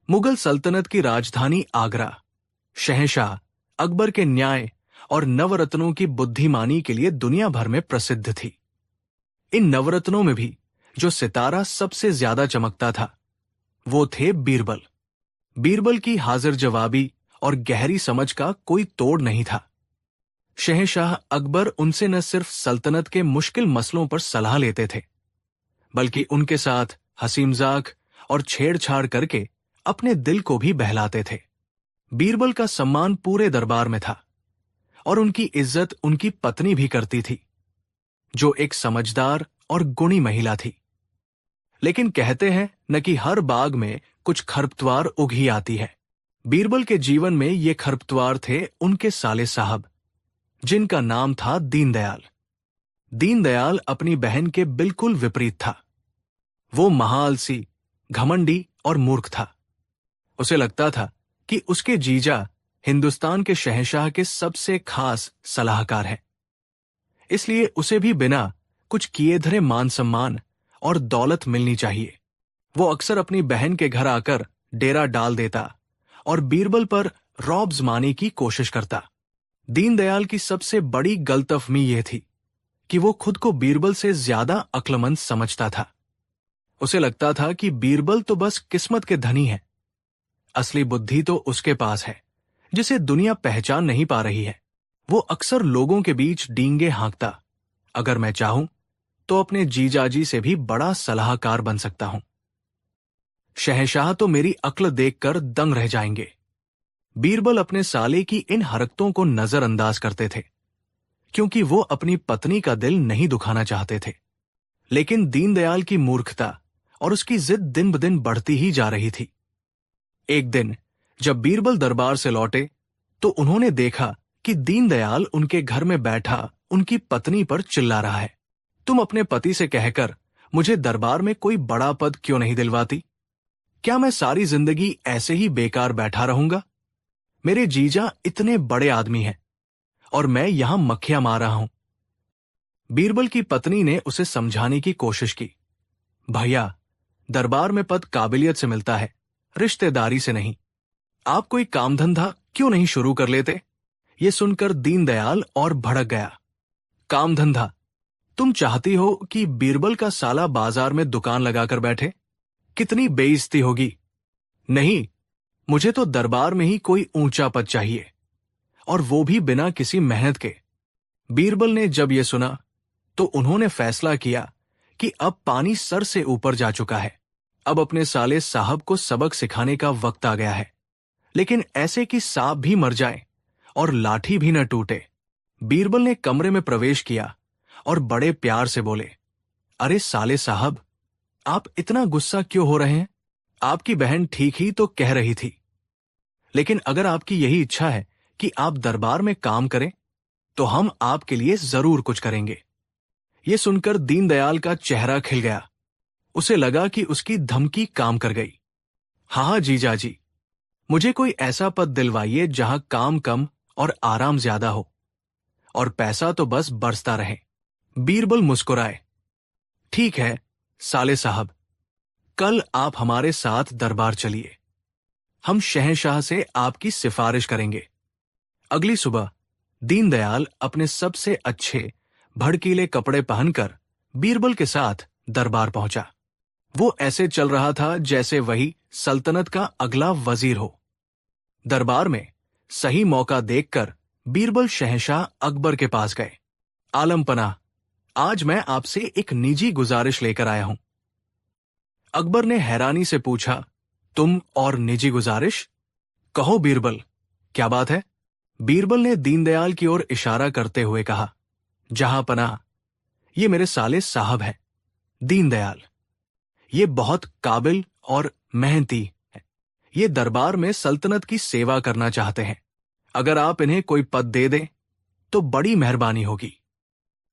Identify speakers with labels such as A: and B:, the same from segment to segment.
A: मुगल सल्तनत की राजधानी आगरा शहंशाह अकबर के न्याय और नवरत्नों की बुद्धिमानी के लिए दुनिया भर में प्रसिद्ध थी। इन नवरत्नों में भी जो सितारा सबसे ज्यादा चमकता था वो थे बीरबल। बीरबल की हाजिर जवाबी और गहरी समझ का कोई तोड़ नहीं था। शहंशाह अकबर उनसे न सिर्फ सल्तनत के मुश्किल मसलों पर सलाह लेते थे, बल्कि उनके साथ हंसी मजाक और छेड़छाड़ करके अपने दिल को भी बहलाते थे। बीरबल का सम्मान पूरे दरबार में था और उनकी इज्जत उनकी पत्नी भी करती थी, जो एक समझदार और गुणी महिला थी। लेकिन कहते हैं न कि हर बाग में कुछ खरपतवार उग ही आती है। बीरबल के जीवन में ये खरपतवार थे उनके साले साहब, जिनका नाम था दीनदयाल। दीनदयाल अपनी बहन के बिल्कुल विपरीत था। वो महाआलसी, घमंडी और मूर्ख था। उसे लगता था कि उसके जीजा हिंदुस्तान के शहंशाह के सबसे खास सलाहकार हैं, इसलिए उसे भी बिना कुछ किए धरे मान सम्मान और दौलत मिलनी चाहिए। वो अक्सर अपनी बहन के घर आकर डेरा डाल देता और बीरबल पर रौब जमाने की कोशिश करता। दीनदयाल की सबसे बड़ी गलतफहमी यह थी कि वो खुद को बीरबल से ज्यादा अक्लमंद समझता था। उसे लगता था कि बीरबल तो बस किस्मत के धनी है, असली बुद्धि तो उसके पास है जिसे दुनिया पहचान नहीं पा रही है। वो अक्सर लोगों के बीच डींगे हाँकता, अगर मैं चाहूं तो अपने जीजाजी से भी बड़ा सलाहकार बन सकता हूं। शहंशाह तो मेरी अक्ल देखकर दंग रह जाएंगे। बीरबल अपने साले की इन हरकतों को नजरअंदाज करते थे, क्योंकि वो अपनी पत्नी का दिल नहीं दुखाना चाहते थे। लेकिन दीनदयाल की मूर्खता और उसकी जिद दिन ब दिन बढ़ती ही जा रही थी। एक दिन जब बीरबल दरबार से लौटे तो उन्होंने देखा कि दीनदयाल उनके घर में बैठा उनकी पत्नी पर चिल्ला रहा है, तुम अपने पति से कहकर मुझे दरबार में कोई बड़ा पद क्यों नहीं दिलवाती? क्या मैं सारी जिंदगी ऐसे ही बेकार बैठा रहूंगा? मेरे जीजा इतने बड़े आदमी हैं और मैं यहां मक्खियां मार रहा हूं। बीरबल की पत्नी ने उसे समझाने की कोशिश की, भैया, दरबार में पद काबिलियत से मिलता है, रिश्तेदारी से नहीं। आप कोई काम धंधा क्यों नहीं शुरू कर लेते? ये सुनकर दीनदयाल और भड़क गया। काम धंधा? तुम चाहती हो कि बीरबल का साला बाजार में दुकान लगाकर बैठे? कितनी बेइज्जती होगी। नहीं, मुझे तो दरबार में ही कोई ऊंचा पद चाहिए, और वो भी बिना किसी मेहनत के। बीरबल ने जब ये सुना तो उन्होंने फैसला किया कि अब पानी सर से ऊपर जा चुका है, अब अपने साले साहब को सबक सिखाने का वक्त आ गया है। लेकिन ऐसे कि सांप भी मर जाए और लाठी भी न टूटे। बीरबल ने कमरे में प्रवेश किया और बड़े प्यार से बोले, अरे साले साहब, आप इतना गुस्सा क्यों हो रहे हैं? आपकी बहन ठीक ही तो कह रही थी। लेकिन अगर आपकी यही इच्छा है कि आप दरबार में काम करें, तो हम आपके लिए जरूर कुछ करेंगे। यह सुनकर दीनदयाल का चेहरा खिल गया। उसे लगा कि उसकी धमकी काम कर गई। हाँ जीजाजी, मुझे कोई ऐसा पद दिलवाइए जहां काम कम और आराम ज्यादा हो, और पैसा तो बस बरसता रहे। बीरबल मुस्कुराए। ठीक है साले साहब, कल आप हमारे साथ दरबार चलिए, हम शहंशाह से आपकी सिफारिश करेंगे। अगली सुबह दीनदयाल अपने सबसे अच्छे भड़कीले कपड़े पहनकर बीरबल के साथ दरबार पहुंचा। वो ऐसे चल रहा था जैसे वही सल्तनत का अगला वजीर हो। दरबार में सही मौका देखकर बीरबल शहंशाह अकबर के पास गए। आलम पनाह, आज मैं आपसे एक निजी गुजारिश लेकर आया हूं। अकबर ने हैरानी से पूछा, तुम और निजी गुजारिश? कहो बीरबल, क्या बात है? बीरबल ने दीनदयाल की ओर इशारा करते हुए कहा, जहां पनाह, ये मेरे साले साहब हैं, दीनदयाल। ये बहुत काबिल और मेहनती है। ये दरबार में सल्तनत की सेवा करना चाहते हैं। अगर आप इन्हें कोई पद दे दें तो बड़ी मेहरबानी होगी।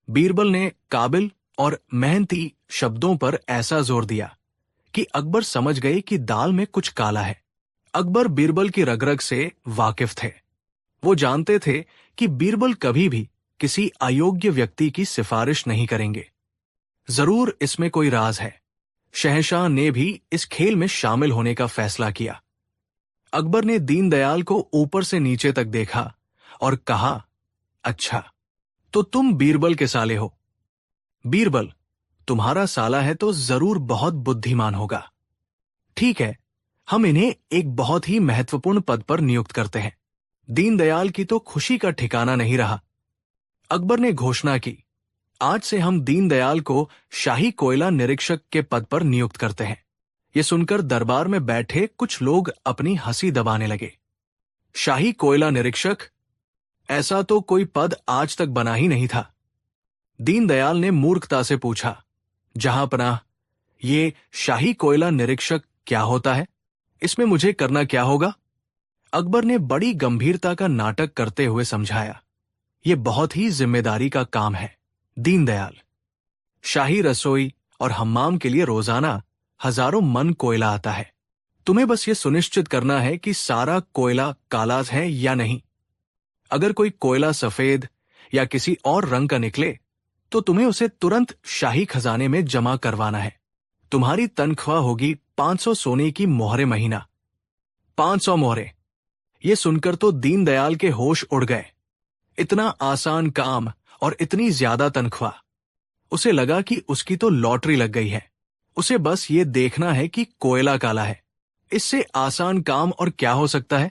A: बीरबल ने काबिल और मेहनती शब्दों पर ऐसा जोर दिया कि अकबर समझ गए कि दाल में कुछ काला है। अकबर बीरबल की रग-रग से वाकिफ थे। वो जानते थे कि बीरबल कभी भी किसी अयोग्य व्यक्ति की सिफारिश नहीं करेंगे। जरूर इसमें कोई राज है। शहंशाह ने भी इस खेल में शामिल होने का फैसला किया। अकबर ने दीनदयाल को ऊपर से नीचे तक देखा और कहा, अच्छा, तो तुम बीरबल के साले हो। बीरबल, तुम्हारा साला है तो जरूर बहुत बुद्धिमान होगा। ठीक है, हम इन्हें एक बहुत ही महत्वपूर्ण पद पर नियुक्त करते हैं। दीनदयाल की तो खुशी का ठिकाना नहीं रहा। अकबर ने घोषणा की, आज से हम दीनदयाल को शाही कोयला निरीक्षक के पद पर नियुक्त करते हैं। यह सुनकर दरबार में बैठे कुछ लोग अपनी हंसी दबाने लगे। शाही कोयला निरीक्षक? ऐसा तो कोई पद आज तक बना ही नहीं था। दीनदयाल ने मूर्खता से पूछा, जहांपनाह, ये शाही कोयला निरीक्षक क्या होता है? इसमें मुझे करना क्या होगा? अकबर ने बड़ी गंभीरता का नाटक करते हुए समझाया, यह बहुत ही जिम्मेदारी का काम है दीनदयाल। शाही रसोई और हम्माम के लिए रोजाना हजारों मन कोयला आता है। तुम्हें बस ये सुनिश्चित करना है कि सारा कोयला काला है या नहीं। अगर कोई कोयला सफेद या किसी और रंग का निकले तो तुम्हें उसे तुरंत शाही खजाने में जमा करवाना है। तुम्हारी तनख्वाह होगी 500 सोने की मोहरे महीना। 500 मोहरे! ये सुनकर तो दीनदयाल के होश उड़ गए। इतना आसान काम और इतनी ज्यादा तनख्वाह! उसे लगा कि उसकी तो लॉटरी लग गई है। उसे बस ये देखना है कि कोयला काला है। इससे आसान काम और क्या हो सकता है?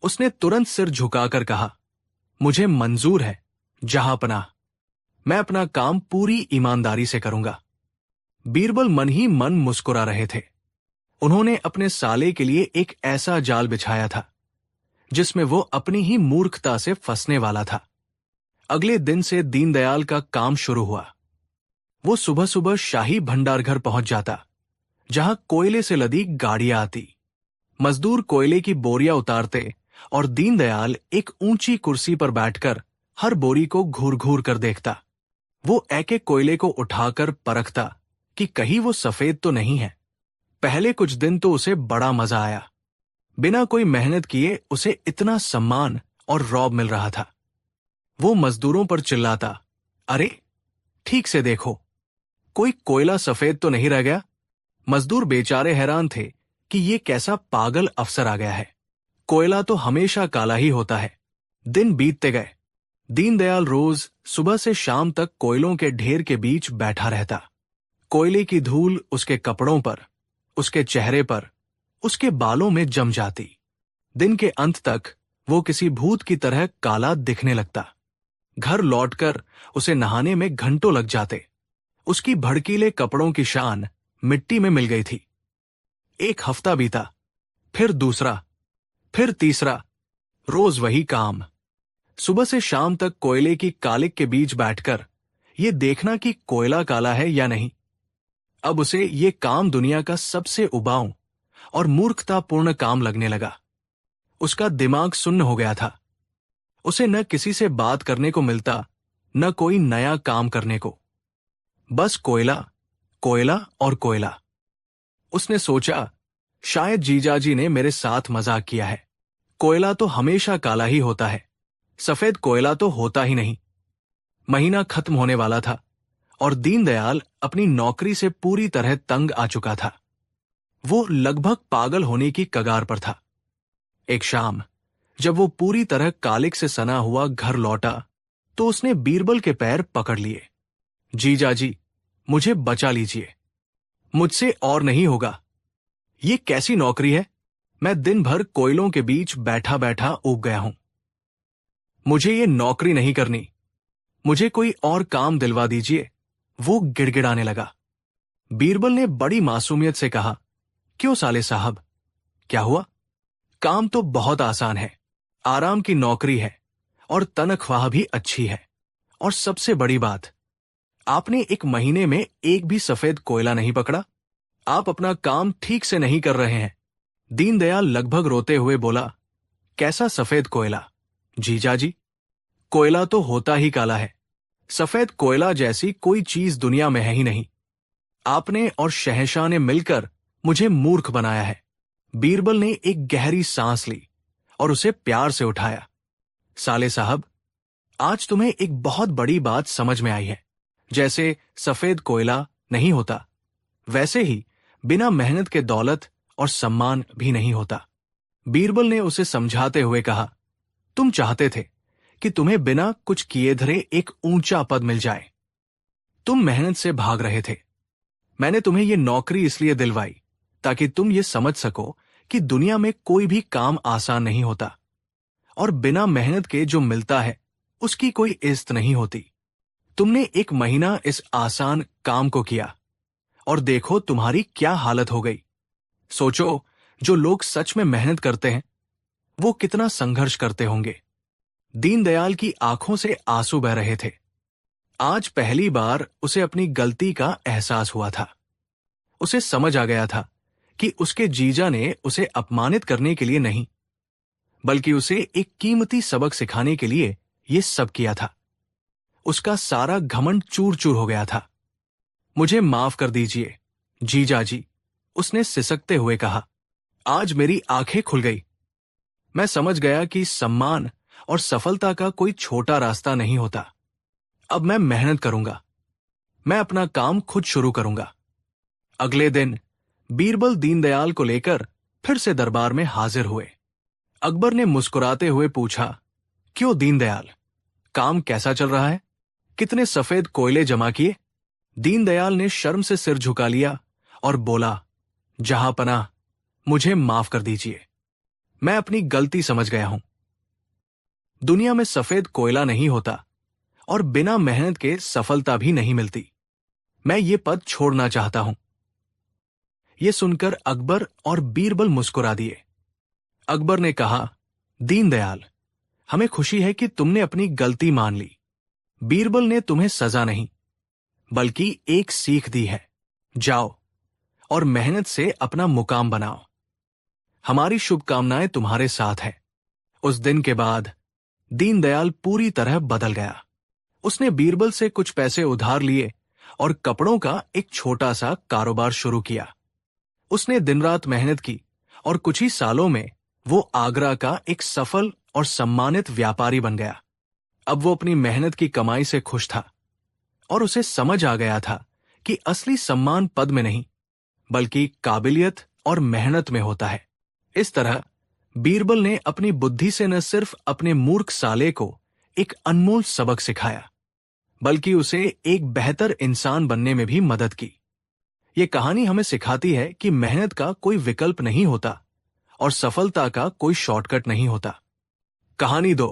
A: उसने तुरंत सिर झुकाकर कहा, मुझे मंजूर है जहांपनाह। मैं अपना काम पूरी ईमानदारी से करूंगा। बीरबल मन ही मन मुस्कुरा रहे थे। उन्होंने अपने साले के लिए एक ऐसा जाल बिछाया था जिसमें वो अपनी ही मूर्खता से फंसने वाला था। अगले दिन से दीनदयाल का काम शुरू हुआ। वो सुबह सुबह शाही भंडार घर पहुंच जाता, जहां कोयले से लदी गाड़ियां आती। मजदूर कोयले की बोरियां उतारते और दीनदयाल एक ऊंची कुर्सी पर बैठकर हर बोरी को घूर घूर कर देखता। वो एक एक कोयले को उठाकर परखता कि कहीं वो सफेद तो नहीं है। पहले कुछ दिन तो उसे बड़ा मजा आया। बिना कोई मेहनत किए उसे इतना सम्मान और रौब मिल रहा था। वो मजदूरों पर चिल्लाता, अरे ठीक से देखो, कोई कोयला सफेद तो नहीं रह गया। मजदूर बेचारे हैरान थे कि ये कैसा पागल अफसर आ गया है। कोयला तो हमेशा काला ही होता है। दिन बीतते गए। दीनदयाल रोज सुबह से शाम तक कोयलों के ढेर के बीच बैठा रहता। कोयले की धूल उसके कपड़ों पर, उसके चेहरे पर, उसके बालों में जम जाती। दिन के अंत तक वो किसी भूत की तरह काला दिखने लगता। घर लौटकर उसे नहाने में घंटों लग जाते। उसकी भड़कीले कपड़ों की शान मिट्टी में मिल गई थी। एक हफ्ता बीता, फिर दूसरा, फिर तीसरा। रोज वही काम। सुबह से शाम तक कोयले की कालिक के बीच बैठकर ये देखना कि कोयला काला है या नहीं। अब उसे ये काम दुनिया का सबसे उबाऊ और मूर्खतापूर्ण काम लगने लगा। उसका दिमाग सुन्न हो गया था। उसे न किसी से बात करने को मिलता, न कोई नया काम करने को। बस कोयला, कोयला और कोयला। उसने सोचा, शायद जीजाजी ने मेरे साथ मजाक किया है। कोयला तो हमेशा काला ही होता है, सफेद कोयला तो होता ही नहीं। महीना खत्म होने वाला था और दीनदयाल अपनी नौकरी से पूरी तरह तंग आ चुका था। वो लगभग पागल होने की कगार पर था। एक शाम जब वो पूरी तरह कालिक से सना हुआ घर लौटा तो उसने बीरबल के पैर पकड़ लिए। जीजाजी, मुझे बचा लीजिए, मुझसे और नहीं होगा। ये कैसी नौकरी है? मैं दिन भर कोयलों के बीच बैठा बैठा ऊब गया हूं। मुझे ये नौकरी नहीं करनी, मुझे कोई और काम दिलवा दीजिए। वो गिड़गिड़ाने लगा। बीरबल ने बड़ी मासूमियत से कहा, क्यों साले साहब, क्या हुआ? काम तो बहुत आसान है, आराम की नौकरी है और तनख्वाह भी अच्छी है। और सबसे बड़ी बात, आपने एक महीने में एक भी सफेद कोयला नहीं पकड़ा। आप अपना काम ठीक से नहीं कर रहे हैं। दीनदयाल लगभग रोते हुए बोला, कैसा सफेद कोयला? जीजाजी, कोयला तो होता ही काला है। सफेद कोयला जैसी कोई चीज दुनिया में है ही नहीं। आपने और शहंशाह ने मिलकर मुझे मूर्ख बनाया है। बीरबल ने एक गहरी सांस ली और उसे प्यार से उठाया। साले साहब, आज तुम्हें एक बहुत बड़ी बात समझ में आई है। जैसे सफेद कोयला नहीं होता, वैसे ही बिना मेहनत के दौलत और सम्मान भी नहीं होता। बीरबल ने उसे समझाते हुए कहा, तुम चाहते थे कि तुम्हें बिना कुछ किए धरे एक ऊंचा पद मिल जाए। तुम मेहनत से भाग रहे थे। मैंने तुम्हें यह नौकरी इसलिए दिलवाई ताकि तुम ये समझ सको कि दुनिया में कोई भी काम आसान नहीं होता और बिना मेहनत के जो मिलता है उसकी कोई इज्जत नहीं होती। तुमने 1 महीना इस आसान काम को किया और देखो तुम्हारी क्या हालत हो गई। सोचो, जो लोग सच में मेहनत करते हैं वो कितना संघर्ष करते होंगे। दीनदयाल की आंखों से आंसू बह रहे थे। आज पहली बार उसे अपनी गलती का एहसास हुआ था। उसे समझ आ गया था कि उसके जीजा ने उसे अपमानित करने के लिए नहीं, बल्कि उसे एक कीमती सबक सिखाने के लिए यह सब किया था। उसका सारा घमंड चूर चूर हो गया था। मुझे माफ कर दीजिए जीजा जी, उसने सिसकते हुए कहा। आज मेरी आंखें खुल गई। मैं समझ गया कि सम्मान और सफलता का कोई छोटा रास्ता नहीं होता। अब मैं मेहनत करूंगा। मैं अपना काम खुद शुरू करूंगा। अगले दिन बीरबल दीनदयाल को लेकर फिर से दरबार में हाजिर हुए। अकबर ने मुस्कुराते हुए पूछा, क्यों दीनदयाल, काम कैसा चल रहा है? कितने सफेद कोयले जमा किए? दीनदयाल ने शर्म से सिर झुका लिया और बोला, जहांपनाह, मुझे माफ कर दीजिए। मैं अपनी गलती समझ गया हूं। दुनिया में सफेद कोयला नहीं होता और बिना मेहनत के सफलता भी नहीं मिलती। मैं ये पद छोड़ना चाहता हूं। यह सुनकर अकबर और बीरबल मुस्कुरा दिए। अकबर ने कहा, दीनदयाल, हमें खुशी है कि तुमने अपनी गलती मान ली। बीरबल ने तुम्हें सजा नहीं बल्कि एक सीख दी है। जाओ और मेहनत से अपना मुकाम बनाओ। हमारी शुभकामनाएं तुम्हारे साथ है। उस दिन के बाद दीनदयाल पूरी तरह बदल गया। उसने बीरबल से कुछ पैसे उधार लिए और कपड़ों का एक छोटा सा कारोबार शुरू किया। उसने दिन रात मेहनत की और कुछ ही सालों में वो आगरा का एक सफल और सम्मानित व्यापारी बन गया। अब वो अपनी मेहनत की कमाई से खुश था और उसे समझ आ गया था कि असली सम्मान पद में नहीं बल्कि काबिलियत और मेहनत में होता है। इस तरह बीरबल ने अपनी बुद्धि से न सिर्फ अपने मूर्ख साले को एक अनमोल सबक सिखाया बल्कि उसे एक बेहतर इंसान बनने में भी मदद की। ये कहानी हमें सिखाती है कि मेहनत का कोई विकल्प नहीं होता और सफलता का कोई शॉर्टकट नहीं होता। कहानी 2।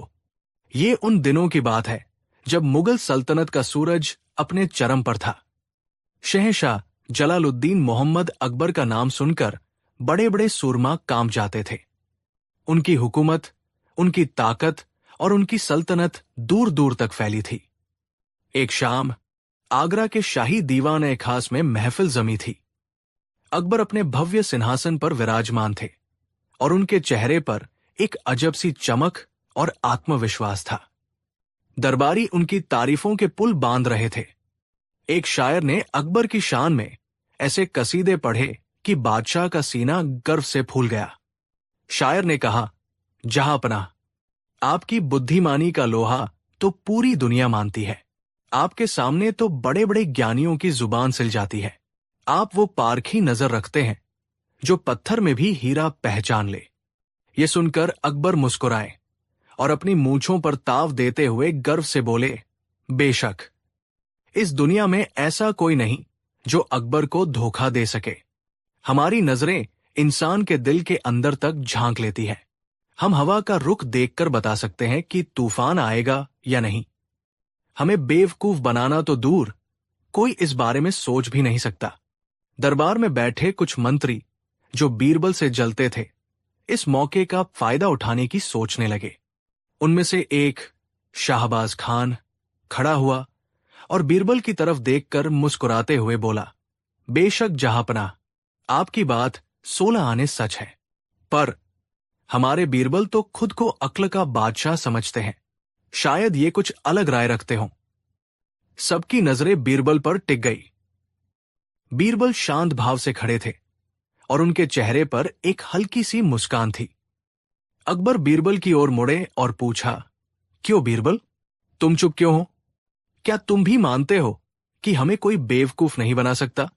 A: ये उन दिनों की बात है जब मुगल सल्तनत का सूरज अपने चरम पर था। शहंशाह जलालुद्दीन मोहम्मद अकबर का नाम सुनकर बड़े बड़े सूरमा कांप जाते थे। उनकी हुकूमत, उनकी ताकत और उनकी सल्तनत दूर दूर तक फैली थी। एक शाम आगरा के शाही दीवान खास में महफिल जमी थी। अकबर अपने भव्य सिंहासन पर विराजमान थे और उनके चेहरे पर एक अजब सी चमक और आत्मविश्वास था। दरबारी उनकी तारीफों के पुल बांध रहे थे। एक शायर ने अकबर की शान में ऐसे कसीदे पढ़े कि बादशाह का सीना गर्व से फूल गया। शायर ने कहा, जहांपनाह, आपकी बुद्धिमानी का लोहा तो पूरी दुनिया मानती है। आपके सामने तो बड़े बड़े ज्ञानियों की जुबान सिल जाती है। आप वो पारखी नजर रखते हैं जो पत्थर में भी हीरा पहचान ले। ये सुनकर अकबर मुस्कुराए और अपनी मूंछों पर ताव देते हुए गर्व से बोले, बेशक, इस दुनिया में ऐसा कोई नहीं जो अकबर को धोखा दे सके। हमारी नजरें इंसान के दिल के अंदर तक झांक लेती हैं। हम हवा का रुख देखकर बता सकते हैं कि तूफान आएगा या नहीं। हमें बेवकूफ बनाना तो दूर, कोई इस बारे में सोच भी नहीं सकता। दरबार में बैठे कुछ मंत्री जो बीरबल से जलते थे, इस मौके का फायदा उठाने की सोचने लगे। उनमें से एक शाहबाज खान खड़ा हुआ और बीरबल की तरफ देखकर मुस्कुराते हुए बोला, बेशक जहांपनाह, आपकी बात 16 आने सच है, पर हमारे बीरबल तो खुद को अक्ल का बादशाह समझते हैं। शायद ये कुछ अलग राय रखते हों। सबकी नजरें बीरबल पर टिक गई। बीरबल शांत भाव से खड़े थे और उनके चेहरे पर एक हल्की सी मुस्कान थी। अकबर बीरबल की ओर मुड़े और पूछा, क्यों बीरबल, तुम चुप क्यों हो? क्या तुम भी मानते हो कि हमें कोई बेवकूफ नहीं बना सकता?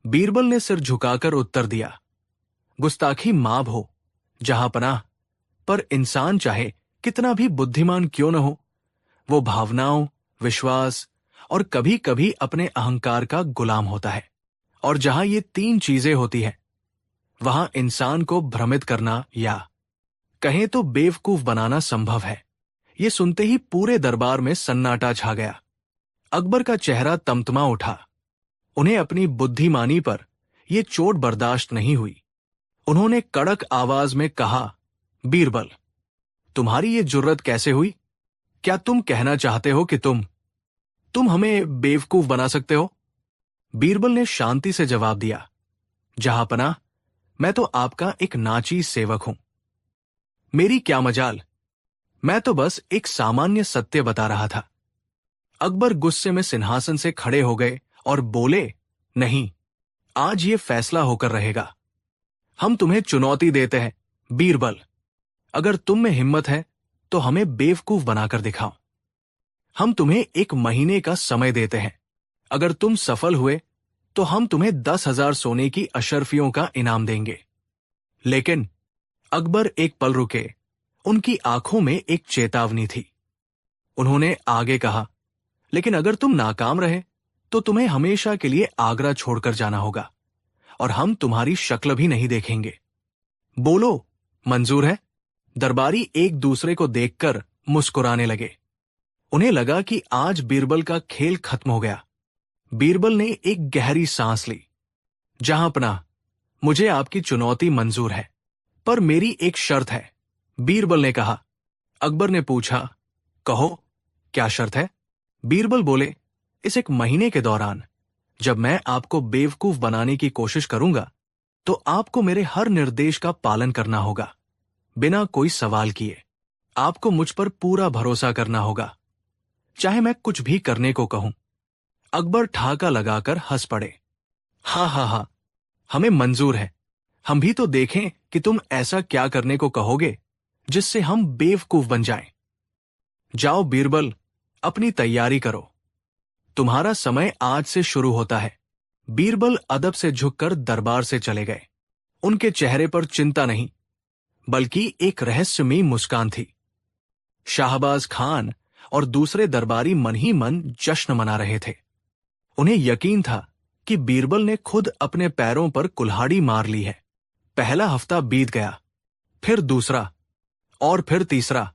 A: बीरबल ने सिर झुकाकर उत्तर दिया, गुस्ताखी माफ हो, जहांपनाह, पर इंसान चाहे कितना भी बुद्धिमान क्यों न हो, वो भावनाओं, विश्वास और कभी कभी अपने अहंकार का गुलाम होता है। और जहां ये तीन चीजें होती है, वहां इंसान को भ्रमित करना या कहें तो बेवकूफ बनाना संभव है। ये सुनते ही पूरे दरबार में सन्नाटा छा गया। अकबर का चेहरा तमतमा उठा। उन्हें अपनी बुद्धिमानी पर यह चोट बर्दाश्त नहीं हुई। उन्होंने कड़क आवाज में कहा, बीरबल, तुम्हारी ये जुर्रत कैसे हुई? क्या तुम कहना चाहते हो कि तुम हमें बेवकूफ बना सकते हो? बीरबल ने शांति से जवाब दिया, जहांपनाह, मैं तो आपका एक नाचीज सेवक हूं। मेरी क्या मजाल, मैं तो बस एक सामान्य सत्य बता रहा था। अकबर गुस्से में सिंहासन से खड़े हो गए और बोले, नहीं, आज ये फैसला होकर रहेगा। हम तुम्हें चुनौती देते हैं, बीरबल। अगर तुम में हिम्मत है तो हमें बेवकूफ बनाकर दिखाओ। हम तुम्हें 1 महीने का समय देते हैं। अगर तुम सफल हुए तो हम तुम्हें 10,000 सोने की अशर्फियों का इनाम देंगे। लेकिन अकबर एक पल रुके। उनकी आंखों में एक चेतावनी थी। उन्होंने आगे कहा, लेकिन अगर तुम नाकाम रहे तो तुम्हें हमेशा के लिए आगरा छोड़कर जाना होगा और हम तुम्हारी शक्ल भी नहीं देखेंगे। बोलो, मंजूर है? दरबारी एक दूसरे को देखकर मुस्कुराने लगे। उन्हें लगा कि आज बीरबल का खेल खत्म हो गया। बीरबल ने एक गहरी सांस ली। जहांपनाह, मुझे आपकी चुनौती मंजूर है, पर मेरी एक शर्त है, बीरबल ने कहा। अकबर ने पूछा, कहो, क्या शर्त है? बीरबल बोले, इस 1 महीने के दौरान जब मैं आपको बेवकूफ बनाने की कोशिश करूंगा तो आपको मेरे हर निर्देश का पालन करना होगा, बिना कोई सवाल किए। आपको मुझ पर पूरा भरोसा करना होगा, चाहे मैं कुछ भी करने को कहूं। अकबर ठाका लगाकर हंस पड़े। हा, हमें मंजूर है। हम भी तो देखें कि तुम ऐसा क्या करने को कहोगे जिससे हम बेवकूफ बन जाएं। जाओ बीरबल, अपनी तैयारी करो। तुम्हारा समय आज से शुरू होता है। बीरबल अदब से झुककर दरबार से चले गए। उनके चेहरे पर चिंता नहीं, बल्कि एक रहस्यमयी मुस्कान थी। शाहबाज खान और दूसरे दरबारी मन ही मन जश्न मना रहे थे। उन्हें यकीन था कि बीरबल ने खुद अपने पैरों पर कुल्हाड़ी मार ली है। पहला हफ्ता बीत गया, फिर दूसरा और फिर तीसरा।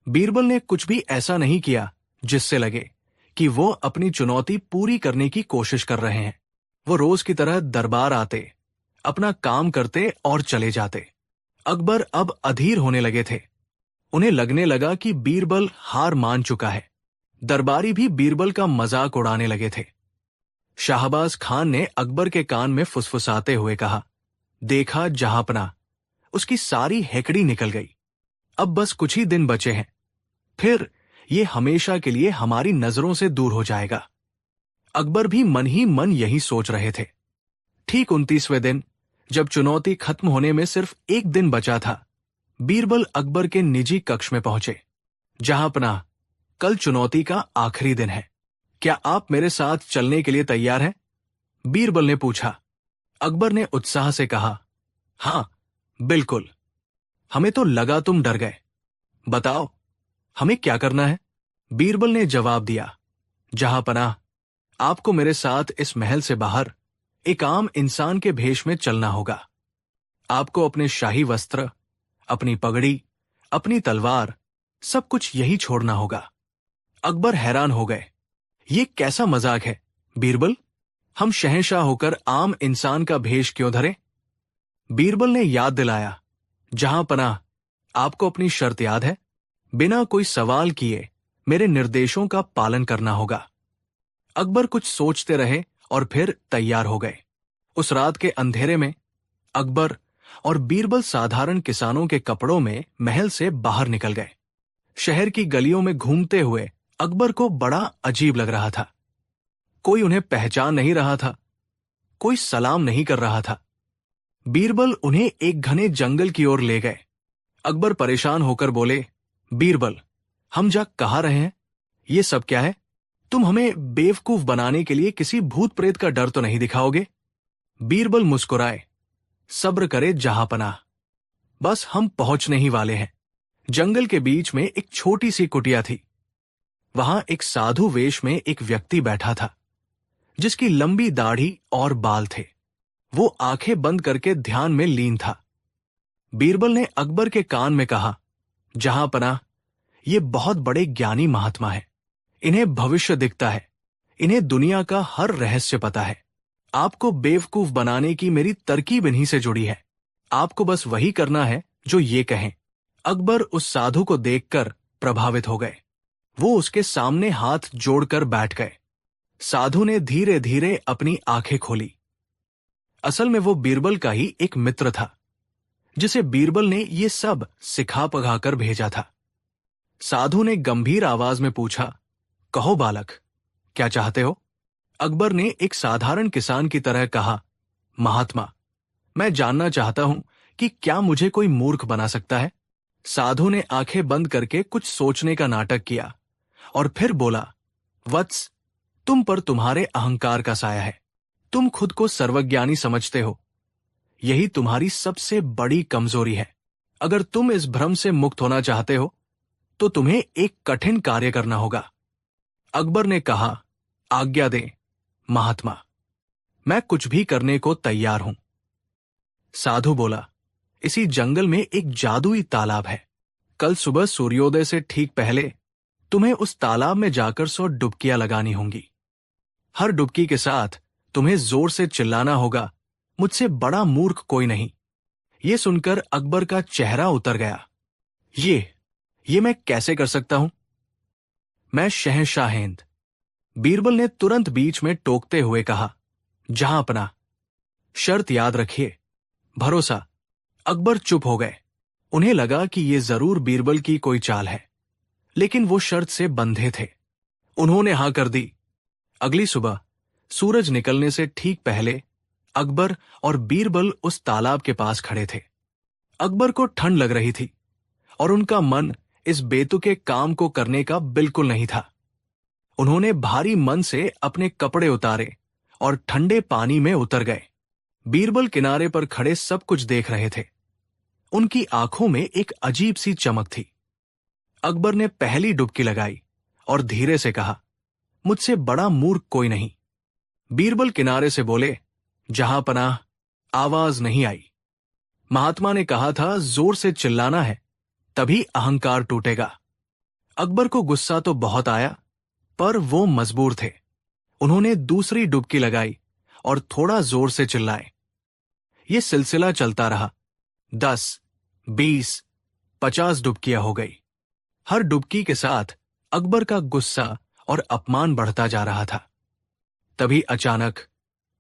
A: बीरबल ने कुछ भी ऐसा नहीं किया जिससे लगे कि वो अपनी चुनौती पूरी करने की कोशिश कर रहे हैं। वो रोज की तरह दरबार आते, अपना काम करते और चले जाते। अकबर अब अधीर होने लगे थे। उन्हें लगने लगा कि बीरबल हार मान चुका है। दरबारी भी बीरबल का मजाक उड़ाने लगे थे। शाहबाज खान ने अकबर के कान में फुसफुसाते हुए कहा, देखा जहांपनाह, उसकी सारी हेकड़ी निकल गई। अब बस कुछ ही दिन बचे हैं, फिर ये हमेशा के लिए हमारी नजरों से दूर हो जाएगा। अकबर भी मन ही मन यही सोच रहे थे। ठीक 29वें दिन, जब चुनौती खत्म होने में सिर्फ 1 दिन बचा था, बीरबल अकबर के निजी कक्ष में पहुंचे। जहांपनाह, कल चुनौती का आखिरी दिन है। क्या आप मेरे साथ चलने के लिए तैयार हैं? बीरबल ने पूछा। अकबर ने उत्साह से कहा, हां, बिल्कुल। हमें तो लगा तुम डर गए। बताओ, हमें क्या करना है? बीरबल ने जवाब दिया, जहांपनाह, आपको मेरे साथ इस महल से बाहर एक आम इंसान के भेष में चलना होगा। आपको अपने शाही वस्त्र, अपनी पगड़ी, अपनी तलवार, सब कुछ यही छोड़ना होगा। अकबर हैरान हो गए। ये कैसा मजाक है बीरबल? हम शहंशाह होकर आम इंसान का भेष क्यों धरे? बीरबल ने याद दिलाया, जहांपनाह, आपको अपनी शर्त याद है? बिना कोई सवाल किए मेरे निर्देशों का पालन करना होगा। अकबर कुछ सोचते रहे और फिर तैयार हो गए। उस रात के अंधेरे में अकबर और बीरबल साधारण किसानों के कपड़ों में महल से बाहर निकल गए। शहर की गलियों में घूमते हुए अकबर को बड़ा अजीब लग रहा था। कोई उन्हें पहचान नहीं रहा था, कोई सलाम नहीं कर रहा था। बीरबल उन्हें एक घने जंगल की ओर ले गए। अकबर परेशान होकर बोले, बीरबल, हम जा कहाँ रहे हैं? ये सब क्या है? तुम हमें बेवकूफ बनाने के लिए किसी भूत प्रेत का डर तो नहीं दिखाओगे? बीरबल मुस्कुराए, सब्र करे जहांपनाह। बस हम पहुंचने ही वाले हैं। जंगल के बीच में एक छोटी सी कुटिया थी। वहां एक साधु वेश में एक व्यक्ति बैठा था, जिसकी लंबी दाढ़ी और बाल थे। वो आंखें बंद करके ध्यान में लीन था। बीरबल ने अकबर के कान में कहा, जहां पनाह, ये बहुत बड़े ज्ञानी महात्मा है। इन्हें भविष्य दिखता है। इन्हें दुनिया का हर रहस्य पता है। आपको बेवकूफ बनाने की मेरी तरकीब इन्हीं से जुड़ी है। आपको बस वही करना है जो ये कहें। अकबर उस साधु को देखकर प्रभावित हो गए। वो उसके सामने हाथ जोड़कर बैठ गए। साधु ने धीरे धीरे अपनी आंखें खोली। असल में वो बीरबल का ही एक मित्र था, जिसे बीरबल ने ये सब सिखा पढ़ाकर भेजा था। साधु ने गंभीर आवाज में पूछा, कहो बालक, क्या चाहते हो? अकबर ने एक साधारण किसान की तरह कहा, महात्मा, मैं जानना चाहता हूं कि क्या मुझे कोई मूर्ख बना सकता है? साधु ने आंखें बंद करके कुछ सोचने का नाटक किया और फिर बोला, वत्स, तुम पर तुम्हारे अहंकार का साया है। तुम खुद को सर्वज्ञानी समझते हो। यही तुम्हारी सबसे बड़ी कमजोरी है। अगर तुम इस भ्रम से मुक्त होना चाहते हो तो तुम्हें एक कठिन कार्य करना होगा। अकबर ने कहा, आज्ञा दें महात्मा, मैं कुछ भी करने को तैयार हूं। साधु बोला, इसी जंगल में एक जादुई तालाब है। कल सुबह सूर्योदय से ठीक पहले तुम्हें उस तालाब में जाकर 100 डुबकियां लगानी होंगी। हर डुबकी के साथ तुम्हें जोर से चिल्लाना होगा, मुझसे बड़ा मूर्ख कोई नहीं। यह सुनकर अकबर का चेहरा उतर गया। ये मैं कैसे कर सकता हूं? मैं शहंशाहेंद। बीरबल ने तुरंत बीच में टोकते हुए कहा, जहां अपना, शर्त याद रखिए। भरोसा। अकबर चुप हो गए। उन्हें लगा कि यह जरूर बीरबल की कोई चाल है, लेकिन वो शर्त से बंधे थे। उन्होंने हां कर दी। अगली सुबह सूरज निकलने से ठीक पहले अकबर और बीरबल उस तालाब के पास खड़े थे। अकबर को ठंड लग रही थी और उनका मन इस बेतुके काम को करने का बिल्कुल नहीं था। उन्होंने भारी मन से अपने कपड़े उतारे और ठंडे पानी में उतर गए। बीरबल किनारे पर खड़े सब कुछ देख रहे थे। उनकी आंखों में एक अजीब सी चमक थी। अकबर ने पहली डुबकी लगाई और धीरे से कहा, मुझसे बड़ा मूर्ख कोई नहीं। बीरबल किनारे से बोले, जहां पनाह। आवाज नहीं आई। महात्मा ने कहा था, जोर से चिल्लाना है, तभी अहंकार टूटेगा। अकबर को गुस्सा तो बहुत आया, पर वो मजबूर थे। उन्होंने दूसरी डुबकी लगाई और थोड़ा जोर से चिल्लाए। ये सिलसिला चलता रहा। 10, 20, 50 डुबकियां हो गई। हर डुबकी के साथ अकबर का गुस्सा और अपमान बढ़ता जा रहा था। तभी अचानक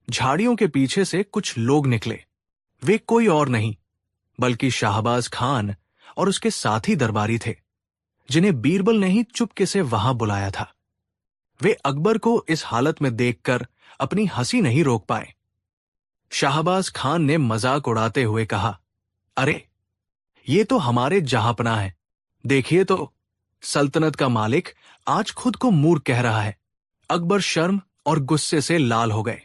A: झाड़ियों के पीछे से कुछ लोग निकले। वे कोई और नहीं बल्कि शाहबाज खान और उसके साथी दरबारी थे, जिन्हें बीरबल ने ही चुपके से वहां बुलाया था। वे अकबर को इस हालत में देखकर अपनी हंसी नहीं रोक पाए। शाहबाज खान ने मजाक उड़ाते हुए कहा, अरे, ये तो हमारे जहांपनाह है। देखिए तो, सल्तनत का मालिक आज खुद को मूर्ख कह रहा है। अकबर शर्म और गुस्से से लाल हो गए।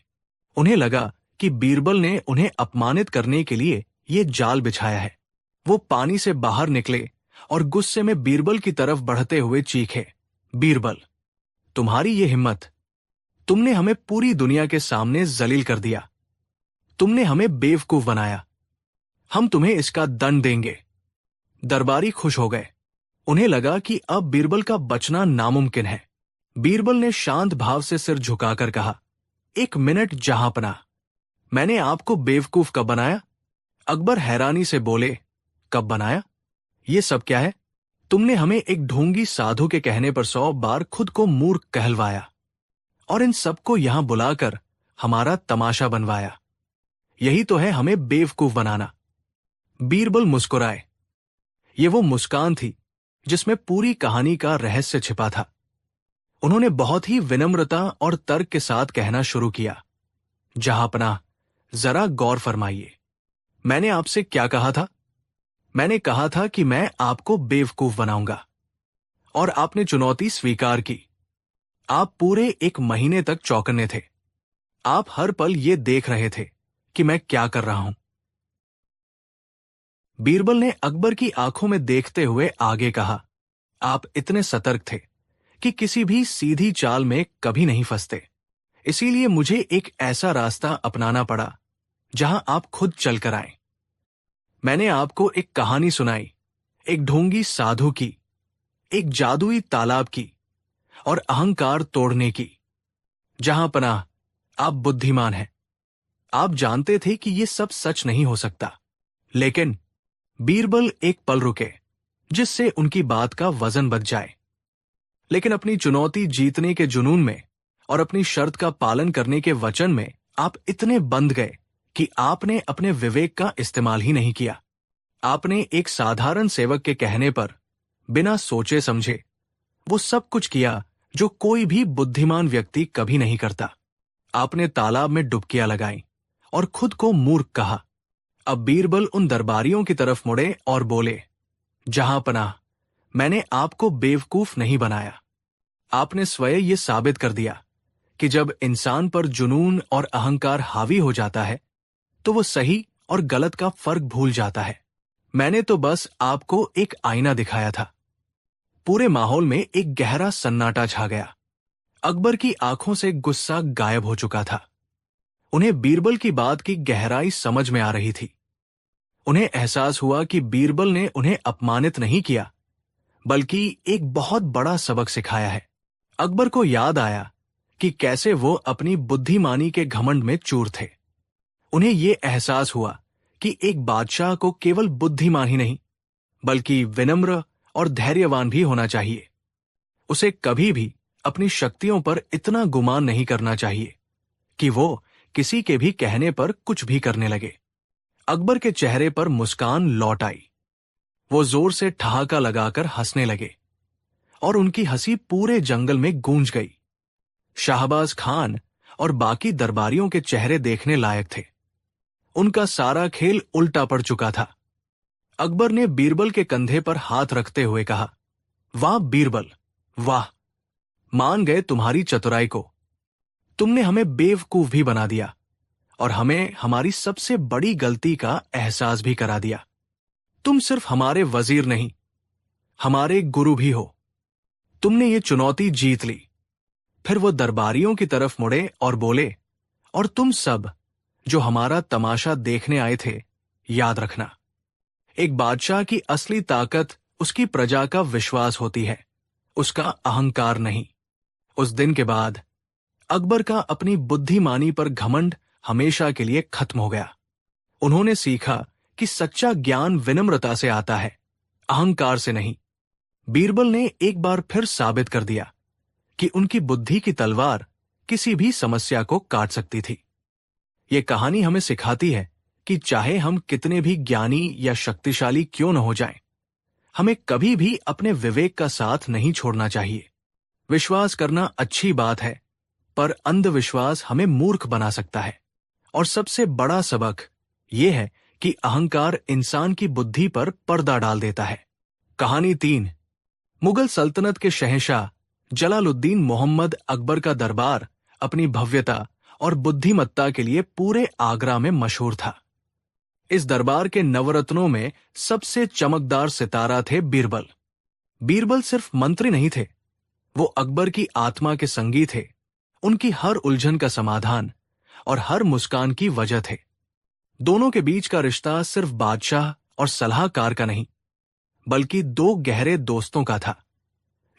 A: उन्हें लगा कि बीरबल ने उन्हें अपमानित करने के लिए ये जाल बिछाया है। वो पानी से बाहर निकले और गुस्से में बीरबल की तरफ बढ़ते हुए चीखे, बीरबल, तुम्हारी ये हिम्मत! तुमने हमें पूरी दुनिया के सामने जलील कर दिया। तुमने हमें बेवकूफ बनाया। हम तुम्हें इसका दंड देंगे। दरबारी खुश हो गए। उन्हें लगा कि अब बीरबल का बचना नामुमकिन है। बीरबल ने शांत भाव से सिर झुकाकर कहा, एक मिनट जहांपनाह, मैंने आपको बेवकूफ कब बनाया? अकबर हैरानी से बोले, कब बनाया? ये सब क्या है? तुमने हमें एक ढोंगी साधु के कहने पर 100 बार खुद को मूर्ख कहलवाया और इन सबको यहां बुलाकर हमारा तमाशा बनवाया। यही तो है हमें बेवकूफ बनाना। बीरबल मुस्कुराए। ये वो मुस्कान थी जिसमें पूरी कहानी का रहस्य छिपा था। उन्होंने बहुत ही विनम्रता और तर्क के साथ कहना शुरू किया, जहांपनाह, जरा गौर फरमाइए। मैंने आपसे क्या कहा था? मैंने कहा था कि मैं आपको बेवकूफ बनाऊंगा, और आपने चुनौती स्वीकार की। आप पूरे 1 महीने तक चौकन्ने थे। आप हर पल ये देख रहे थे कि मैं क्या कर रहा हूं। बीरबल ने अकबर की आंखों में देखते हुए आगे कहा, आप इतने सतर्क थे कि किसी भी सीधी चाल में कभी नहीं फंसते। इसीलिए मुझे एक ऐसा रास्ता अपनाना पड़ा जहां आप खुद चलकर आए। मैंने आपको एक कहानी सुनाई, एक ढोंगी साधु की, एक जादुई तालाब की और अहंकार तोड़ने की। जहां पनाह, आप बुद्धिमान हैं। आप जानते थे कि यह सब सच नहीं हो सकता, लेकिन बीरबल एक पल रुके जिससे उनकी बात का वजन बच जाए। लेकिन अपनी चुनौती जीतने के जुनून में और अपनी शर्त का पालन करने के वचन में आप इतने बंध गए कि आपने अपने विवेक का इस्तेमाल ही नहीं किया। आपने एक साधारण सेवक के कहने पर बिना सोचे समझे वो सब कुछ किया जो कोई भी बुद्धिमान व्यक्ति कभी नहीं करता। आपने तालाब में डुबकियां लगाई और खुद को मूर्ख कहा। अब बीरबल उन दरबारियों की तरफ मुड़े और बोले, जहां पनाह, मैंने आपको बेवकूफ नहीं बनाया। आपने स्वयं ये साबित कर दिया कि जब इंसान पर जुनून और अहंकार हावी हो जाता है तो वो सही और गलत का फर्क भूल जाता है। मैंने तो बस आपको एक आईना दिखाया था। पूरे माहौल में एक गहरा सन्नाटा छा गया। अकबर की आंखों से गुस्सा गायब हो चुका था। उन्हें बीरबल की बात की गहराई समझ में आ रही थी। उन्हें एहसास हुआ कि बीरबल ने उन्हें अपमानित नहीं किया, बल्कि एक बहुत बड़ा सबक सिखाया है। अकबर को याद आया कि कैसे वो अपनी बुद्धिमानी के घमंड में चूर थे। उन्हें यह एहसास हुआ कि एक बादशाह को केवल बुद्धिमान ही नहीं, बल्कि विनम्र और धैर्यवान भी होना चाहिए। उसे कभी भी अपनी शक्तियों पर इतना गुमान नहीं करना चाहिए कि वो किसी के भी कहने पर कुछ भी करने लगे। अकबर के चेहरे पर मुस्कान लौट आई। वो जोर से ठहाका लगाकर हंसने लगे और उनकी हंसी पूरे जंगल में गूंज गई। शाहबाज खान और बाकी दरबारियों के चेहरे देखने लायक थे। उनका सारा खेल उल्टा पड़ चुका था। अकबर ने बीरबल के कंधे पर हाथ रखते हुए कहा, वाह बीरबल, वाह, मान गए तुम्हारी चतुराई को। तुमने हमें बेवकूफ भी बना दिया और हमें हमारी सबसे बड़ी गलती का एहसास भी करा दिया। तुम सिर्फ हमारे वजीर नहीं, हमारे गुरु भी हो। तुमने ये चुनौती जीत ली। फिर वो दरबारियों की तरफ मुड़े और बोले, और तुम सब जो हमारा तमाशा देखने आए थे, याद रखना, एक बादशाह की असली ताकत उसकी प्रजा का विश्वास होती है, उसका अहंकार नहीं। उस दिन के बाद अकबर का अपनी बुद्धिमानी पर घमंड हमेशा के लिए खत्म हो गया। उन्होंने सीखा कि सच्चा ज्ञान विनम्रता से आता है, अहंकार से नहीं। बीरबल ने एक बार फिर साबित कर दिया कि उनकी बुद्धि की तलवार किसी भी समस्या को काट सकती थी। ये कहानी हमें सिखाती है कि चाहे हम कितने भी ज्ञानी या शक्तिशाली क्यों न हो जाएं, हमें कभी भी अपने विवेक का साथ नहीं छोड़ना चाहिए। विश्वास करना अच्छी बात है, पर अंधविश्वास हमें मूर्ख बना सकता है। और सबसे बड़ा सबक यह है कि अहंकार इंसान की बुद्धि पर पर्दा डाल देता है। कहानी 3। मुगल सल्तनत के शहंशाह जलालुद्दीन मोहम्मद अकबर का दरबार अपनी भव्यता और बुद्धिमत्ता के लिए पूरे आगरा में मशहूर था। इस दरबार के नवरत्नों में सबसे चमकदार सितारा थे बीरबल। बीरबल सिर्फ मंत्री नहीं थे, वो अकबर की आत्मा के संगी थे, उनकी हर उलझन का समाधान और हर मुस्कान की वजह थे। दोनों के बीच का रिश्ता सिर्फ बादशाह और सलाहकार का नहीं, बल्कि दो गहरे दोस्तों का था,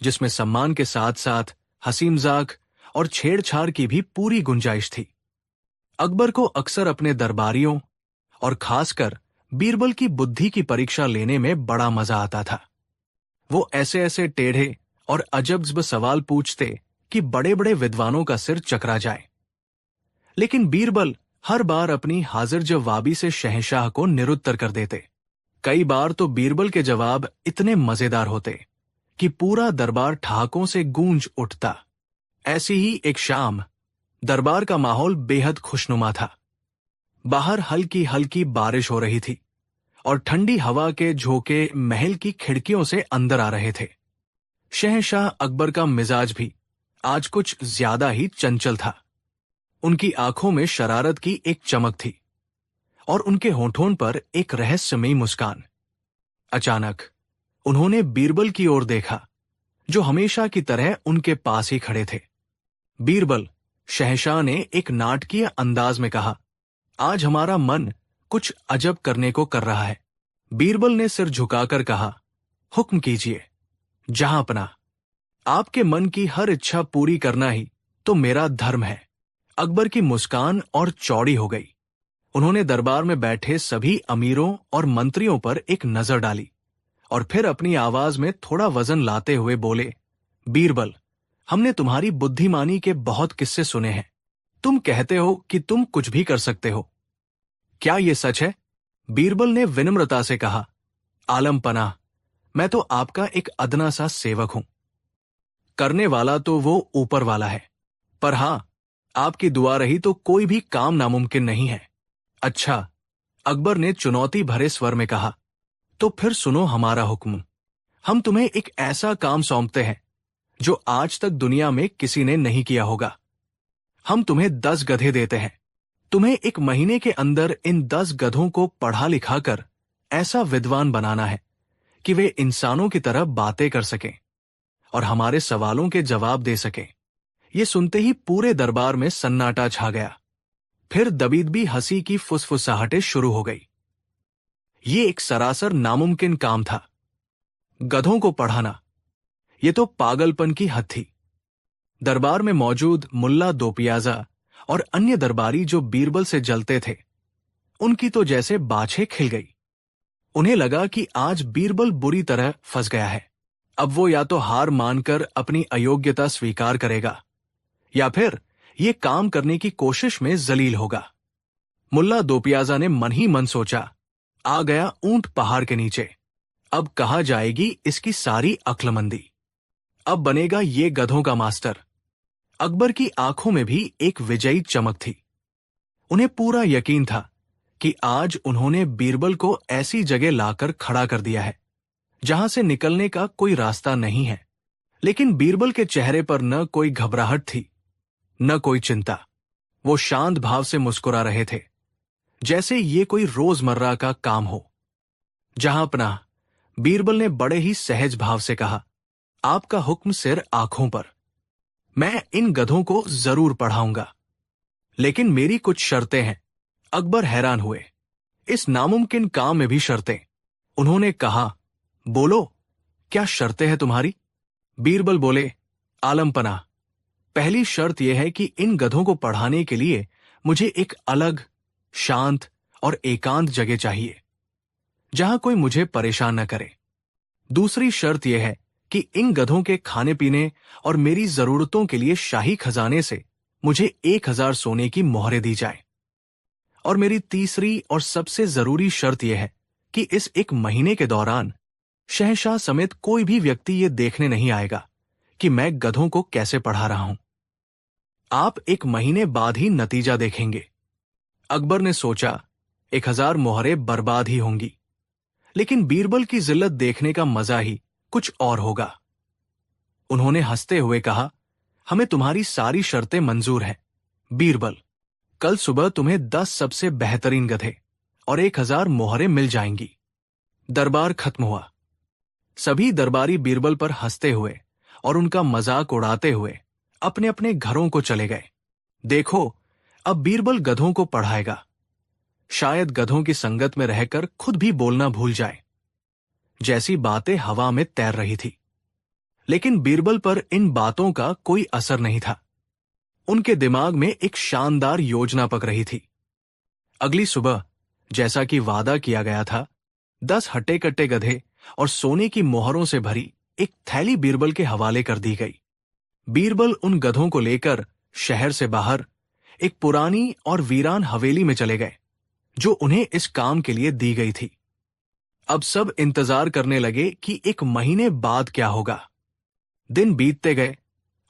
A: जिसमें सम्मान के साथ साथ हंसी मजाक और छेड़छाड़ की भी पूरी गुंजाइश थी। अकबर को अक्सर अपने दरबारियों और खासकर बीरबल की बुद्धि की परीक्षा लेने में बड़ा मजा आता था। वो ऐसे ऐसे टेढ़े और अजब सवाल पूछते कि बड़े बड़े विद्वानों का सिर चकरा जाए। लेकिन बीरबल हर बार अपनी हाजिर जवाबी से शहंशाह को निरुत्तर कर देते। कई बार तो बीरबल के जवाब इतने मजेदार होते कि पूरा दरबार ठहाकों से गूंज उठता। ऐसी ही एक शाम दरबार का माहौल बेहद खुशनुमा था। बाहर हल्की हल्की बारिश हो रही थी और ठंडी हवा के झोंके महल की खिड़कियों से अंदर आ रहे थे। शहंशाह अकबर का मिजाज भी आज कुछ ज्यादा ही चंचल था। उनकी आंखों में शरारत की एक चमक थी और उनके होठों पर एक रहस्यमयी मुस्कान। अचानक उन्होंने बीरबल की ओर देखा, जो हमेशा की तरह उनके पास ही खड़े थे। बीरबल, शहंशाह ने एक नाटकीय अंदाज में कहा, आज हमारा मन कुछ अजब करने को कर रहा है। बीरबल ने सिर झुकाकर कहा, हुक्म कीजिए जहांपना। आपके मन की हर इच्छा पूरी करना ही तो मेरा धर्म है। अकबर की मुस्कान और चौड़ी हो गई। उन्होंने दरबार में बैठे सभी अमीरों और मंत्रियों पर एक नजर डाली और फिर अपनी आवाज में थोड़ा वजन लाते हुए बोले, बीरबल, हमने तुम्हारी बुद्धिमानी के बहुत किस्से सुने हैं। तुम कहते हो कि तुम कुछ भी कर सकते हो। क्या ये सच है? बीरबल ने विनम्रता से कहा, आलम पनाह, मैं तो आपका एक अदना सा सेवक हूं। करने वाला तो वो ऊपर वाला है, पर हां, आपकी दुआ रही तो कोई भी काम नामुमकिन नहीं है। अच्छा, अकबर ने चुनौती भरे स्वर में कहा, तो फिर सुनो हमारा हुक्म। हम तुम्हें एक ऐसा काम सौंपते हैं जो आज तक दुनिया में किसी ने नहीं किया होगा। हम तुम्हें 10 गधे देते हैं। तुम्हें 1 महीने के अंदर इन 10 गधों को पढ़ा लिखा कर ऐसा विद्वान बनाना है कि वे इंसानों की तरह बातें कर सकें और हमारे सवालों के जवाब दे सकें। ये सुनते ही पूरे दरबार में सन्नाटा छा गया। फिर दबीदबी हंसी की फुसफुसाहटें शुरू हो गई। ये एक सरासर नामुमकिन काम था। गधों को पढ़ाना, ये तो पागलपन की हद थी। दरबार में मौजूद मुल्ला दोपियाजा और अन्य दरबारी जो बीरबल से जलते थे, उनकी तो जैसे बाछें खिल गई। उन्हें लगा कि आज बीरबल बुरी तरह फंस गया है। अब वो या तो हार मानकर अपनी अयोग्यता स्वीकार करेगा या फिर ये काम करने की कोशिश में जलील होगा। मुल्ला दोपियाजा ने मन ही मन सोचा, आ गया ऊंट पहाड़ के नीचे। अब कहा जाएगी इसकी सारी अक्लमंदी। अब बनेगा ये गधों का मास्टर। अकबर की आंखों में भी एक विजयी चमक थी। उन्हें पूरा यकीन था कि आज उन्होंने बीरबल को ऐसी जगह लाकर खड़ा कर दिया है जहां से निकलने का कोई रास्ता नहीं है। लेकिन बीरबल के चेहरे पर न कोई घबराहट थी, न कोई चिंता। वो शांत भाव से मुस्कुरा रहे थे, जैसे ये कोई रोजमर्रा का काम हो। जहांपनाह, बीरबल ने बड़े ही सहज भाव से कहा, आपका हुक्म सिर आंखों पर। मैं इन गधों को जरूर पढ़ाऊंगा, लेकिन मेरी कुछ शर्तें हैं। अकबर हैरान हुए। इस नामुमकिन काम में भी शर्तें? उन्होंने कहा, बोलो, क्या शर्तें हैं तुम्हारी? बीरबल बोले, आलम पनाह, पहली शर्त यह है कि इन गधों को पढ़ाने के लिए मुझे एक अलग, शांत और एकांत जगह चाहिए जहां कोई मुझे परेशान न करे। दूसरी शर्त यह है कि इन गधों के खाने पीने और मेरी जरूरतों के लिए शाही खजाने से मुझे 1000 सोने की मोहरें दी जाए। और मेरी तीसरी और सबसे जरूरी शर्त यह है कि इस 1 महीने के दौरान शहंशाह समेत कोई भी व्यक्ति ये देखने नहीं आएगा कि मैं गधों को कैसे पढ़ा रहा हूं। आप 1 महीने बाद ही नतीजा देखेंगे। अकबर ने सोचा, 1000 मोहरें बर्बाद ही होंगी, लेकिन बीरबल की जिल्लत देखने का मजा ही कुछ और होगा। उन्होंने हंसते हुए कहा, हमें तुम्हारी सारी शर्तें मंजूर हैं। बीरबल, कल सुबह तुम्हें 10 सबसे बेहतरीन गधे और 1000 मोहरें मिल जाएंगी। दरबार खत्म हुआ। सभी दरबारी बीरबल पर हंसते हुए और उनका मजाक उड़ाते हुए अपने अपने घरों को चले गए। देखो, अब बीरबल गधों को पढ़ाएगा। शायद गधों की संगत में रहकर खुद भी बोलना भूल जाए। जैसी बातें हवा में तैर रही थी। लेकिन बीरबल पर इन बातों का कोई असर नहीं था। उनके दिमाग में एक शानदार योजना पक रही थी। अगली सुबह, जैसा कि वादा किया गया था, 10 हट्टे-कट्टे गधे और सोने की मोहरों से भरी एक थैली बीरबल के हवाले कर दी गई। बीरबल उन गधों को लेकर शहर से बाहर एक पुरानी और वीरान हवेली में चले गए, जो उन्हें इस काम के लिए दी गई थी। अब सब इंतजार करने लगे कि 1 महीने बाद क्या होगा। दिन बीतते गए,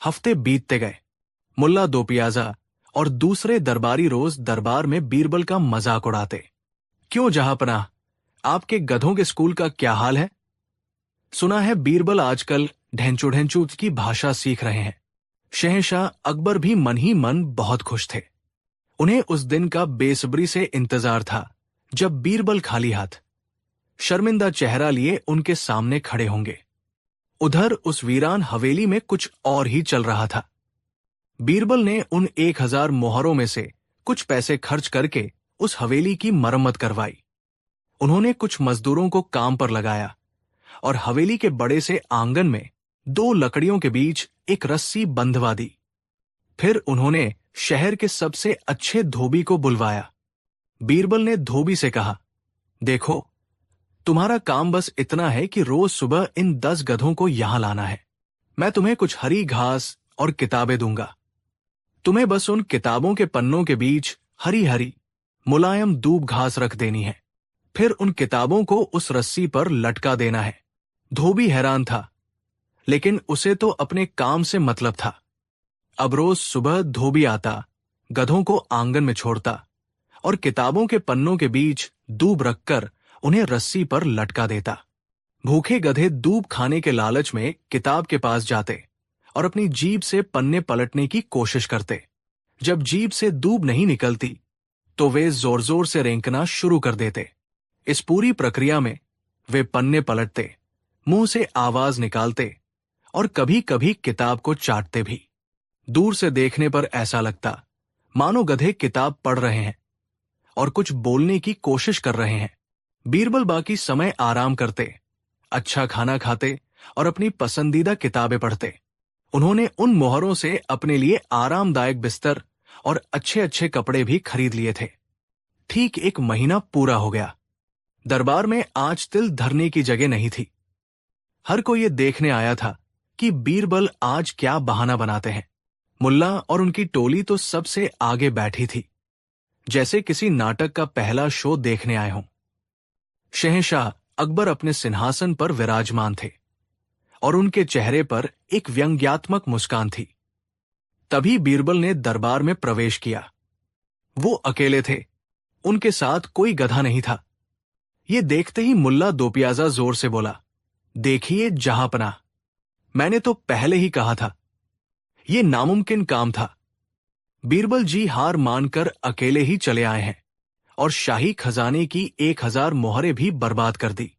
A: हफ्ते बीतते गए। मुल्ला दोपियाजा और दूसरे दरबारी रोज दरबार में बीरबल का मजाक उड़ाते। क्यों जहांपनाह, आपके गधों के स्कूल का क्या हाल है? सुना है बीरबल आजकल ढेंचू की भाषा सीख रहे हैं। शहंशाह अकबर भी मन ही मन बहुत खुश थे। उन्हें उस दिन का बेसब्री से इंतजार था जब बीरबल खाली हाथ, शर्मिंदा चेहरा लिए उनके सामने खड़े होंगे। उधर उस वीरान हवेली में कुछ और ही चल रहा था। बीरबल ने उन 1000 मोहरों में से कुछ पैसे खर्च करके उस हवेली की मरम्मत करवाई। उन्होंने कुछ मजदूरों को काम पर लगाया और हवेली के बड़े से आंगन में 2 लकड़ियों के बीच एक रस्सी बंधवा दी। फिर उन्होंने शहर के सबसे अच्छे धोबी को बुलवाया। बीरबल ने धोबी से कहा, देखो, तुम्हारा काम बस इतना है कि रोज सुबह इन 10 गधों को यहां लाना है। मैं तुम्हें कुछ हरी घास और किताबें दूंगा। तुम्हें बस उन किताबों के पन्नों के बीच हरी हरी मुलायम दूब घास रख देनी है। फिर उन किताबों को उस रस्सी पर लटका देना है। धोबी हैरान था, लेकिन उसे तो अपने काम से मतलब था। अब रोज सुबह धोबी आता, गधों को आंगन में छोड़ता और किताबों के पन्नों के बीच दूब रखकर उन्हें रस्सी पर लटका देता। भूखे गधे दूब खाने के लालच में किताब के पास जाते और अपनी जीभ से पन्ने पलटने की कोशिश करते। जब जीभ से दूब नहीं निकलती तो वे जोर जोर से रेंकना शुरू कर देते। इस पूरी प्रक्रिया में वे पन्ने पलटते, मुंह से आवाज निकालते और कभी कभी किताब को चाटते भी। दूर से देखने पर ऐसा लगता मानो गधे किताब पढ़ रहे हैं और कुछ बोलने की कोशिश कर रहे हैं। बीरबल बाकी समय आराम करते, अच्छा खाना खाते और अपनी पसंदीदा किताबें पढ़ते। उन्होंने उन मोहरों से अपने लिए आरामदायक बिस्तर और अच्छे अच्छे कपड़े भी खरीद लिए थे। ठीक 1 महीना पूरा हो गया। दरबार में आज तिल धरने की जगह नहीं थी। हर कोई ये देखने आया था कि बीरबल आज क्या बहाना बनाते हैं। मुल्ला और उनकी टोली तो सबसे आगे बैठी थी, जैसे किसी नाटक का पहला शो देखने आए हों। शहंशाह अकबर अपने सिंहासन पर विराजमान थे और उनके चेहरे पर एक व्यंग्यात्मक मुस्कान थी। तभी बीरबल ने दरबार में प्रवेश किया। वो अकेले थे, उनके साथ कोई गधा नहीं था। ये देखते ही मुल्ला दोपियाजा जोर से बोला, देखिए जहांपनाह, मैंने तो पहले ही कहा था, ये नामुमकिन काम था। बीरबल जी हार मानकर अकेले ही चले आए हैं और शाही खजाने की 1000 मोहरें भी बर्बाद कर दी।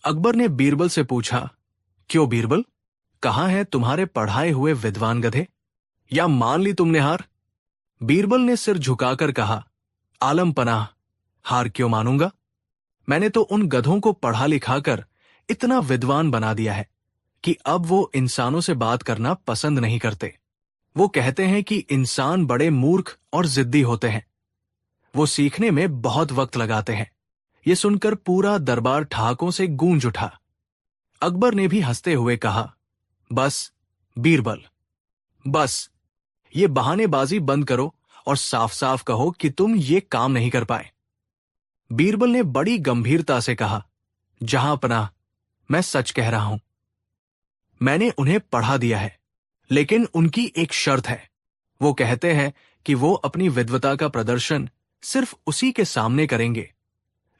A: अकबर ने बीरबल से पूछा, क्यों बीरबल, कहाँ हैं तुम्हारे पढ़ाए हुए विद्वान गधे? या मान ली तुमने हार? बीरबल ने सिर झुकाकर कहा, आलम पनाह, हार क्यों मानूंगा? मैंने तो उन गधों को पढ़ा लिखाकर इतना विद्वान बना दिया है कि अब वो इंसानों से बात करना पसंद नहीं करते। वो कहते हैं कि इंसान बड़े मूर्ख और जिद्दी होते हैं। वो सीखने में बहुत वक्त लगाते हैं। ये सुनकर पूरा दरबार ठहाकों से गूंज उठा। अकबर ने भी हंसते हुए कहा, बस बीरबल, बस ये बहानेबाजी बंद करो और साफ साफ कहो कि तुम ये काम नहीं कर पाए। बीरबल ने बड़ी गंभीरता से कहा, जहांपनाह, मैं सच कह रहा हूं। मैंने उन्हें पढ़ा दिया है, लेकिन उनकी एक शर्त है। वो कहते हैं कि वो अपनी विद्वता का प्रदर्शन सिर्फ उसी के सामने करेंगे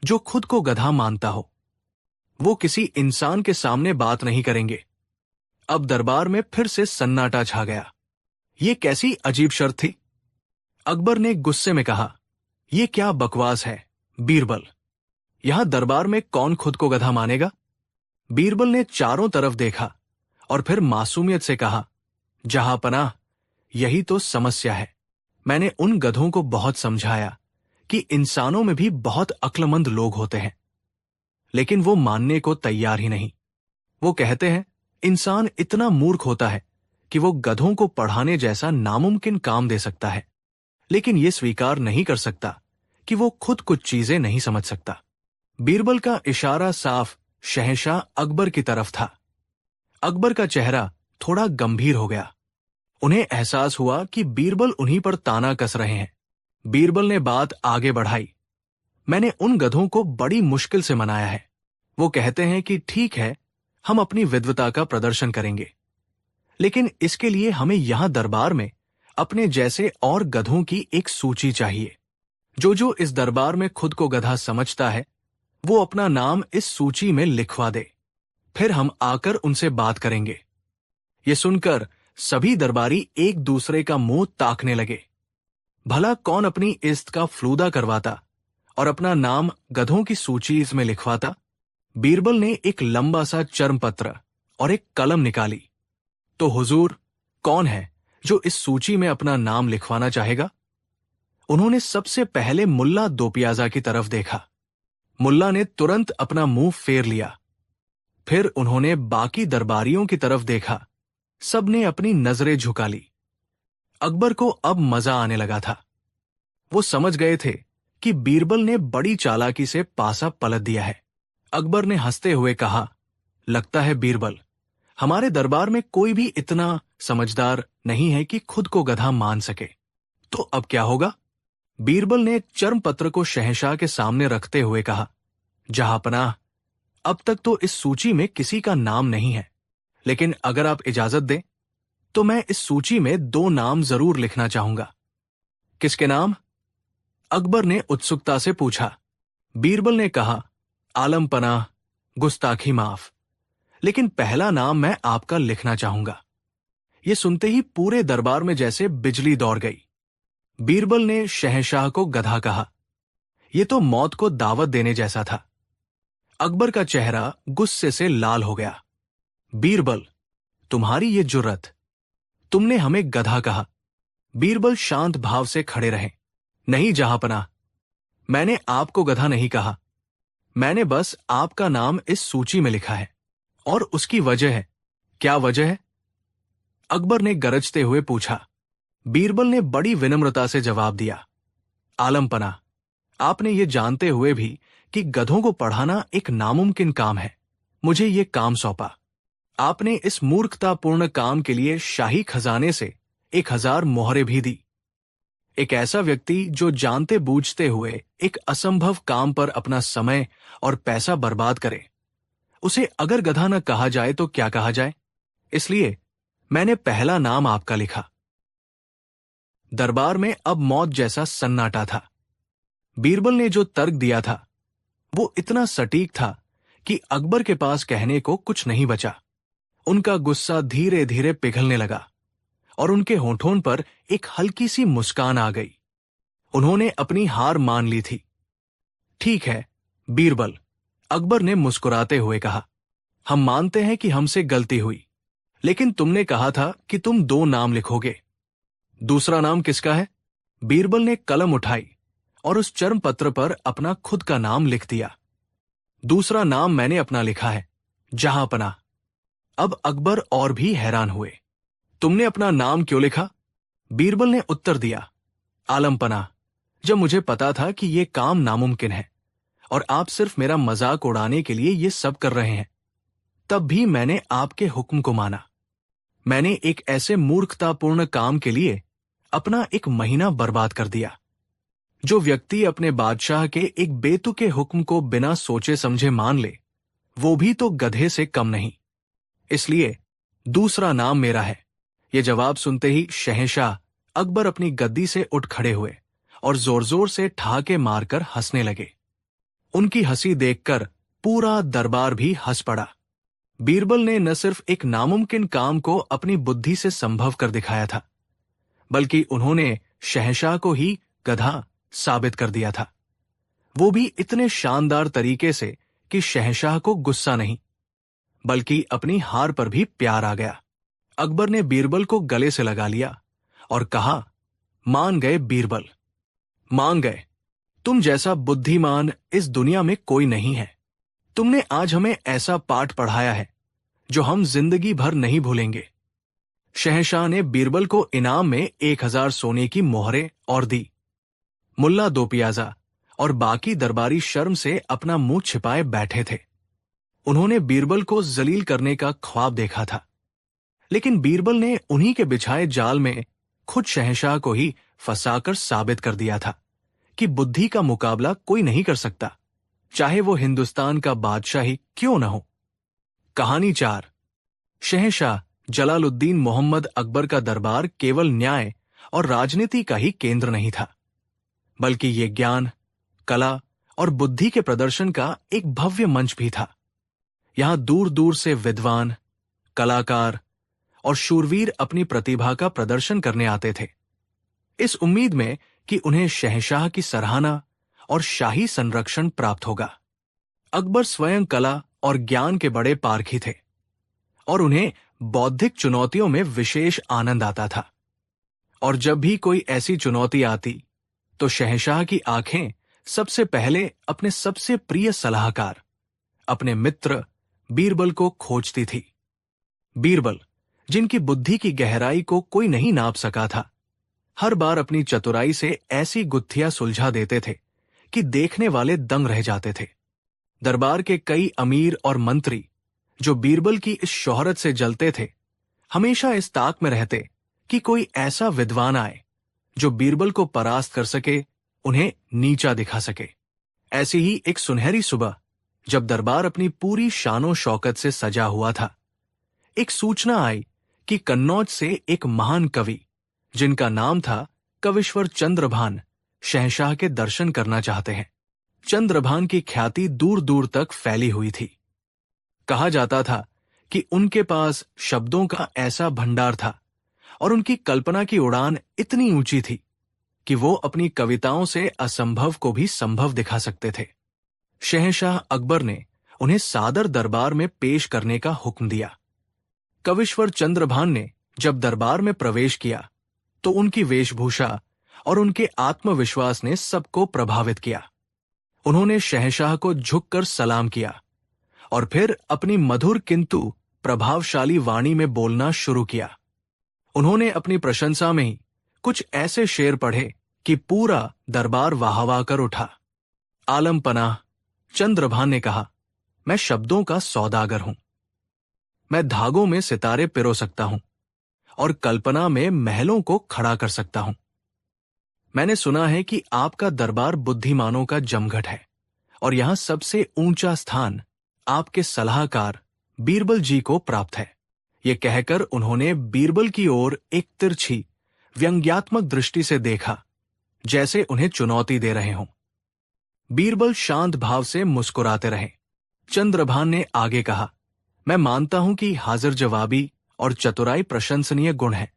A: जो खुद को गधा मानता हो। वो किसी इंसान के सामने बात नहीं करेंगे। अब दरबार में फिर से सन्नाटा छा गया। ये कैसी अजीब शर्त थी? अकबर ने गुस्से में कहा, यह क्या बकवास है बीरबल, यहां दरबार में कौन खुद को गधा मानेगा? बीरबल ने चारों तरफ देखा और फिर मासूमियत से कहा, जहांपनाह, यही तो समस्या है। मैंने उन गधों को बहुत समझाया कि इंसानों में भी बहुत अक्लमंद लोग होते हैं, लेकिन वो मानने को तैयार ही नहीं। वो कहते हैं इंसान इतना मूर्ख होता है कि वो गधों को पढ़ाने जैसा नामुमकिन काम दे सकता है, लेकिन ये स्वीकार नहीं कर सकता कि वो खुद कुछ चीजें नहीं समझ सकता। बीरबल का इशारा साफ शहंशाह अकबर की तरफ था। अकबर का चेहरा थोड़ा गंभीर हो गया। उन्हें एहसास हुआ कि बीरबल उन्हीं पर ताना कस रहे हैं। बीरबल ने बात आगे बढ़ाई, मैंने उन गधों को बड़ी मुश्किल से मनाया है। वो कहते हैं कि ठीक है, हम अपनी विद्वता का प्रदर्शन करेंगे, लेकिन इसके लिए हमें यहां दरबार में अपने जैसे और गधों की एक सूची चाहिए। जो जो इस दरबार में खुद को गधा समझता है, वो अपना नाम इस सूची में लिखवा दे। फिर हम आकर उनसे बात करेंगे। ये सुनकर सभी दरबारी एक दूसरे का मुंह ताकने लगे। भला कौन अपनी इज्जत का फ्लूदा करवाता और अपना नाम गधों की सूची में लिखवाता, बीरबल ने एक लंबा सा चर्मपत्र और एक कलम निकाली। तो हुजूर, कौन है जो इस सूची में अपना नाम लिखवाना चाहेगा? उन्होंने सबसे पहले मुल्ला दो प्याजा की तरफ देखा। मुल्ला ने तुरंत अपना मुंह फेर लिया। फिर उन्होंने बाकी दरबारियों की तरफ देखा। सबने अपनी नजरें झुका ली। अकबर को अब मजा आने लगा था। वो समझ गए थे कि बीरबल ने बड़ी चालाकी से पासा पलट दिया है। अकबर ने हंसते हुए कहा, लगता है बीरबल, हमारे दरबार में कोई भी इतना समझदार नहीं है कि खुद को गधा मान सके। तो अब क्या होगा? बीरबल ने एक चर्म पत्र को शहंशाह के सामने रखते हुए कहा, जहांपनाह, अब तक तो इस सूची में किसी का नाम नहीं है, लेकिन अगर आप इजाजत दें तो मैं इस सूची में 2 नाम जरूर लिखना चाहूंगा। किसके नाम? अकबर ने उत्सुकता से पूछा। बीरबल ने कहा, आलम पनाह, गुस्ताखी माफ, लेकिन पहला नाम मैं आपका लिखना चाहूंगा। यह सुनते ही पूरे दरबार में जैसे बिजली दौड़ गई। बीरबल ने शहंशाह को गधा कहा। यह तो मौत को दावत देने जैसा था। अकबर का चेहरा गुस्से से लाल हो गया। बीरबल, तुम्हारी ये जुर्रत, तुमने हमें गधा कहा। बीरबल शांत भाव से खड़े रहे। नहीं जहांपनाह, मैंने आपको गधा नहीं कहा। मैंने बस आपका नाम इस सूची में लिखा है, और उसकी वजह है। क्या वजह है? अकबर ने गरजते हुए पूछा। बीरबल ने बड़ी विनम्रता से जवाब दिया, आलम पनाह, आपने ये जानते हुए भी कि गधों को पढ़ाना एक नामुमकिन काम है, मुझे ये काम सौंपा। आपने इस मूर्खतापूर्ण काम के लिए शाही खजाने से 1000 मोहरें भी दी। एक ऐसा व्यक्ति जो जानते बूझते हुए एक असंभव काम पर अपना समय और पैसा बर्बाद करे, उसे अगर गधा न कहा जाए तो क्या कहा जाए? इसलिए मैंने पहला नाम आपका लिखा। दरबार में अब मौत जैसा सन्नाटा था। बीरबल ने जो तर्क दिया था वो इतना सटीक था कि अकबर के पास कहने को कुछ नहीं बचा। उनका गुस्सा धीरे धीरे पिघलने लगा और उनके होठों पर एक हल्की सी मुस्कान आ गई। उन्होंने अपनी हार मान ली थी। ठीक है बीरबल, अकबर ने मुस्कुराते हुए कहा, हम मानते हैं कि हमसे गलती हुई, लेकिन तुमने कहा था कि तुम 2 नाम लिखोगे। दूसरा नाम किसका है? बीरबल ने कलम उठाई और उस चर्म पत्र पर अपना खुद का नाम लिख दिया। दूसरा नाम मैंने अपना लिखा है, जहांपनाह। अब अकबर और भी हैरान हुए। तुमने अपना नाम क्यों लिखा? बीरबल ने उत्तर दिया, आलम पनाह, जब मुझे पता था कि यह काम नामुमकिन है और आप सिर्फ मेरा मजाक उड़ाने के लिए यह सब कर रहे हैं, तब भी मैंने आपके हुक्म को माना। मैंने एक ऐसे मूर्खतापूर्ण काम के लिए अपना 1 महीना बर्बाद कर दिया। जो व्यक्ति अपने बादशाह के एक बेतुके हुक्म को बिना सोचे समझे मान ले, वो भी तो गधे से कम नहीं। इसलिए दूसरा नाम मेरा है। यह जवाब सुनते ही शहंशाह अकबर अपनी गद्दी से उठ खड़े हुए और जोर जोर से ठहाके मारकर हंसने लगे। उनकी हंसी देखकर पूरा दरबार भी हंस पड़ा। बीरबल ने न सिर्फ एक नामुमकिन काम को अपनी बुद्धि से संभव कर दिखाया था, बल्कि उन्होंने शहंशाह को ही गधा साबित कर दिया था। वो भी इतने शानदार तरीके से कि शहंशाह को गुस्सा नहीं, बल्कि अपनी हार पर भी प्यार आ गया। अकबर ने बीरबल को गले से लगा लिया और कहा, मान गए बीरबल, मान गए। तुम जैसा बुद्धिमान इस दुनिया में कोई नहीं है। तुमने आज हमें ऐसा पाठ पढ़ाया है जो हम जिंदगी भर नहीं भूलेंगे। शहंशाह ने बीरबल को इनाम में 1000 सोने की मोहरें और दी। मुल्ला दो प्याजा और बाकी दरबारी शर्म से अपना मुंह छिपाए बैठे थे। उन्होंने बीरबल को जलील करने का ख्वाब देखा था, लेकिन बीरबल ने उन्हीं के बिछाए जाल में खुद शहंशाह को ही फंसाकर साबित कर दिया था कि बुद्धि का मुकाबला कोई नहीं कर सकता, चाहे वो हिंदुस्तान का बादशाह ही क्यों न हो। कहानी 4। शहंशाह जलालुद्दीन मोहम्मद अकबर का दरबार केवल न्याय और राजनीति का ही केंद्र नहीं था, बल्कि ये ज्ञान, कला और बुद्धि के प्रदर्शन का एक भव्य मंच भी था। यहां दूर दूर से विद्वान, कलाकार और शूरवीर अपनी प्रतिभा का प्रदर्शन करने आते थे, इस उम्मीद में कि उन्हें शहंशाह की सराहना और शाही संरक्षण प्राप्त होगा। अकबर स्वयं कला और ज्ञान के बड़े पारखी थे और उन्हें बौद्धिक चुनौतियों में विशेष आनंद आता था। और जब भी कोई ऐसी चुनौती आती तो शहंशाह की आंखें सबसे पहले अपने सबसे प्रिय सलाहकार, अपने मित्र बीरबल को खोजती थी। बीरबल, जिनकी बुद्धि की गहराई को कोई नहीं नाप सका था, हर बार अपनी चतुराई से ऐसी गुत्थियां सुलझा देते थे कि देखने वाले दंग रह जाते थे। दरबार के कई अमीर और मंत्री जो बीरबल की इस शोहरत से जलते थे, हमेशा इस ताक में रहते कि कोई ऐसा विद्वान आए जो बीरबल को परास्त कर सके, उन्हें नीचा दिखा सके। ऐसी ही एक सुनहरी सुबह, जब दरबार अपनी पूरी शानो शौकत से सजा हुआ था, एक सूचना आई कि कन्नौज से एक महान कवि, जिनका नाम था कविश्वर चंद्रभान, शहंशाह के दर्शन करना चाहते हैं। चंद्रभान की ख्याति दूर दूर तक फैली हुई थी। कहा जाता था कि उनके पास शब्दों का ऐसा भंडार था और उनकी कल्पना की उड़ान इतनी ऊंची थी कि वो अपनी कविताओं से असंभव को भी संभव दिखा सकते थे। शहंशाह अकबर ने उन्हें सादर दरबार में पेश करने का हुक्म दिया। कविश्वर चंद्रभान ने जब दरबार में प्रवेश किया तो उनकी वेशभूषा और उनके आत्मविश्वास ने सबको प्रभावित किया। उन्होंने शहंशाह को झुककर सलाम किया और फिर अपनी मधुर किंतु प्रभावशाली वाणी में बोलना शुरू किया। उन्होंने अपनी प्रशंसा में ही कुछ ऐसे शेर पढ़े कि पूरा दरबार वाहवा कर उठा। आलम पनाह, चंद्रभान ने कहा, मैं शब्दों का सौदागर हूं। मैं धागों में सितारे पिरो सकता हूं और कल्पना में महलों को खड़ा कर सकता हूं। मैंने सुना है कि आपका दरबार बुद्धिमानों का जमघट है और यहां सबसे ऊंचा स्थान आपके सलाहकार बीरबल जी को प्राप्त है। ये कहकर उन्होंने बीरबल की ओर एक तिरछी व्यंग्यात्मक दृष्टि से देखा, जैसे उन्हें चुनौती दे रहे हों। बीरबल शांत भाव से मुस्कुराते रहे। चंद्रभान ने आगे कहा, मैं मानता हूं कि हाजिर जवाबी और चतुराई प्रशंसनीय गुण है,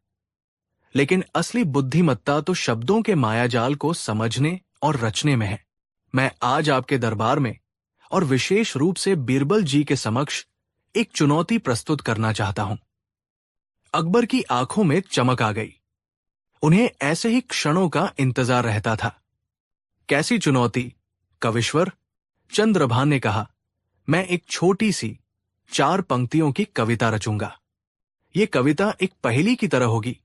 A: लेकिन असली बुद्धिमत्ता तो शब्दों के मायाजाल को समझने और रचने में है। मैं आज आपके दरबार में और विशेष रूप से बीरबल जी के समक्ष एक चुनौती प्रस्तुत करना चाहता हूं। अकबर की आंखों में चमक आ गई। उन्हें ऐसे ही क्षणों का इंतजार रहता था। कैसी चुनौती कविश्वर? चंद्रभान ने कहा, मैं एक छोटी सी 4 पंक्तियों की कविता रचूंगा। ये कविता एक पहेली की तरह होगी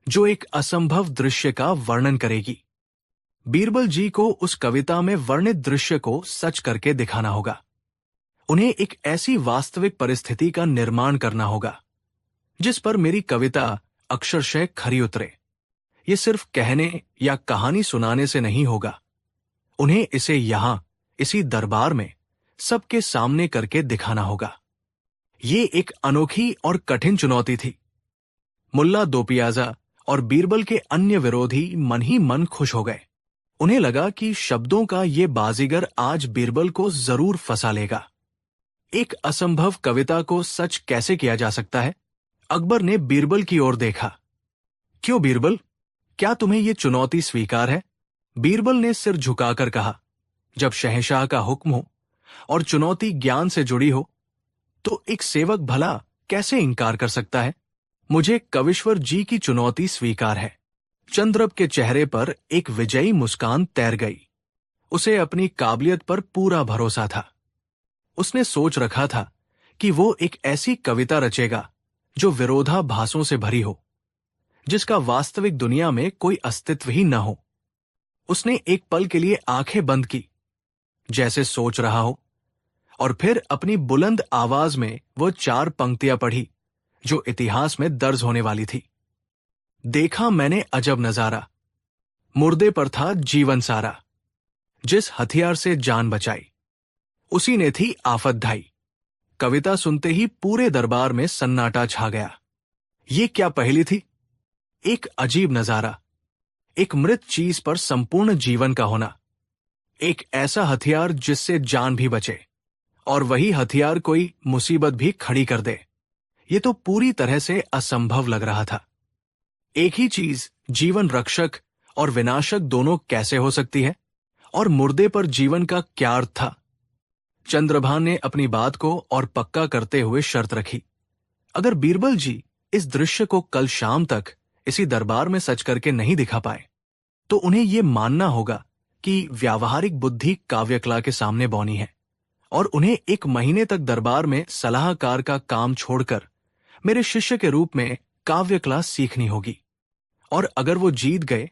A: जो एक असंभव दृश्य का वर्णन करेगी। बीरबल जी को उस कविता में वर्णित दृश्य को सच करके दिखाना होगा। उन्हें एक ऐसी वास्तविक परिस्थिति का निर्माण करना होगा जिस पर मेरी कविता अक्षरशः खरी उतरे। ये सिर्फ कहने या कहानी सुनाने से नहीं होगा। उन्हें इसे यहां, इसी दरबार में सबके सामने करके दिखाना होगा। ये एक अनोखी और कठिन चुनौती थी। मुल्ला दो पियाजा और बीरबल के अन्य विरोधी मन ही मन खुश हो गए। उन्हें लगा कि शब्दों का ये बाजीगर आज बीरबल को जरूर फंसा लेगा। एक असंभव कविता को सच कैसे किया जा सकता है? अकबर ने बीरबल की ओर देखा। क्यों बीरबल, क्या तुम्हें यह चुनौती स्वीकार है? बीरबल ने सिर झुकाकर कहा, जब शहंशाह का हुक्म हो और चुनौती ज्ञान से जुड़ी हो तो एक सेवक भला कैसे इनकार कर सकता है? मुझे कविश्वर जी की चुनौती स्वीकार है। चंद्रब के चेहरे पर एक विजयी मुस्कान तैर गई। उसे अपनी काबिलियत पर पूरा भरोसा था। उसने सोच रखा था कि वो एक ऐसी कविता रचेगा जो विरोधाभासों से भरी हो, जिसका वास्तविक दुनिया में कोई अस्तित्व ही न हो। उसने एक पल के लिए आंखें बंद की, जैसे सोच रहा हो, और फिर अपनी बुलंद आवाज में वो 4 पंक्तियां पढ़ी जो इतिहास में दर्ज होने वाली थी। देखा मैंने अजब नजारा, मुर्दे पर था जीवन सारा, जिस हथियार से जान बचाई उसी ने थी आफत ढाई। कविता सुनते ही पूरे दरबार में सन्नाटा छा गया। ये क्या पहेली थी? एक अजीब नजारा, एक मृत चीज पर संपूर्ण जीवन का होना, एक ऐसा हथियार जिससे जान भी बचे और वही हथियार कोई मुसीबत भी खड़ी कर दे। ये तो पूरी तरह से असंभव लग रहा था। एक ही चीज जीवन रक्षक और विनाशक दोनों कैसे हो सकती है? और मुर्दे पर जीवन का क्या अर्थ था? चंद्रभान ने अपनी बात को और पक्का करते हुए शर्त रखी, अगर बीरबल जी इस दृश्य को कल शाम तक इसी दरबार में सच करके नहीं दिखा पाए तो उन्हें यह मानना होगा कि व्यावहारिक बुद्धि काव्यकला के सामने बौनी है और उन्हें 1 महीने तक दरबार में सलाहकार का काम छोड़कर मेरे शिष्य के रूप में काव्यकला सीखनी होगी। और अगर वो जीत गए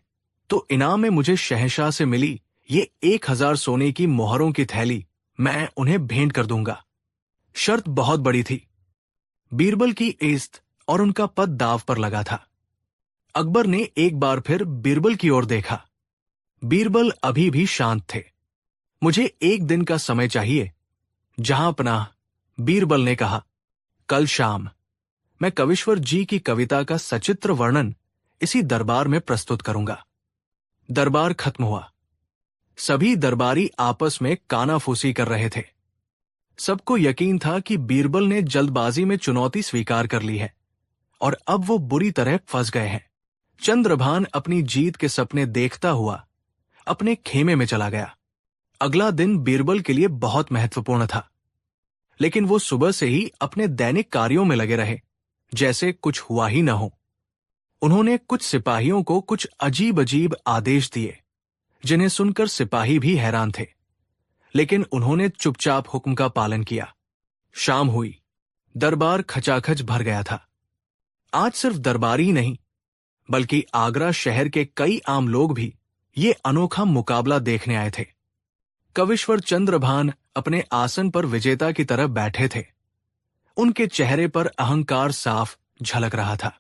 A: तो इनाम में मुझे शहंशाह से मिली ये 1000 सोने की मोहरों की थैली मैं उन्हें भेंट कर दूंगा। शर्त बहुत बड़ी थी। बीरबल की इज्जत और उनका पद दांव पर लगा था। अकबर ने एक बार फिर बीरबल की ओर देखा। बीरबल अभी भी शांत थे। मुझे 1 दिन का समय चाहिए। जहां पनाह, बीरबल ने कहा, कल शाम मैं कविश्वर जी की कविता का सचित्र वर्णन इसी दरबार में प्रस्तुत करूंगा। दरबार खत्म हुआ। सभी दरबारी आपस में कानाफूसी कर रहे थे। सबको यकीन था कि बीरबल ने जल्दबाजी में चुनौती स्वीकार कर ली है और अब वो बुरी तरह फंस गए हैं। चंद्रभान अपनी जीत के सपने देखता हुआ अपने खेमे में चला गया। अगला दिन बीरबल के लिए बहुत महत्वपूर्ण था, लेकिन वो सुबह से ही अपने दैनिक कार्यों में लगे रहे जैसे कुछ हुआ ही न हो। उन्होंने कुछ सिपाहियों को कुछ अजीब अजीब आदेश दिए जिन्हें सुनकर सिपाही भी हैरान थे, लेकिन उन्होंने चुपचाप हुक्म का पालन किया। शाम हुई। दरबार खचाखच भर गया था। आज सिर्फ दरबारी ही नहीं बल्कि आगरा शहर के कई आम लोग भी ये अनोखा मुकाबला देखने आए थे। कविश्वर चंद्रभान अपने आसन पर विजेता की तरह बैठे थे। उनके चेहरे पर अहंकार साफ झलक रहा था।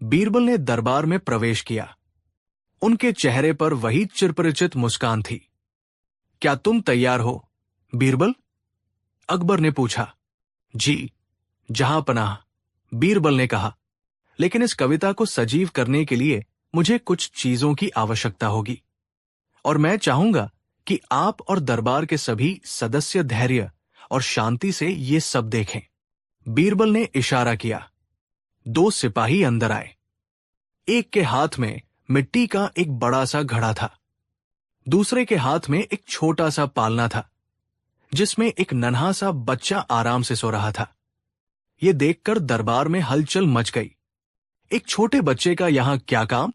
A: बीरबल ने दरबार में प्रवेश किया। उनके चेहरे पर वही चिरपरिचित मुस्कान थी। क्या तुम तैयार हो, बीरबल? अकबर ने पूछा। जी, जहां पनाह, बीरबल ने कहा, लेकिन इस कविता को सजीव करने के लिए मुझे कुछ चीजों की आवश्यकता होगी और मैं चाहूंगा कि आप और दरबार के सभी सदस्य धैर्य और शांति से ये सब देखें। बीरबल ने इशारा किया। 2 सिपाही अंदर आए। एक के हाथ में मिट्टी का एक बड़ा सा घड़ा था। दूसरे के हाथ में एक छोटा सा पालना था जिसमें एक नन्हा सा बच्चा आराम से सो रहा था। यह देखकर दरबार में हलचल मच गई। एक छोटे बच्चे का यहां क्या काम?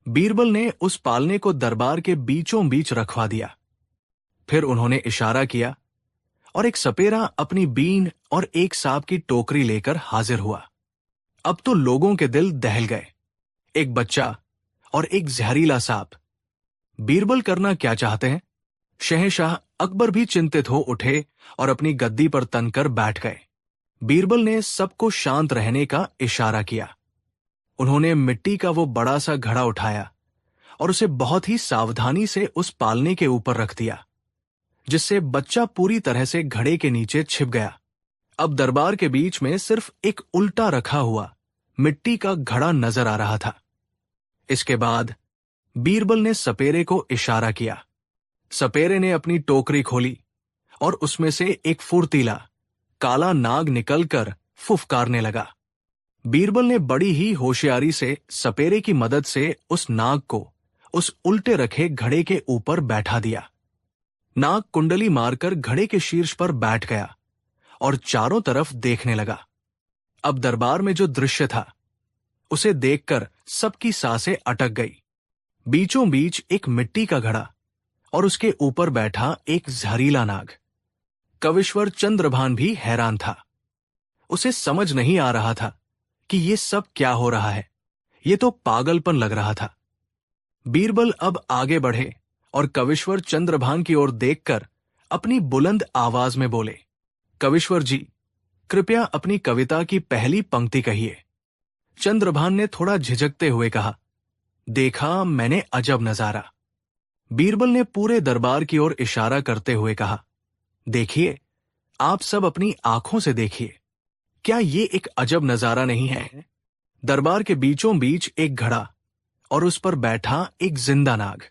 A: बीरबल ने उस पालने को दरबार के बीचों बीच रखवा दिया। फिर उन्होंने इशारा किया और एक सपेरा अपनी बीन और एक सांप की टोकरी लेकर हाजिर हुआ। अब तो लोगों के दिल दहल गए। एक बच्चा और एक जहरीला सांप। बीरबल करना क्या चाहते हैं? शहंशाह अकबर भी चिंतित हो उठे और अपनी गद्दी पर तनकर बैठ गए। बीरबल ने सबको शांत रहने का इशारा किया। उन्होंने मिट्टी का वो बड़ा सा घड़ा उठाया और उसे बहुत ही सावधानी से उस पालने के ऊपर रख दिया, जिससे बच्चा पूरी तरह से घड़े के नीचे छिप गया। अब दरबार के बीच में सिर्फ एक उल्टा रखा हुआ मिट्टी का घड़ा नजर आ रहा था। इसके बाद बीरबल ने सपेरे को इशारा किया। सपेरे ने अपनी टोकरी खोली और उसमें से एक फुर्तीला काला नाग निकलकर फुफकारने लगा। बीरबल ने बड़ी ही होशियारी से सपेरे की मदद से उस नाग को उस उल्टे रखे घड़े के ऊपर बैठा दिया। नाग कुंडली मारकर घड़े के शीर्ष पर बैठ गया और चारों तरफ देखने लगा। अब दरबार में जो दृश्य था उसे देखकर सबकी सांसें अटक गई। बीचों बीच एक मिट्टी का घड़ा और उसके ऊपर बैठा एक जहरीला नाग। कविश्वर चंद्रभान भी हैरान था। उसे समझ नहीं आ रहा था कि ये सब क्या हो रहा है। ये तो पागलपन लग रहा था। बीरबल अब आगे बढ़े और कविश्वर चंद्रभान की ओर देखकर अपनी बुलंद आवाज में बोले, कविश्वर जी, कृपया अपनी कविता की पहली पंक्ति कहिए। चंद्रभान ने थोड़ा झिझकते हुए कहा, देखा मैंने अजब नजारा। बीरबल ने पूरे दरबार की ओर इशारा करते हुए कहा, देखिए, आप सब अपनी आंखों से देखिए। क्या ये एक अजब नजारा नहीं है? दरबार के बीचों बीच एक घड़ा और उस पर बैठा एक जिंदा नाग।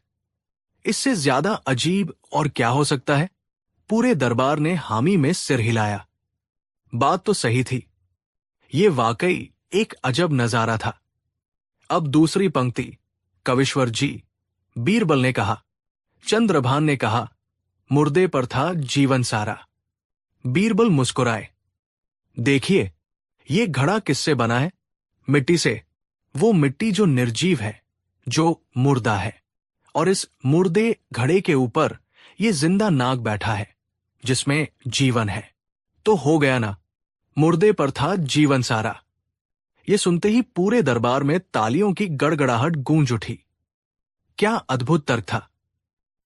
A: इससे ज्यादा अजीब और क्या हो सकता है? पूरे दरबार ने हामी में सिर हिलाया। बात तो सही थी। ये वाकई एक अजब नजारा था। अब दूसरी पंक्ति, कविश्वर जी, बीरबल ने कहा, चंद्रभान ने कहा, मुर्दे पर था जीवन सारा। बीरबल मुस्कुराए। देखिए, ये घड़ा किससे बना है? मिट्टी से। वो मिट्टी जो निर्जीव है, जो मुर्दा है। और इस मुर्दे घड़े के ऊपर ये जिंदा नाग बैठा है, जिसमें जीवन है। तो हो गया ना, मुर्दे पर था जीवन सारा। ये सुनते ही पूरे दरबार में तालियों की गड़गड़ाहट गूंज उठी। क्या अद्भुत तर्क था!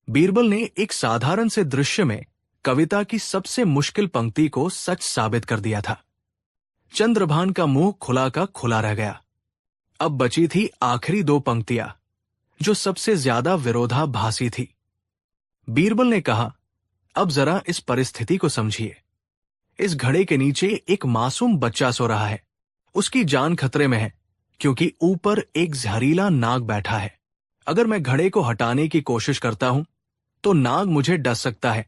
A: बीरबल ने एक साधारण से दृश्य में कविता की सबसे मुश्किल पंक्ति को सच साबित कर दिया था। चंद्रभान का मुंह खुला का खुला रह गया। अब बची थी आखिरी दो पंक्तियां, जो सबसे ज्यादा विरोधाभासी थी। बीरबल ने कहा, अब जरा इस परिस्थिति को समझिए। इस घड़े के नीचे एक मासूम बच्चा सो रहा है। उसकी जान खतरे में है, क्योंकि ऊपर एक जहरीला नाग बैठा है। अगर मैं घड़े को हटाने की कोशिश करता हूं, तो नाग मुझे डस सकता है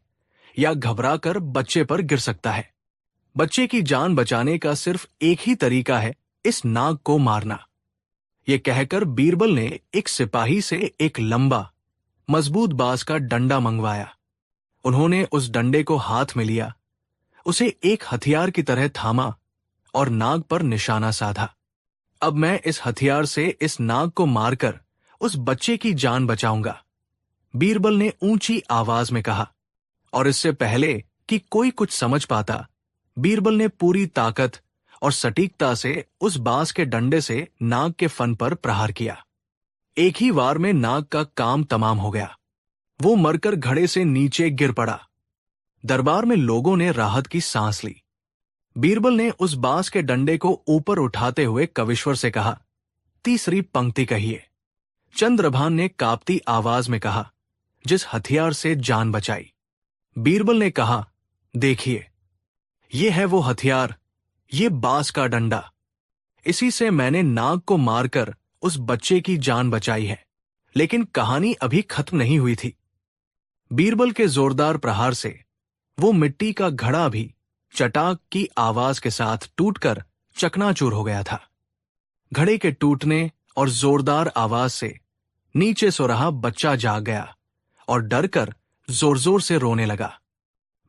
A: या घबरा कर बच्चे पर गिर सकता है। बच्चे की जान बचाने का सिर्फ एक ही तरीका है, इस नाग को मारना। ये कहकर बीरबल ने एक सिपाही से एक लंबा, मजबूत बांस का डंडा मंगवाया। उन्होंने उस डंडे को हाथ में लिया, उसे एक हथियार की तरह थामा और नाग पर निशाना साधा। अब मैं इस हथियार से इस नाग को मारकर उस बच्चे की जान बचाऊंगा, बीरबल ने ऊंची आवाज में कहा। और इससे पहले कि कोई कुछ समझ पाता, बीरबल ने पूरी ताकत और सटीकता से उस बांस के डंडे से नाग के फन पर प्रहार किया। एक ही वार में नाग का काम तमाम हो गया। वो मरकर घड़े से नीचे गिर पड़ा। दरबार में लोगों ने राहत की सांस ली। बीरबल ने उस बांस के डंडे को ऊपर उठाते हुए कविश्वर से कहा, तीसरी पंक्ति कहिए। चंद्रभान ने कांपती आवाज में कहा, जिस हथियार से जान बचाई। बीरबल ने कहा, देखिए, ये है वो हथियार, ये बांस का डंडा। इसी से मैंने नाग को मारकर उस बच्चे की जान बचाई है। लेकिन कहानी अभी खत्म नहीं हुई थी। बीरबल के जोरदार प्रहार से वो मिट्टी का घड़ा भी चटाक की आवाज के साथ टूटकर चकनाचूर हो गया था। घड़े के टूटने और जोरदार आवाज से नीचे सो रहा बच्चा जाग गया और डरकर जोर जोर से रोने लगा।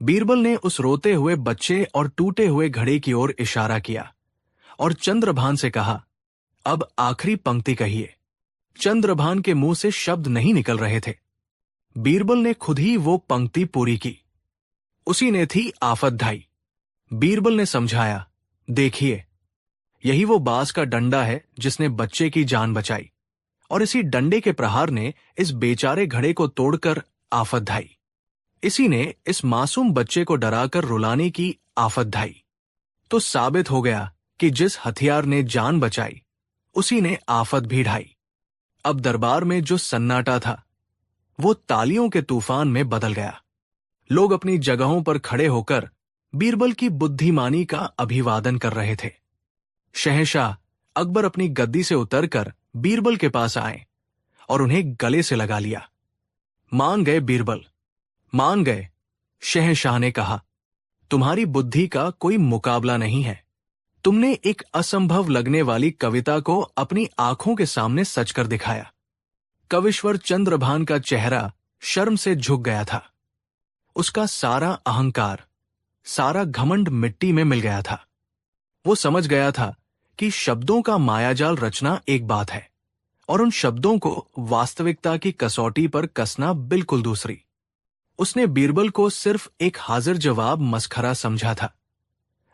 A: बीरबल ने उस रोते हुए बच्चे और टूटे हुए घड़े की ओर इशारा किया और चंद्रभान से कहा, अब आखिरी पंक्ति कहिए। चंद्रभान के मुंह से शब्द नहीं निकल रहे थे। बीरबल ने खुद ही वो पंक्ति पूरी की। उसी ने थी आफत ढाई। बीरबल ने समझाया, देखिए, यही वो बांस का डंडा है जिसने बच्चे की जान बचाई, और इसी डंडे के प्रहार ने इस बेचारे घड़े को तोड़कर आफत ढाई। इसी ने इस मासूम बच्चे को डराकर रुलाने की आफत ढाई। तो साबित हो गया कि जिस हथियार ने जान बचाई, उसी ने आफत भी ढाई। अब दरबार में जो सन्नाटा था, वो तालियों के तूफान में बदल गया। लोग अपनी जगहों पर खड़े होकर बीरबल की बुद्धिमानी का अभिवादन कर रहे थे। शहंशाह अकबर अपनी गद्दी से उतरकर बीरबल के पास आए और उन्हें गले से लगा लिया। मान गए बीरबल, मान गए। शहंशाह ने कहा, तुम्हारी बुद्धि का कोई मुकाबला नहीं है। तुमने एक असंभव लगने वाली कविता को अपनी आंखों के सामने सच कर दिखाया। कविश्वर चंद्रभान का चेहरा शर्म से झुक गया था। उसका सारा अहंकार, सारा घमंड मिट्टी में मिल गया था। वो समझ गया था कि शब्दों का मायाजाल रचना एक बात है और उन शब्दों को वास्तविकता की कसौटी पर कसना बिल्कुल दूसरी। उसने बीरबल को सिर्फ एक हाजिर जवाब मस्खरा समझा था,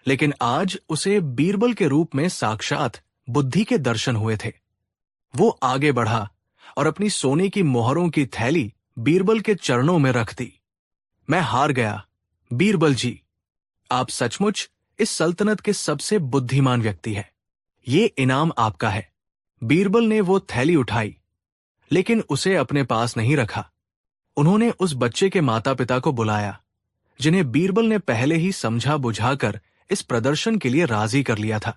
A: लेकिन आज उसे बीरबल के रूप में साक्षात बुद्धि के दर्शन हुए थे। वो आगे बढ़ा और अपनी सोने की मोहरों की थैली बीरबल के चरणों में रख दी। मैं हार गया, बीरबल जी। आप सचमुच इस सल्तनत के सबसे बुद्धिमान व्यक्ति हैं। ये इनाम आपका है। बीरबल ने वो थैली उठाई, लेकिन उसे अपने पास नहीं रखा। उन्होंने उस बच्चे के माता पिता को बुलाया, जिन्हें बीरबल ने पहले ही समझा बुझाकर इस प्रदर्शन के लिए राजी कर लिया था,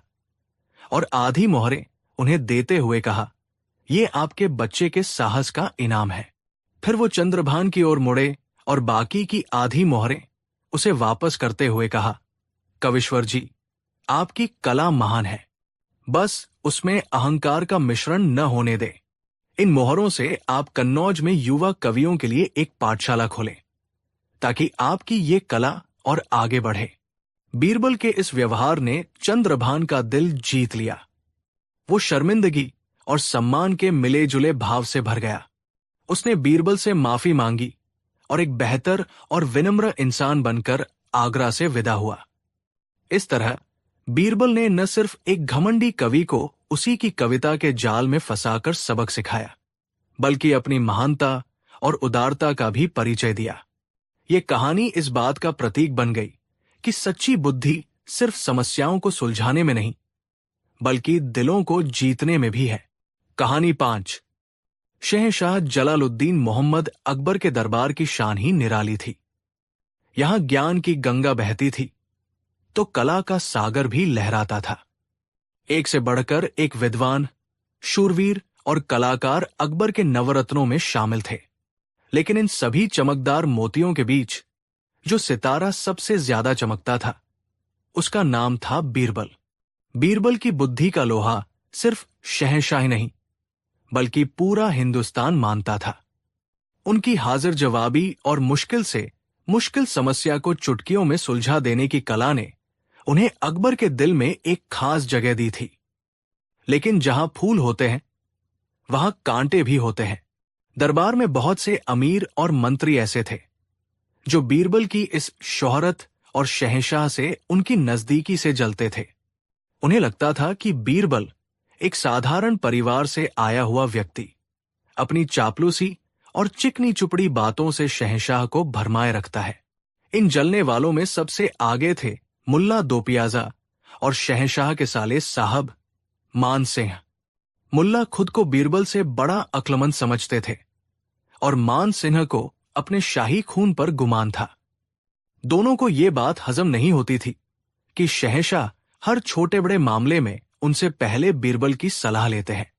A: और आधी मोहरें उन्हें देते हुए कहा, ये आपके बच्चे के साहस का इनाम है। फिर वो चंद्रभान की ओर मुड़े और बाकी की आधी मोहरें उसे वापस करते हुए कहा, कविश्वर जी, आपकी कला महान है, बस उसमें अहंकार का मिश्रण न होने दे। इन मोहरों से आप कन्नौज में युवा कवियों के लिए एक पाठशाला खोलें, ताकि आपकी ये कला और आगे बढ़े। बीरबल के इस व्यवहार ने चंद्रभान का दिल जीत लिया। वो शर्मिंदगी और सम्मान के मिले जुले भाव से भर गया। उसने बीरबल से माफी मांगी और एक बेहतर और विनम्र इंसान बनकर आगरा से विदा हुआ। इस तरह बीरबल ने न सिर्फ एक घमंडी कवि को उसी की कविता के जाल में फंसाकर सबक सिखाया, बल्कि अपनी महानता और उदारता का भी परिचय दिया। ये कहानी इस बात का प्रतीक बन गई कि सच्ची बुद्धि सिर्फ समस्याओं को सुलझाने में नहीं, बल्कि दिलों को जीतने में भी है। कहानी 5। शहंशाह जलालुद्दीन मोहम्मद अकबर के दरबार की शान ही निराली थी। यहां ज्ञान की गंगा बहती थी तो कला का सागर भी लहराता था। एक से बढ़कर एक विद्वान, शूरवीर और कलाकार अकबर के नवरत्नों में शामिल थे। लेकिन इन सभी चमकदार मोतियों के बीच जो सितारा सबसे ज्यादा चमकता था, उसका नाम था बीरबल। बीरबल की बुद्धि का लोहा सिर्फ शहंशाह ही नहीं, बल्कि पूरा हिंदुस्तान मानता था। उनकी हाजिर जवाबी और मुश्किल से मुश्किल समस्या को चुटकियों में सुलझा देने की कला ने उन्हें अकबर के दिल में एक खास जगह दी थी। लेकिन जहां फूल होते हैं, वहां कांटे भी होते हैं। दरबार में बहुत से अमीर और मंत्री ऐसे थे जो बीरबल की इस शोहरत और शहंशाह से उनकी नजदीकी से जलते थे। उन्हें लगता था कि बीरबल एक साधारण परिवार से आया हुआ व्यक्ति अपनी चापलूसी और चिकनी चुपड़ी बातों से शहंशाह को भरमाए रखता है। इन जलने वालों में सबसे आगे थे मुल्ला दो पियाजा और शहंशाह के साले साहब मान सिंह। मुल्ला खुद को बीरबल से बड़ा अक्लमंद समझते थे और मान सिंह को अपने शाही खून पर गुमान था। दोनों को ये बात हजम नहीं होती थी कि शहंशाह हर छोटे बड़े मामले में उनसे पहले बीरबल की सलाह लेते हैं।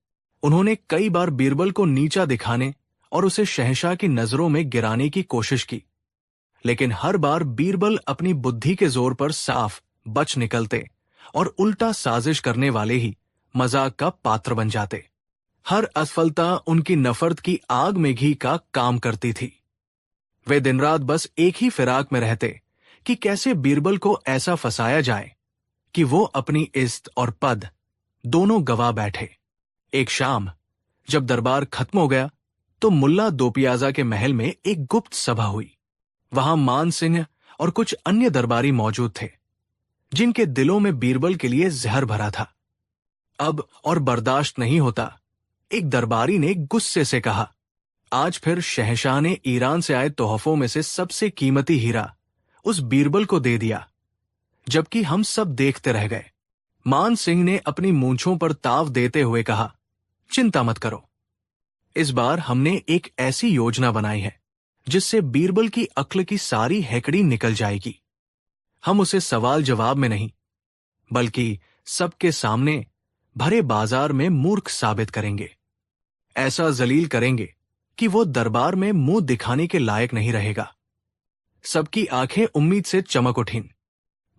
A: उन्होंने कई बार बीरबल को नीचा दिखाने और उसे शहंशाह की नजरों में गिराने की कोशिश की, लेकिन हर बार बीरबल अपनी बुद्धि के जोर पर साफ बच निकलते और उल्टा साजिश करने वाले ही मजाक का पात्र बन जाते। हर असफलता उनकी नफरत की आग में घी का काम करती थी। वे दिन रात बस एक ही फिराक में रहते कि कैसे बीरबल को ऐसा फंसाया जाए कि वो अपनी इज्जत और पद दोनों गवा बैठे। एक शाम जब दरबार खत्म हो गया तो मुल्ला दो पियाजा के महल में एक गुप्त सभा हुई। वहां मान सिंह और कुछ अन्य दरबारी मौजूद थे जिनके दिलों में बीरबल के लिए जहर भरा था। अब और बर्दाश्त नहीं होता, एक दरबारी ने गुस्से से कहा, आज फिर शहंशाह ने ईरान से आए तोहफों में से सबसे कीमती हीरा उस बीरबल को दे दिया, जबकि हम सब देखते रह गए। मान सिंह ने अपनी मूंछों पर ताव देते हुए कहा, चिंता मत करो, इस बार हमने एक ऐसी योजना बनाई है जिससे बीरबल की अक्ल की सारी हैकड़ी निकल जाएगी। हम उसे सवाल जवाब में नहीं, बल्कि सबके सामने भरे बाजार में मूर्ख साबित करेंगे। ऐसा जलील करेंगे कि वो दरबार में मुंह दिखाने के लायक नहीं रहेगा। सबकी आंखें उम्मीद से चमक उठीं।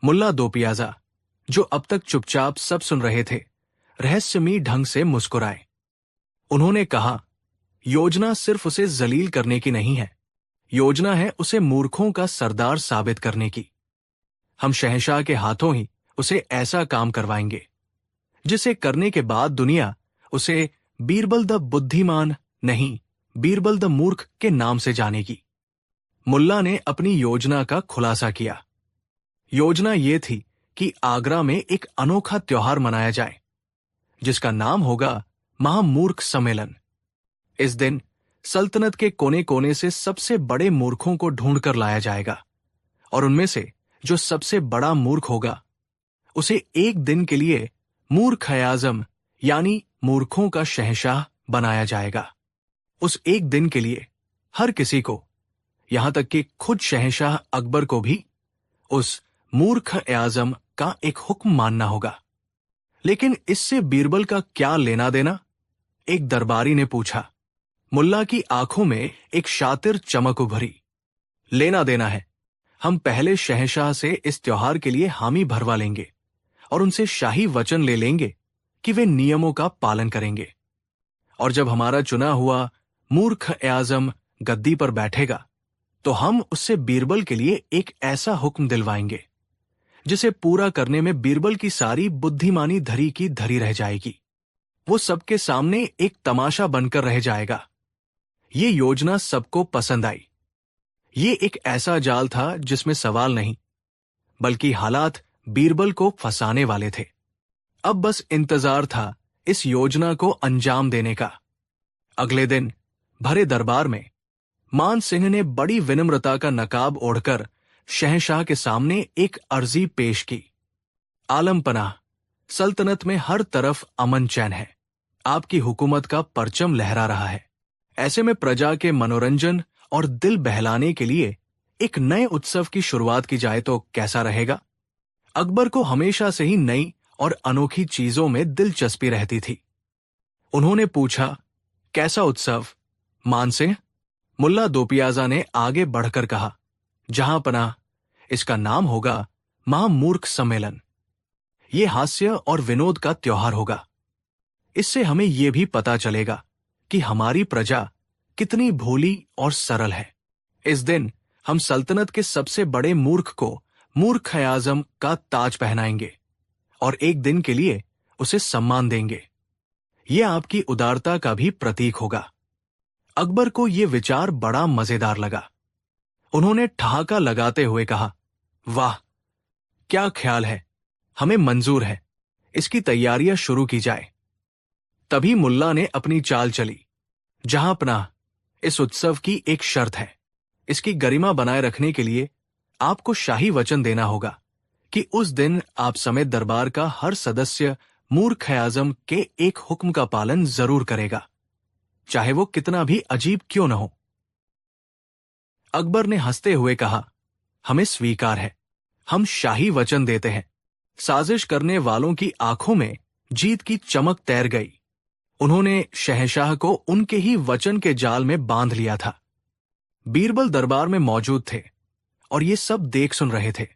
A: मुल्ला दो पियाजा, जो अब तक चुपचाप सब सुन रहे थे, रहस्यमयी ढंग से मुस्कुराए। उन्होंने कहा, योजना सिर्फ उसे जलील करने की नहीं है, योजना है उसे मूर्खों का सरदार साबित करने की। हम शहंशाह के हाथों ही उसे ऐसा काम करवाएंगे जिसे करने के बाद दुनिया उसे बीरबल द बुद्धिमान नहीं, बीरबल द मूर्ख के नाम से जानेगी। मुल्ला ने अपनी योजना का खुलासा किया। योजना ये थी कि आगरा में एक अनोखा त्योहार मनाया जाए जिसका नाम होगा महामूर्ख सम्मेलन। इस दिन सल्तनत के कोने कोने से सबसे बड़े मूर्खों को ढूंढकर लाया जाएगा और उनमें से जो सबसे बड़ा मूर्ख होगा उसे एक दिन के लिए मूर्ख-ए-आज़म यानी मूर्खों का शहंशाह बनाया जाएगा। उस एक दिन के लिए हर किसी को, यहां तक कि खुद शहंशाह अकबर को भी, उस मूर्ख-ए-आज़म का एक हुक्म मानना होगा। लेकिन इससे बीरबल का क्या लेना देना? एक दरबारी ने पूछा। मुल्ला की आंखों में एक शातिर चमक उभरी। लेना देना है, हम पहले शहंशाह से इस त्योहार के लिए हामी भरवा लेंगे और उनसे शाही वचन ले लेंगे कि वे नियमों का पालन करेंगे और जब हमारा चुना हुआ मूर्ख आज़म गद्दी पर बैठेगा तो हम उससे बीरबल के लिए एक ऐसा हुक्म दिलवाएंगे जिसे पूरा करने में बीरबल की सारी बुद्धिमानी धरी की धरी रह जाएगी। वो सबके सामने एक तमाशा बनकर रह जाएगा। ये योजना सबको पसंद आई। ये एक ऐसा जाल था जिसमें सवाल नहीं, बल्कि हालात बीरबल को फंसाने वाले थे। अब बस इंतजार था इस योजना को अंजाम देने का। अगले दिन भरे दरबार में मान सिंह ने बड़ी विनम्रता का नकाब ओढ़कर शहंशाह के सामने एक अर्जी पेश की। आलम पनाह, सल्तनत में हर तरफ अमन चैन है। आपकी हुकूमत का परचम लहरा रहा है। ऐसे में प्रजा के मनोरंजन और दिल बहलाने के लिए एक नए उत्सव की शुरुआत की जाए तो कैसा रहेगा? अकबर को हमेशा से ही नई और अनोखी चीजों में दिलचस्पी रहती थी। उन्होंने पूछा, कैसा उत्सव मान सिंह? मुल्ला दोपियाजा ने आगे बढ़कर कहा, जहां पनाह, इसका नाम होगा महामूर्ख सम्मेलन। ये हास्य और विनोद का त्योहार होगा। इससे हमें यह भी पता चलेगा कि हमारी प्रजा कितनी भोली और सरल है। इस दिन हम सल्तनत के सबसे बड़े मूर्ख को मूर्ख आज़म का ताज पहनाएंगे और एक दिन के लिए उसे सम्मान देंगे। यह आपकी उदारता का भी प्रतीक होगा। अकबर को यह विचार बड़ा मजेदार लगा। उन्होंने ठहाका लगाते हुए कहा, वाह, क्या ख्याल है, हमें मंजूर है। इसकी तैयारियां शुरू की जाए। तभी मुल्ला ने अपनी चाल चली, जहां पनाह, इस उत्सव की एक शर्त है। इसकी गरिमा बनाए रखने के लिए आपको शाही वचन देना होगा कि उस दिन आप समेत दरबार का हर सदस्य मूर्ख आज़म के एक हुक्म का पालन जरूर करेगा, चाहे वो कितना भी अजीब क्यों न हो। अकबर ने हंसते हुए कहा, हमें स्वीकार है। हम शाही वचन देते हैं। साजिश करने वालों की आंखों में जीत की चमक तैर गई। उन्होंने शहंशाह को उनके ही वचन के जाल में बांध लिया था। बीरबल दरबार में मौजूद थे और ये सब देख सुन रहे थे।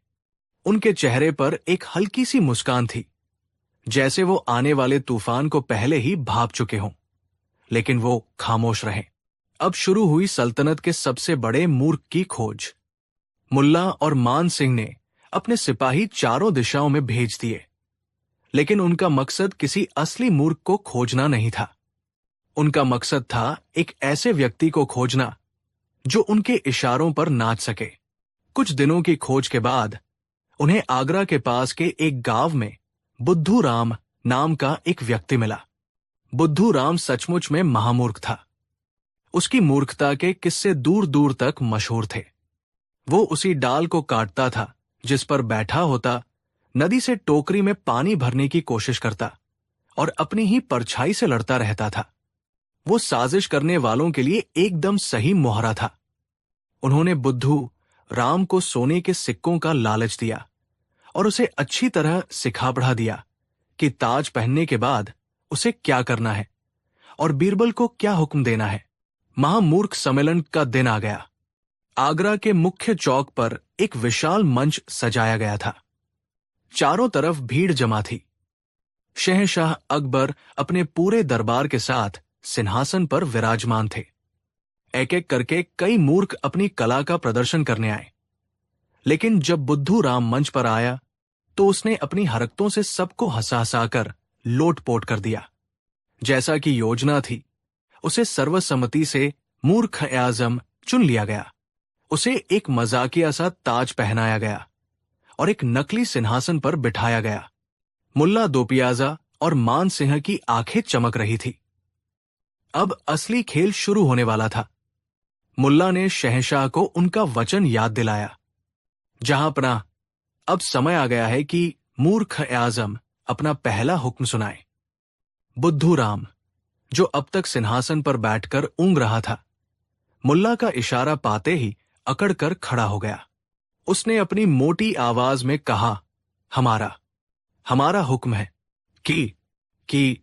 A: उनके चेहरे पर एक हल्की सी मुस्कान थी, जैसे वो आने वाले तूफान को पहले ही भांप चुके हों, लेकिन वो खामोश रहे। अब शुरू हुई सल्तनत के सबसे बड़े मूर्ख की खोज। मुल्ला और मान सिंह ने अपने सिपाही चारों दिशाओं में भेज दिए, लेकिन उनका मकसद किसी असली मूर्ख को खोजना नहीं था। उनका मकसद था एक ऐसे व्यक्ति को खोजना जो उनके इशारों पर नाच सके। कुछ दिनों की खोज के बाद उन्हें आगरा के पास के एक गांव में बुद्धू राम नाम का एक व्यक्ति मिला। बुद्धू राम सचमुच में महामूर्ख था। उसकी मूर्खता के किस्से दूर दूर तक मशहूर थे। वो उसी डाल को काटता था जिस पर बैठा होता, नदी से टोकरी में पानी भरने की कोशिश करता और अपनी ही परछाई से लड़ता रहता था। वो साजिश करने वालों के लिए एकदम सही मोहरा था। उन्होंने बुद्धू राम को सोने के सिक्कों का लालच दिया और उसे अच्छी तरह सिखा पढ़ा दिया कि ताज पहनने के बाद उसे क्या करना है और बीरबल को क्या हुक्म देना है। महामूर्ख सम्मेलन का दिन आ गया। आगरा के मुख्य चौक पर एक विशाल मंच सजाया गया था। चारों तरफ भीड़ जमा थी। शहंशाह अकबर अपने पूरे दरबार के साथ सिंहासन पर विराजमान थे। एक एक करके कई मूर्ख अपनी कला का प्रदर्शन करने आए, लेकिन जब बुद्धू राम मंच पर आया तो उसने अपनी हरकतों से सबको हंसा-हंसाकर लोट-पोट कर दिया। जैसा कि योजना थी, उसे सर्वसम्मति से मूर्ख आज़म चुन लिया गया। उसे एक मजाकिया सा ताज पहनाया गया और एक नकली सिंहासन पर बिठाया गया। मुल्ला दोपियाजा और मान सिंह की आंखें चमक रही थी। अब असली खेल शुरू होने वाला था। मुल्ला ने शहंशाह को उनका वचन याद दिलाया, जहां पनाह, अब समय आ गया है कि मूर्ख आज़म अपना पहला हुक्म सुनाए। बुद्धू राम, जो अब तक सिंहासन पर बैठकर ऊँग रहा था, मुल्ला का इशारा पाते ही अकड़ कर खड़ा हो गया। उसने अपनी मोटी आवाज में कहा, हमारा हुक्म है कि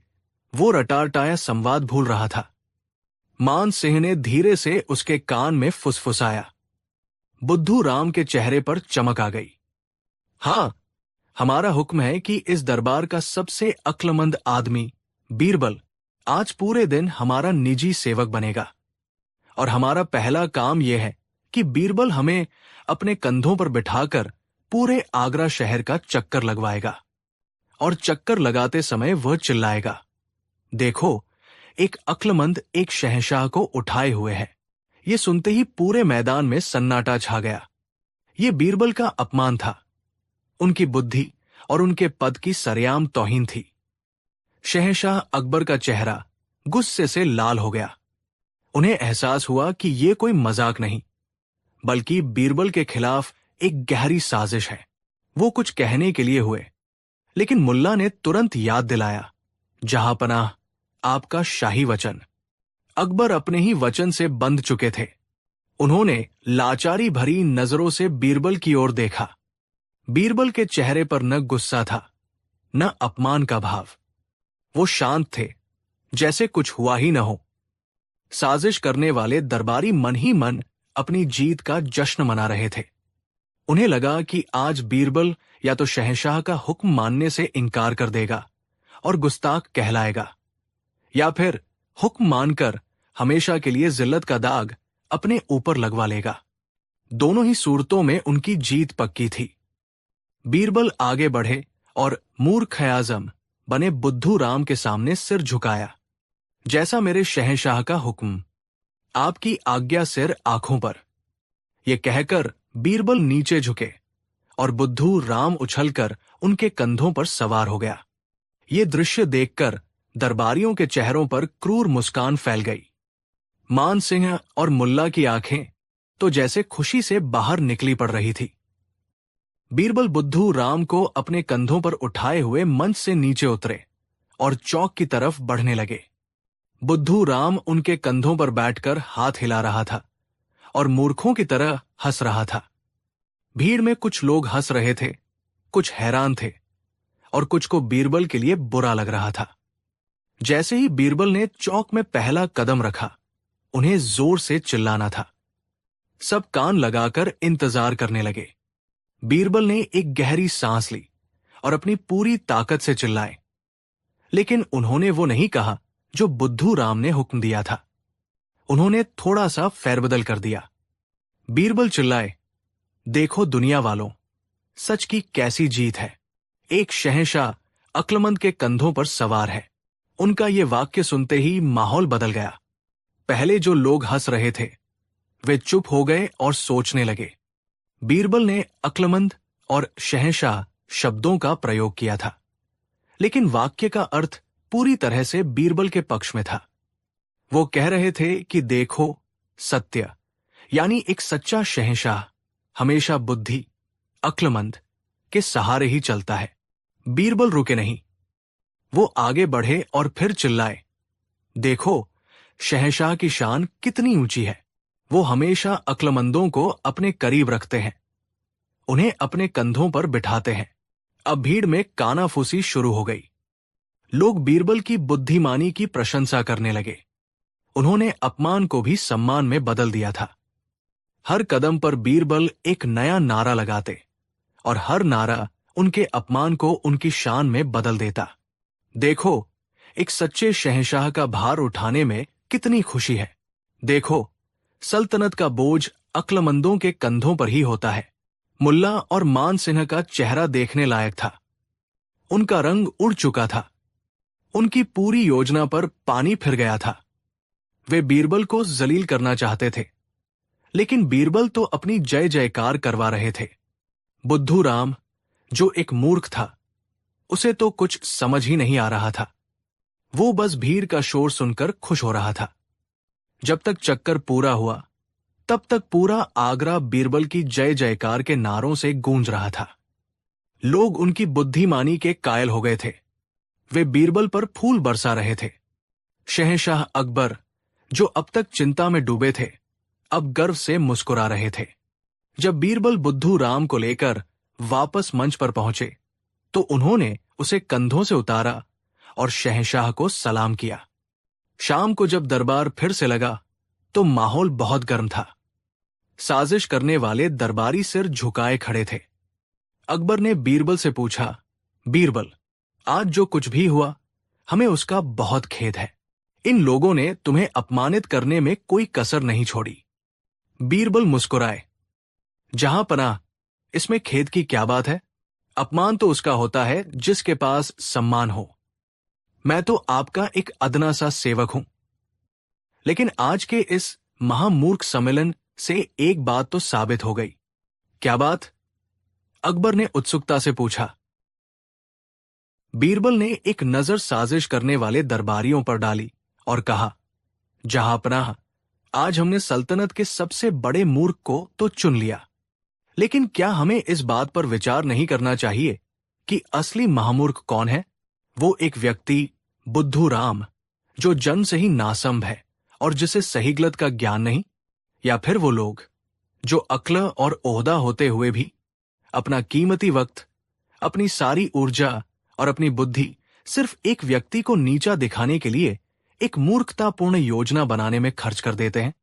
A: वो रटारटाया संवाद भूल रहा था। मान सिंह ने धीरे से उसके कान में फुसफुसाया। बुद्धू राम के चेहरे पर चमक आ गई। हाँ, हमारा हुक्म है कि इस दरबार का सबसे अक्लमंद आदमी बीरबल आज पूरे दिन हमारा निजी सेवक बनेगा और हमारा पहला काम यह है कि बीरबल हमें अपने कंधों पर बिठाकर पूरे आगरा शहर का चक्कर लगवाएगा और चक्कर लगाते समय वह चिल्लाएगा, देखो, एक अक्लमंद एक शहंशाह को उठाए हुए है। ये सुनते ही पूरे मैदान में सन्नाटा छा गया। ये बीरबल का अपमान था, उनकी बुद्धि और उनके पद की सरेआम तौहीन थी। शहंशाह अकबर का चेहरा गुस्से से लाल हो गया। उन्हें एहसास हुआ कि ये कोई मजाक नहीं, बल्कि बीरबल के खिलाफ एक गहरी साजिश है। वो कुछ कहने के लिए हुए, लेकिन मुल्ला ने तुरंत याद दिलाया, जहांपनाह, आपका शाही वचन। अकबर अपने ही वचन से बंध चुके थे। उन्होंने लाचारी भरी नजरों से बीरबल की ओर देखा। बीरबल के चेहरे पर न गुस्सा था, न अपमान का भाव। वो शांत थे, जैसे कुछ हुआ ही न हो। साजिश करने वाले दरबारी मन ही मन अपनी जीत का जश्न मना रहे थे। उन्हें लगा कि आज बीरबल या तो शहंशाह का हुक्म मानने से इनकार कर देगा और गुस्ताख कहलाएगा, या फिर हुक्म मानकर हमेशा के लिए जिल्लत का दाग अपने ऊपर लगवा लेगा। दोनों ही सूरतों में उनकी जीत पक्की थी। बीरबल आगे बढ़े और मूर्ख आजम बने बुद्धू राम के सामने सिर झुकाया। जैसा मेरे शहंशाह का हुक्म, आपकी आज्ञा सिर आंखों पर। यह कहकर बीरबल नीचे झुके और बुद्धू राम उछलकर उनके कंधों पर सवार हो गया। ये दृश्य देखकर दरबारियों के चेहरों पर क्रूर मुस्कान फैल गई। मान सिंह और मुल्ला की आंखें तो जैसे खुशी से बाहर निकली पड़ रही थी। बीरबल बुद्धू राम को अपने कंधों पर उठाए हुए मंच से नीचे उतरे और चौक की तरफ बढ़ने लगे। बुद्धू राम उनके कंधों पर बैठकर हाथ हिला रहा था और मूर्खों की तरह हंस रहा था। भीड़ में कुछ लोग हंस रहे थे, कुछ हैरान थे और कुछ को बीरबल के लिए बुरा लग रहा था। जैसे ही बीरबल ने चौक में पहला कदम रखा, उन्हें जोर से चिल्लाना था। सब कान लगाकर इंतजार करने लगे। बीरबल ने एक गहरी सांस ली और अपनी पूरी ताकत से चिल्लाए, लेकिन उन्होंने वो नहीं कहा जो बुद्धू राम ने हुक्म दिया था। उन्होंने थोड़ा सा फेरबदल कर दिया। बीरबल चिल्लाए, देखो दुनिया वालों, सच की कैसी जीत है। एक शहंशाह अक्लमंद के कंधों पर सवार है। उनका ये वाक्य सुनते ही माहौल बदल गया। पहले जो लोग हंस रहे थे, वे चुप हो गए और सोचने लगे। बीरबल ने अक्लमंद और शहंशाह शब्दों का प्रयोग किया था, लेकिन वाक्य का अर्थ पूरी तरह से बीरबल के पक्ष में था। वो कह रहे थे कि देखो, सत्य यानी एक सच्चा शहंशाह हमेशा बुद्धि, अक्लमंद के सहारे ही चलता है। बीरबल रुके नहीं। वो आगे बढ़े और फिर चिल्लाए, देखो, शहंशाह की शान कितनी ऊंची है। वो हमेशा अक्लमंदों को अपने करीब रखते हैं, उन्हें अपने कंधों पर बिठाते हैं। अब भीड़ में कानाफूसी शुरू हो गई। लोग बीरबल की बुद्धिमानी की प्रशंसा करने लगे। उन्होंने अपमान को भी सम्मान में बदल दिया था। हर कदम पर बीरबल एक नया नारा लगाते और हर नारा उनके अपमान को उनकी शान में बदल देता। देखो, एक सच्चे शहंशाह का भार उठाने में कितनी खुशी है। देखो, सल्तनत का बोझ अक्लमंदों के कंधों पर ही होता है। मुल्ला और मान सिंह का चेहरा देखने लायक था। उनका रंग उड़ चुका था। उनकी पूरी योजना पर पानी फिर गया था। वे बीरबल को जलील करना चाहते थे, लेकिन बीरबल तो अपनी जय जयकार करवा रहे थे। बुद्धू राम, जो एक मूर्ख था, उसे तो कुछ समझ ही नहीं आ रहा था। वो बस भीड़ का शोर सुनकर खुश हो रहा था। जब तक चक्कर पूरा हुआ, तब तक पूरा आगरा बीरबल की जय जयकार के नारों से गूंज रहा था। लोग उनकी बुद्धिमानी के कायल हो गए थे। वे बीरबल पर फूल बरसा रहे थे। शहंशाह अकबर, जो अब तक चिंता में डूबे थे, अब गर्व से मुस्कुरा रहे थे। जब बीरबल बुद्धू राम को लेकर वापस मंच पर पहुंचे, तो उन्होंने उसे कंधों से उतारा और शहंशाह को सलाम किया। शाम को जब दरबार फिर से लगा, तो माहौल बहुत गर्म था। साजिश करने वाले दरबारी सिर झुकाए खड़े थे। अकबर ने बीरबल से पूछा, बीरबल, आज जो कुछ भी हुआ, हमें उसका बहुत खेद है। इन लोगों ने तुम्हें अपमानित करने में कोई कसर नहीं छोड़ी। बीरबल मुस्कुराए। जहां पनाह, इसमें खेद की क्या बात है? अपमान तो उसका होता है जिसके पास सम्मान हो। मैं तो आपका एक अदना सा सेवक हूं। लेकिन आज के इस महामूर्ख सम्मेलन से एक बात तो साबित हो गई। क्या बात? अकबर ने उत्सुकता से पूछा। बीरबल ने एक नजर साजिश करने वाले दरबारियों पर डाली और कहा, जहांपनाह, आज हमने सल्तनत के सबसे बड़े मूर्ख को तो चुन लिया, लेकिन क्या हमें इस बात पर विचार नहीं करना चाहिए कि असली महामूर्ख कौन है? वो एक व्यक्ति, बुद्धू राम, जो जन्म से ही नासंभ है और जिसे सही गलत का ज्ञान नहीं, या फिर वो लोग जो अक्ल और ओहदा होते हुए भी अपना कीमती वक्त, अपनी सारी ऊर्जा और अपनी बुद्धि सिर्फ एक व्यक्ति को नीचा दिखाने के लिए एक मूर्खतापूर्ण योजना बनाने में खर्च कर देते हैं?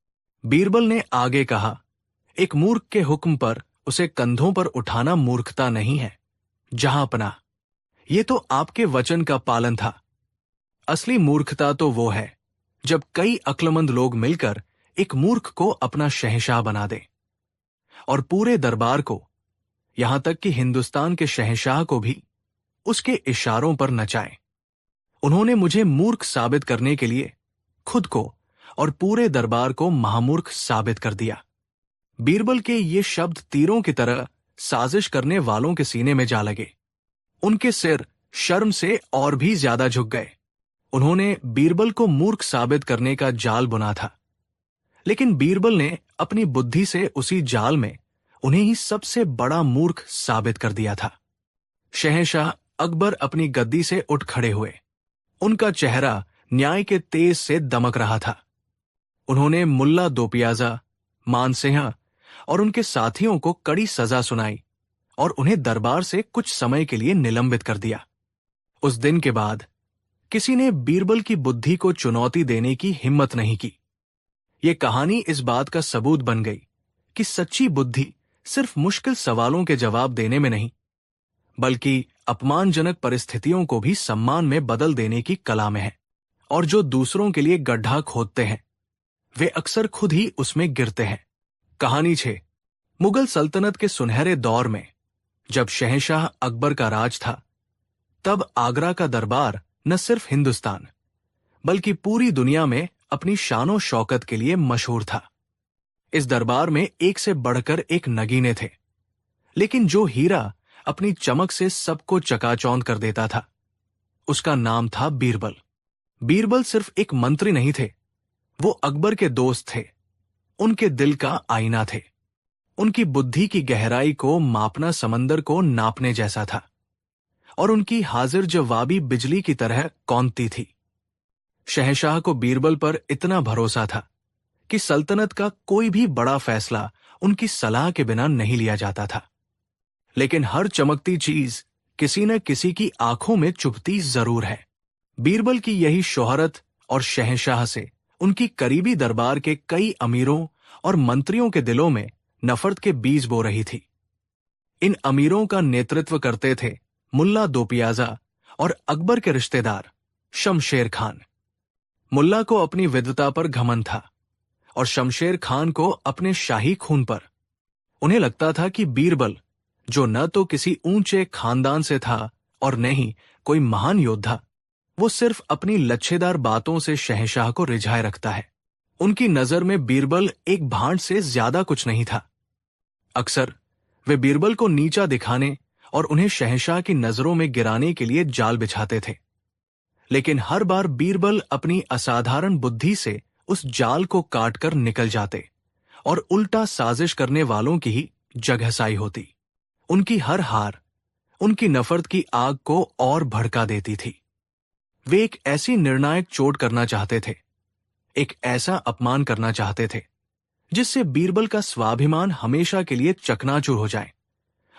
A: बीरबल ने आगे कहा, एक मूर्ख के हुक्म पर उसे कंधों पर उठाना मूर्खता नहीं है। जहांपनाह, ये तो आपके वचन का पालन था। असली मूर्खता तो वो है जब कई अक्लमंद लोग मिलकर एक मूर्ख को अपना शहंशाह बना दें और पूरे दरबार को, यहां तक कि हिंदुस्तान के शहंशाह को भी उसके इशारों पर नचाएं। उन्होंने मुझे मूर्ख साबित करने के लिए खुद को और पूरे दरबार को महामूर्ख साबित कर दिया। बीरबल के ये शब्द तीरों की तरह साजिश करने वालों के सीने में जा लगे। उनके सिर शर्म से और भी ज्यादा झुक गए। उन्होंने बीरबल को मूर्ख साबित करने का जाल बुना था, लेकिन बीरबल ने अपनी बुद्धि से उसी जाल में उन्हें ही सबसे बड़ा मूर्ख साबित कर दिया था। शहंशाह अकबर अपनी गद्दी से उठ खड़े हुए। उनका चेहरा न्याय के तेज से दमक रहा था। उन्होंने मुल्ला दोपियाजा, मानसिंह और उनके साथियों को कड़ी सजा सुनाई और उन्हें दरबार से कुछ समय के लिए निलंबित कर दिया। उस दिन के बाद किसी ने बीरबल की बुद्धि को चुनौती देने की हिम्मत नहीं की। यह कहानी इस बात का सबूत बन गई कि सच्ची बुद्धि सिर्फ मुश्किल सवालों के जवाब देने में नहीं, बल्कि अपमानजनक परिस्थितियों को भी सम्मान में बदल देने की कला में है। और जो दूसरों के लिए गड्ढा खोदते हैं, वे अक्सर खुद ही उसमें गिरते हैं। कहानी 6। मुगल सल्तनत के सुनहरे दौर में जब शहंशाह अकबर का राज था, तब आगरा का दरबार न सिर्फ हिंदुस्तान बल्कि पूरी दुनिया में अपनी शानो शौकत के लिए मशहूर था। इस दरबार में एक से बढ़कर एक नगीने थे, लेकिन जो हीरा अपनी चमक से सबको चकाचौंध कर देता था, उसका नाम था बीरबल। बीरबल सिर्फ एक मंत्री नहीं थे, वो अकबर के दोस्त थे, उनके दिल का आईना थे। उनकी बुद्धि की गहराई को मापना समंदर को नापने जैसा था और उनकी हाजिर जवाबी बिजली की तरह कौंधती थी। शहंशाह को बीरबल पर इतना भरोसा था कि सल्तनत का कोई भी बड़ा फैसला उनकी सलाह के बिना नहीं लिया जाता था। लेकिन हर चमकती चीज किसी न किसी की आंखों में चुभती जरूर है। बीरबल की यही शोहरत और शहंशाह से उनकी करीबी दरबार के कई अमीरों और मंत्रियों के दिलों में नफरत के बीज बो रही थी। इन अमीरों का नेतृत्व करते थे मुल्ला दोपियाजा और अकबर के रिश्तेदार शमशेर खान। मुल्ला को अपनी विद्वता पर घमंड था और शमशेर खान को अपने शाही खून पर। उन्हें लगता था कि बीरबल, जो न तो किसी ऊंचे खानदान से था और न ही कोई महान योद्धा, वो सिर्फ अपनी लच्छेदार बातों से शहंशाह को रिझाए रखता है। उनकी नजर में बीरबल एक भांड से ज्यादा कुछ नहीं था। अक्सर वे बीरबल को नीचा दिखाने और उन्हें शहंशाह की नजरों में गिराने के लिए जाल बिछाते थे, लेकिन हर बार बीरबल अपनी असाधारण बुद्धि से उस जाल को काटकर निकल जाते और उल्टा साजिश करने वालों की ही जगहसाई होती। उनकी हर हार उनकी नफरत की आग को और भड़का देती थी। वे एक ऐसी निर्णायक चोट करना चाहते थे, एक ऐसा अपमान करना चाहते थे जिससे बीरबल का स्वाभिमान हमेशा के लिए चकनाचूर हो जाए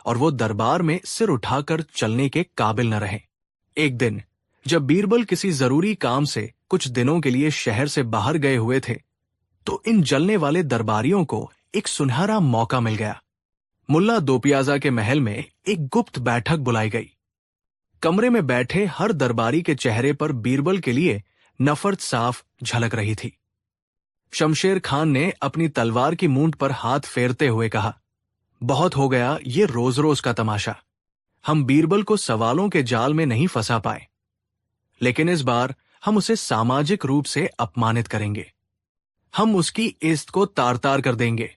A: और वो दरबार में सिर उठाकर चलने के काबिल न रहे। एक दिन जब बीरबल किसी जरूरी काम से कुछ दिनों के लिए शहर से बाहर गए हुए थे, तो इन जलने वाले दरबारियों को एक सुनहरा मौका मिल गया। मुल्ला दोपियाजा के महल में एक गुप्त बैठक बुलाई गई। कमरे में बैठे हर दरबारी के चेहरे पर बीरबल के लिए नफरत साफ झलक रही थी। शमशेर खान ने अपनी तलवार की मूंछ पर हाथ फेरते हुए कहा, बहुत हो गया ये रोज रोज का तमाशा। हम बीरबल को सवालों के जाल में नहीं फंसा पाए, लेकिन इस बार हम उसे सामाजिक रूप से अपमानित करेंगे। हम उसकी इज्जत को तार तार कर देंगे।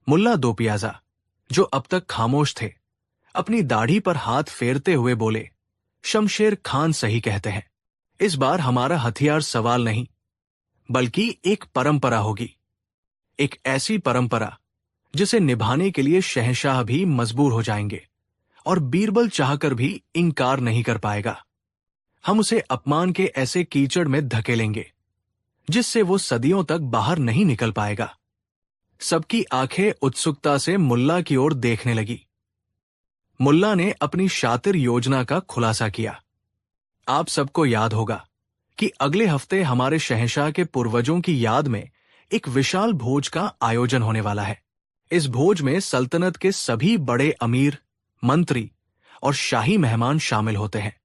A: मुल्ला दो पियाजा, जो अब तक खामोश थे, अपनी दाढ़ी पर हाथ फेरते हुए बोले, शमशेर खान सही कहते हैं। इस बार हमारा हथियार सवाल नहीं, बल्कि एक परंपरा होगी। एक ऐसी परंपरा जिसे निभाने के लिए शहंशाह भी मजबूर हो जाएंगे और बीरबल चाहकर भी इनकार नहीं कर पाएगा। हम उसे अपमान के ऐसे कीचड़ में धकेलेंगे जिससे वो सदियों तक बाहर नहीं निकल पाएगा। सबकी आंखें उत्सुकता से मुल्ला की ओर देखने लगी। मुल्ला ने अपनी शातिर योजना का खुलासा किया। आप सबको याद होगा कि अगले हफ्ते हमारे शहंशाह के पूर्वजों की याद में एक विशाल भोज का आयोजन होने वाला है। इस भोज में सल्तनत के सभी बड़े अमीर, मंत्री और शाही मेहमान शामिल होते हैं।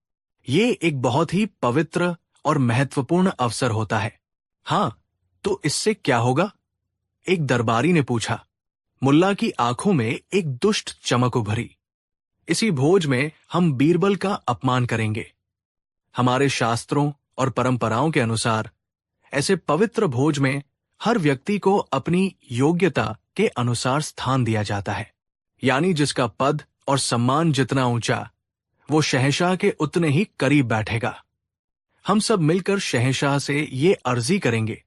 A: ये एक बहुत ही पवित्र और महत्वपूर्ण अवसर होता है। हाँ, तो इससे क्या होगा? एक दरबारी ने पूछा। मुल्ला की आंखों में एक दुष्ट चमक उभरी। इसी भोज में हम बीरबल का अपमान करेंगे। हमारे शास्त्रों और परंपराओं के अनुसार ऐसे पवित्र भोज में हर व्यक्ति को अपनी योग्यता के अनुसार स्थान दिया जाता है, यानी जिसका पद और सम्मान जितना ऊंचा, वो शहंशाह के उतने ही करीब बैठेगा। हम सब मिलकर शहंशाह से ये अर्जी करेंगे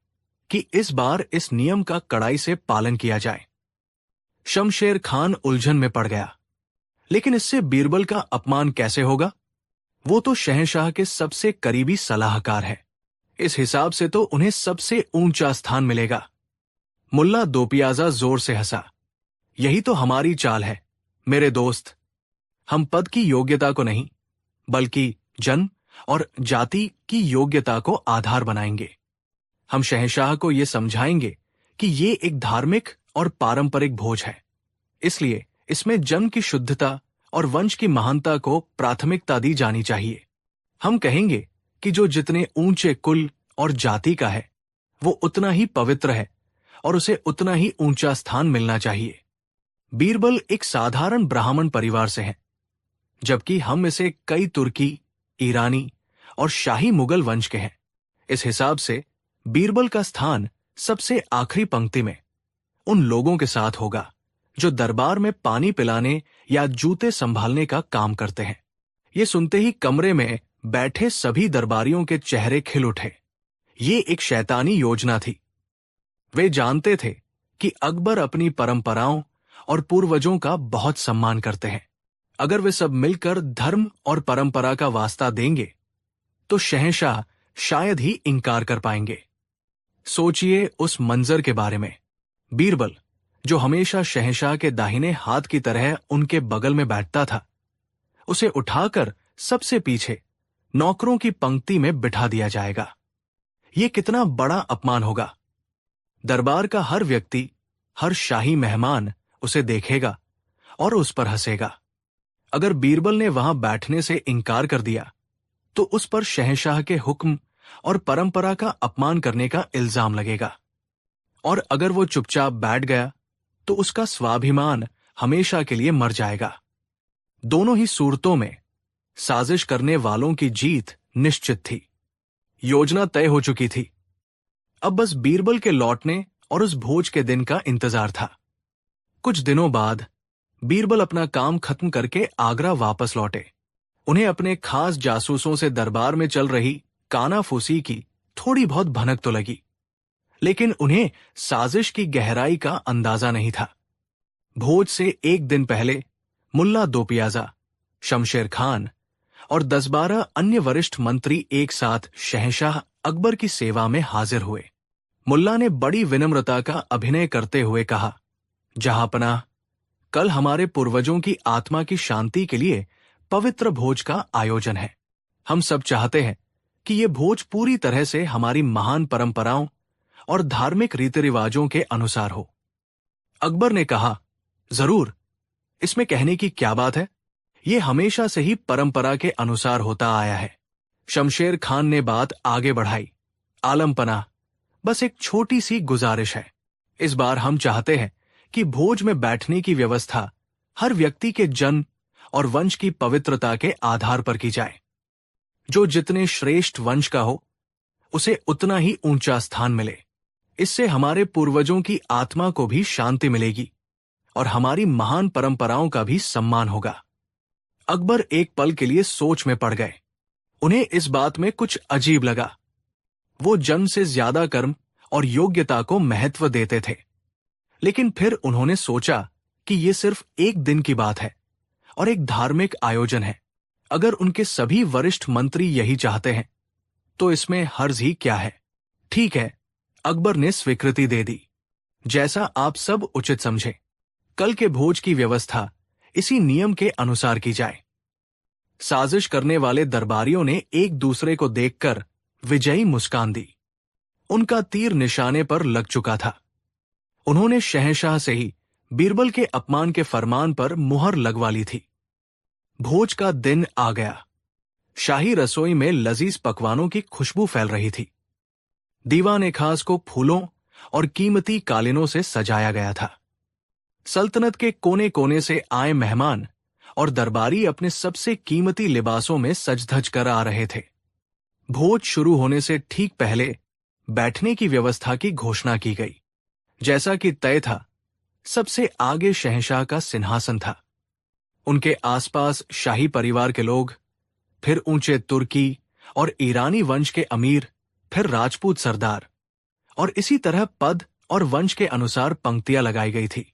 A: कि इस बार इस नियम का कड़ाई से पालन किया जाए। शमशेर खान उलझन में पड़ गया, लेकिन इससे बीरबल का अपमान कैसे होगा? वो तो शहंशाह के सबसे करीबी सलाहकार है। इस हिसाब से तो उन्हें सबसे ऊंचा स्थान मिलेगा। मुल्ला दो पियाजा जोर से हंसा। यही तो हमारी चाल है मेरे दोस्त। हम पद की योग्यता को नहीं, बल्कि जन्म और जाति की योग्यता को आधार बनाएंगे। हम शहंशाह को यह समझाएंगे कि ये एक धार्मिक और पारंपरिक भोज है, इसलिए इसमें जन्म की शुद्धता और वंश की महानता को प्राथमिकता दी जानी चाहिए। हम कहेंगे कि जो जितने ऊंचे कुल और जाति का है, वो उतना ही पवित्र है और उसे उतना ही ऊंचा स्थान मिलना चाहिए। बीरबल एक साधारण ब्राह्मण परिवार से है, जबकि हम इसे कई तुर्की, ईरानी और शाही मुगल वंश के हैं। इस हिसाब से बीरबल का स्थान सबसे आखिरी पंक्ति में उन लोगों के साथ होगा जो दरबार में पानी पिलाने या जूते संभालने का काम करते हैं। ये सुनते ही कमरे में बैठे सभी दरबारियों के चेहरे खिल उठे। ये एक शैतानी योजना थी। वे जानते थे कि अकबर अपनी परंपराओं और पूर्वजों का बहुत सम्मान करते हैं। अगर वे सब मिलकर धर्म और परंपरा का वास्ता देंगे तो शहंशाह शायद ही इनकार कर पाएंगे। सोचिए उस मंजर के बारे में। बीरबल, जो हमेशा शहंशाह के दाहिने हाथ की तरह उनके बगल में बैठता था, उसे उठाकर सबसे पीछे नौकरों की पंक्ति में बिठा दिया जाएगा। यह कितना बड़ा अपमान होगा। दरबार का हर व्यक्ति, हर शाही मेहमान उसे देखेगा और उस पर हंसेगा। अगर बीरबल ने वहां बैठने से इनकार कर दिया तो उस पर शहंशाह के हुक्म और परंपरा का अपमान करने का इल्जाम लगेगा, और अगर वो चुपचाप बैठ गया तो उसका स्वाभिमान हमेशा के लिए मर जाएगा। दोनों ही सूरतों में साजिश करने वालों की जीत निश्चित थी। योजना तय हो चुकी थी। अब बस बीरबल के लौटने और उस भोज के दिन का इंतजार था। कुछ दिनों बाद बीरबल अपना काम खत्म करके आगरा वापस लौटे। उन्हें अपने खास जासूसों से दरबार में चल रही कानाफूसी की थोड़ी बहुत भनक तो लगी, लेकिन उन्हें साजिश की गहराई का अंदाजा नहीं था। भोज से एक दिन पहले मुल्ला दो पियाजा, शमशेर खान और 10-12 अन्य वरिष्ठ मंत्री एक साथ शहंशाह अकबर की सेवा में हाजिर हुए। मुल्ला ने बड़ी विनम्रता का अभिनय करते हुए कहा, जहांपनाह, कल हमारे पूर्वजों की आत्मा की शांति के लिए पवित्र भोज का आयोजन है। हम सब चाहते हैं कि ये भोज पूरी तरह से हमारी महान परंपराओं और धार्मिक रीति रिवाजों के अनुसार हो। अकबर ने कहा, जरूर, इसमें कहने की क्या बात है, ये हमेशा से ही परंपरा के अनुसार होता आया है। शमशेर खान ने बात आगे बढ़ाई, आलमपना, बस एक छोटी सी गुजारिश है। इस बार हम चाहते हैं कि भोज में बैठने की व्यवस्था हर व्यक्ति के जन्म और वंश की पवित्रता के आधार पर की जाए। जो जितने श्रेष्ठ वंश का हो, उसे उतना ही ऊंचा स्थान मिले। इससे हमारे पूर्वजों की आत्मा को भी शांति मिलेगी और हमारी महान परंपराओं का भी सम्मान होगा। अकबर एक पल के लिए सोच में पड़ गए। उन्हें इस बात में कुछ अजीब लगा। वो जन्म से ज्यादा कर्म और योग्यता को महत्व देते थे, लेकिन फिर उन्होंने सोचा कि ये सिर्फ एक दिन की बात है और एक धार्मिक आयोजन है। अगर उनके सभी वरिष्ठ मंत्री यही चाहते हैं तो इसमें हर्ज ही क्या है। ठीक है, अकबर ने स्वीकृति दे दी। जैसा आप सब उचित समझे, कल के भोज की व्यवस्था इसी नियम के अनुसार की जाए। साजिश करने वाले दरबारियों ने एक दूसरे को देखकर विजयी मुस्कान दी। उनका तीर निशाने पर लग चुका था। उन्होंने शहंशाह से ही बीरबल के अपमान के फरमान पर मुहर लगवा ली थी। भोज का दिन आ गया। शाही रसोई में लजीज पकवानों की खुशबू फैल रही थी। दीवान खास को फूलों और कीमती कालीनों से सजाया गया था। सल्तनत के कोने कोने से आए मेहमान और दरबारी अपने सबसे कीमती लिबासों में सज-धज कर आ रहे थे। भोज शुरू होने से ठीक पहले बैठने की व्यवस्था की घोषणा की गई। जैसा कि तय था, सबसे आगे शहंशाह का सिंहासन था। उनके आसपास शाही परिवार के लोग, फिर ऊंचे तुर्की और ईरानी वंश के अमीर, फिर राजपूत सरदार, और इसी तरह पद और वंश के अनुसार पंक्तियां लगाई गई थी।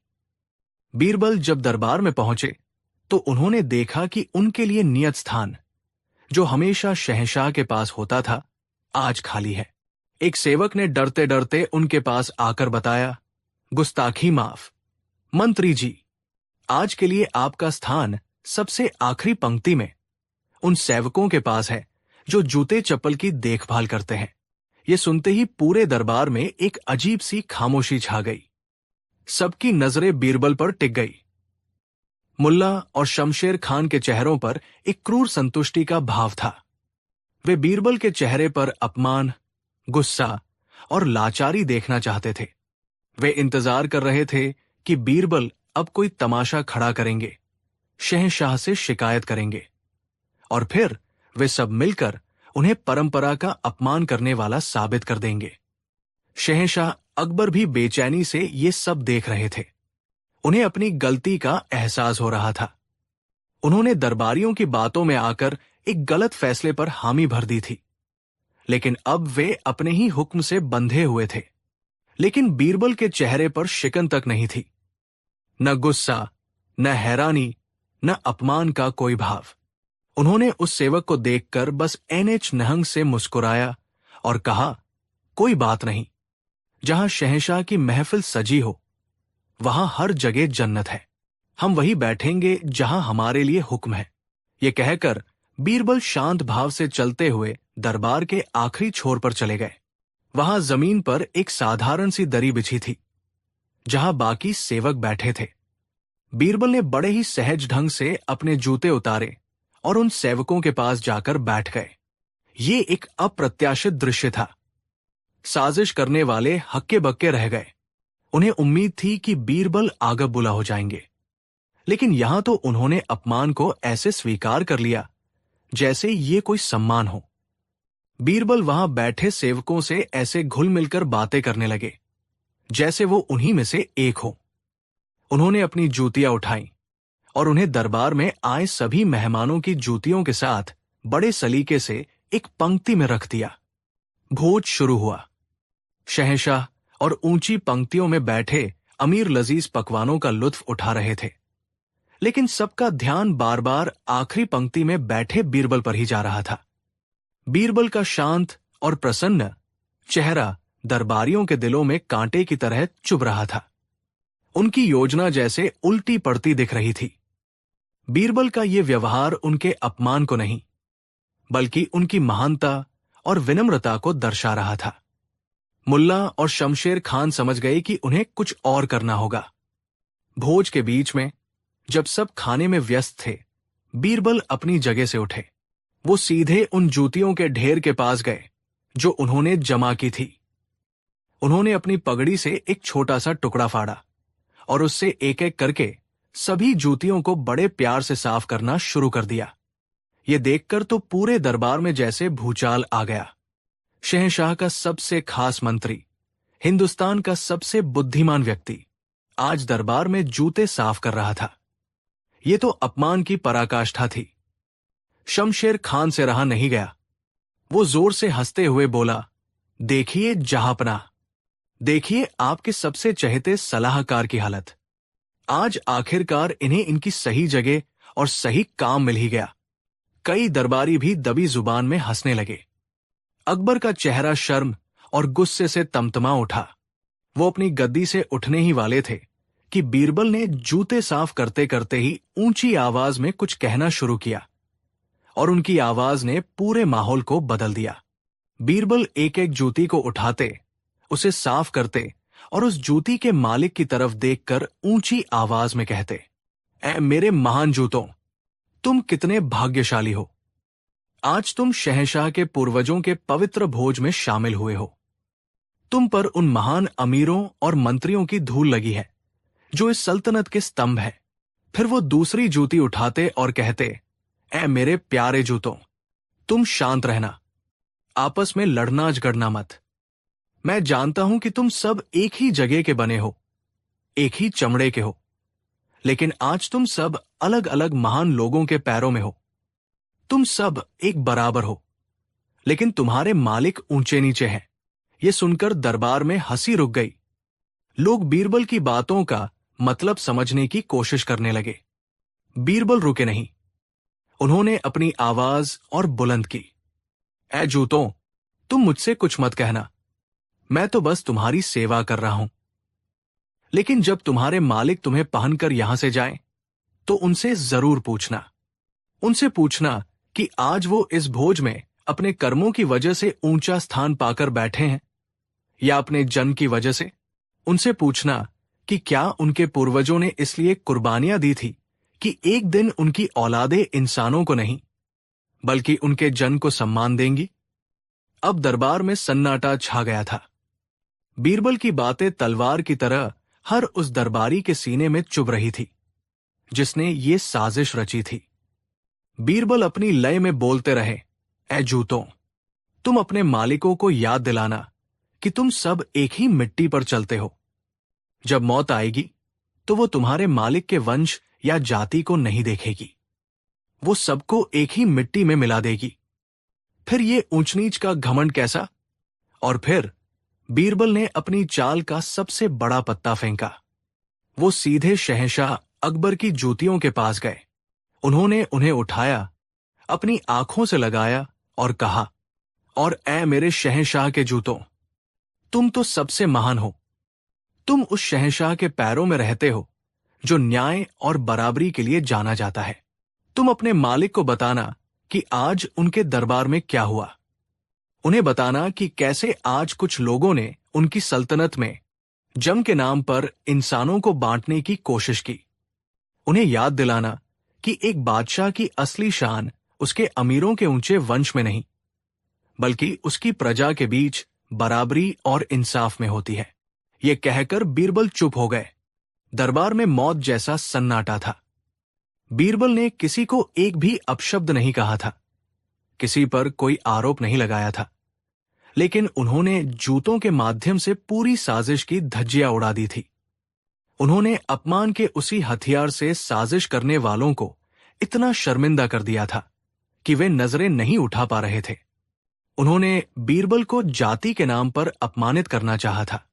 A: बीरबल जब दरबार में पहुंचे तो उन्होंने देखा कि उनके लिए नियत स्थान, जो हमेशा शहंशाह के पास होता था, आज खाली है। एक सेवक ने डरते डरते उनके पास आकर बताया, गुस्ताखी माफ, मंत्री जी, आज के लिए आपका स्थान सबसे आखिरी पंक्ति में उन सेवकों के पास है जो जूते चप्पल की देखभाल करते हैं। ये सुनते ही पूरे दरबार में एक अजीब सी खामोशी छा गई। सबकी नजरें बीरबल पर टिक गई। मुल्ला और शमशेर खान के चेहरों पर एक क्रूर संतुष्टि का भाव था। वे बीरबल के चेहरे पर अपमान, गुस्सा और लाचारी देखना चाहते थे। वे इंतजार कर रहे थे कि बीरबल अब कोई तमाशा खड़ा करेंगे, शहंशाह से शिकायत करेंगे, और फिर वे सब मिलकर उन्हें परंपरा का अपमान करने वाला साबित कर देंगे। शहंशाह अकबर भी बेचैनी से ये सब देख रहे थे। उन्हें अपनी गलती का एहसास हो रहा था। उन्होंने दरबारियों की बातों में आकर एक गलत फैसले पर हामी भर दी थी, लेकिन अब वे अपने ही हुक्म से बंधे हुए थे। लेकिन बीरबल के चेहरे पर शिकन तक नहीं थी, न गुस्सा, न हैरानी, न अपमान का कोई भाव। उन्होंने उस सेवक को देखकर बस एनएच नहंग से मुस्कुराया और कहा, कोई बात नहीं, जहां शहंशाह की महफिल सजी हो वहां हर जगह जन्नत है। हम वही बैठेंगे जहां हमारे लिए हुक्म है। ये कहकर बीरबल शांत भाव से चलते हुए दरबार के आखिरी छोर पर चले गए। वहां जमीन पर एक साधारण सी दरी बिछी थी, जहां बाकी सेवक बैठे थे। बीरबल ने बड़े ही सहज ढंग से अपने जूते उतारे और उन सेवकों के पास जाकर बैठ गए। ये एक अप्रत्याशित दृश्य था। साजिश करने वाले हक्के बक्के रह गए। उन्हें उम्मीद थी कि बीरबल आगब बुला हो जाएंगे, लेकिन यहां तो उन्होंने अपमान को ऐसे स्वीकार कर लिया जैसे ये कोई सम्मान हो। बीरबल वहां बैठे सेवकों से ऐसे घुल मिलकर बातें करने लगे जैसे वो उन्हीं में से एक हो। उन्होंने अपनी जूतियां उठाई और उन्हें दरबार में आए सभी मेहमानों की जूतियों के साथ बड़े सलीके से एक पंक्ति में रख दिया। भोज शुरू हुआ। शहंशाह और ऊंची पंक्तियों में बैठे अमीर लजीज पकवानों का लुत्फ उठा रहे थे, लेकिन सबका ध्यान बार बार आखिरी पंक्ति में बैठे बीरबल पर ही जा रहा था। बीरबल का शांत और प्रसन्न चेहरा दरबारियों के दिलों में कांटे की तरह चुभ रहा था। उनकी योजना जैसे उल्टी पड़ती दिख रही थी। बीरबल का ये व्यवहार उनके अपमान को नहीं, बल्कि उनकी महानता और विनम्रता को दर्शा रहा था। मुल्ला और शमशेर खान समझ गए कि उन्हें कुछ और करना होगा। भोज के बीच में जब सब खाने में व्यस्त थे, बीरबल अपनी जगह से उठे। वो सीधे उन जूतियों के ढेर के पास गए जो उन्होंने जमा की थी। उन्होंने अपनी पगड़ी से एक छोटा सा टुकड़ा फाड़ा और उससे एक एक करके सभी जूतियों को बड़े प्यार से साफ करना शुरू कर दिया। ये देखकर तो पूरे दरबार में जैसे भूचाल आ गया। शहंशाह का सबसे खास मंत्री, हिंदुस्तान का सबसे बुद्धिमान व्यक्ति आज दरबार में जूते साफ कर रहा था। ये तो अपमान की पराकाष्ठा थी। शमशेर खान से रहा नहीं गया। वो जोर से हंसते हुए बोला, देखिए जहांपना, देखिए आपके सबसे चहेते सलाहकार की हालत। आज आखिरकार इन्हें इनकी सही जगह और सही काम मिल ही गया। कई दरबारी भी दबी जुबान में हंसने लगे। अकबर का चेहरा शर्म और गुस्से से तमतमा उठा। वो अपनी गद्दी से उठने ही वाले थे कि बीरबल ने जूते साफ करते करते ही ऊंची आवाज में कुछ कहना शुरू किया और उनकी आवाज ने पूरे माहौल को बदल दिया। बीरबल एक एक जूती को उठाते, उसे साफ करते और उस जूती के मालिक की तरफ देखकर ऊंची आवाज में कहते, ऐ मेरे महान जूतों, तुम कितने भाग्यशाली हो। आज तुम शहंशाह के पूर्वजों के पवित्र भोज में शामिल हुए हो। तुम पर उन महान अमीरों और मंत्रियों की धूल लगी है जो इस सल्तनत के स्तंभ है। फिर वो दूसरी जूती उठाते और कहते, ऐ मेरे प्यारे जूतों, तुम शांत रहना, आपस में लड़ना झगड़ना मत। मैं जानता हूं कि तुम सब एक ही जगह के बने हो, एक ही चमड़े के हो, लेकिन आज तुम सब अलग अलग महान लोगों के पैरों में हो। तुम सब एक बराबर हो, लेकिन तुम्हारे मालिक ऊंचे नीचे हैं। यह सुनकर दरबार में हंसी रुक गई। लोग बीरबल की बातों का मतलब समझने की कोशिश करने लगे। बीरबल रुके नहीं। उन्होंने अपनी आवाज और बुलंद की, ऐ जूतों, तुम मुझसे कुछ मत कहना, मैं तो बस तुम्हारी सेवा कर रहा हूं। लेकिन जब तुम्हारे मालिक तुम्हें पहनकर यहां से जाएं, तो उनसे जरूर पूछना। उनसे पूछना कि आज वो इस भोज में अपने कर्मों की वजह से ऊंचा स्थान पाकर बैठे हैं या अपने जन्म की वजह से। उनसे पूछना कि क्या उनके पूर्वजों ने इसलिए कुर्बानियां दी थी कि एक दिन उनकी औलादे इंसानों को नहीं, बल्कि उनके जन को सम्मान देंगी। अब दरबार में सन्नाटा छा गया था। बीरबल की बातें तलवार की तरह हर उस दरबारी के सीने में चुभ रही थी जिसने ये साजिश रची थी। बीरबल अपनी लय में बोलते रहे, ऐ जूतों, तुम अपने मालिकों को याद दिलाना कि तुम सब एक ही मिट्टी पर चलते हो। जब मौत आएगी तो वो तुम्हारे मालिक के वंश या जाति को नहीं देखेगी, वो सबको एक ही मिट्टी में मिला देगी। फिर ये ऊंच नीच का घमंड कैसा? और फिर बीरबल ने अपनी चाल का सबसे बड़ा पत्ता फेंका। वो सीधे शहंशाह अकबर की जूतियों के पास गए। उन्होंने उन्हें उठाया, अपनी आंखों से लगाया और कहा, और ऐ मेरे शहंशाह के जूतों, तुम तो सबसे महान हो। तुम उस शहंशाह के पैरों में रहते हो जो न्याय और बराबरी के लिए जाना जाता है। तुम अपने मालिक को बताना कि आज उनके दरबार में क्या हुआ। उन्हें बताना कि कैसे आज कुछ लोगों ने उनकी सल्तनत में जम के नाम पर इंसानों को बांटने की कोशिश की। उन्हें याद दिलाना कि एक बादशाह की असली शान उसके अमीरों के ऊंचे वंश में नहीं, बल्कि उसकी प्रजा के बीच बराबरी और इंसाफ में होती है। ये कहकर बीरबल चुप हो गए। दरबार में मौत जैसा सन्नाटा था। बीरबल ने किसी को एक भी अपशब्द नहीं कहा था, किसी पर कोई आरोप नहीं लगाया था, लेकिन उन्होंने जूतों के माध्यम से पूरी साजिश की धज्जियां उड़ा दी थी। उन्होंने अपमान के उसी हथियार से साजिश करने वालों को इतना शर्मिंदा कर दिया था कि वे नजरें नहीं उठा पा रहे थे। उन्होंने बीरबल को जाति के नाम पर अपमानित करना चाहा था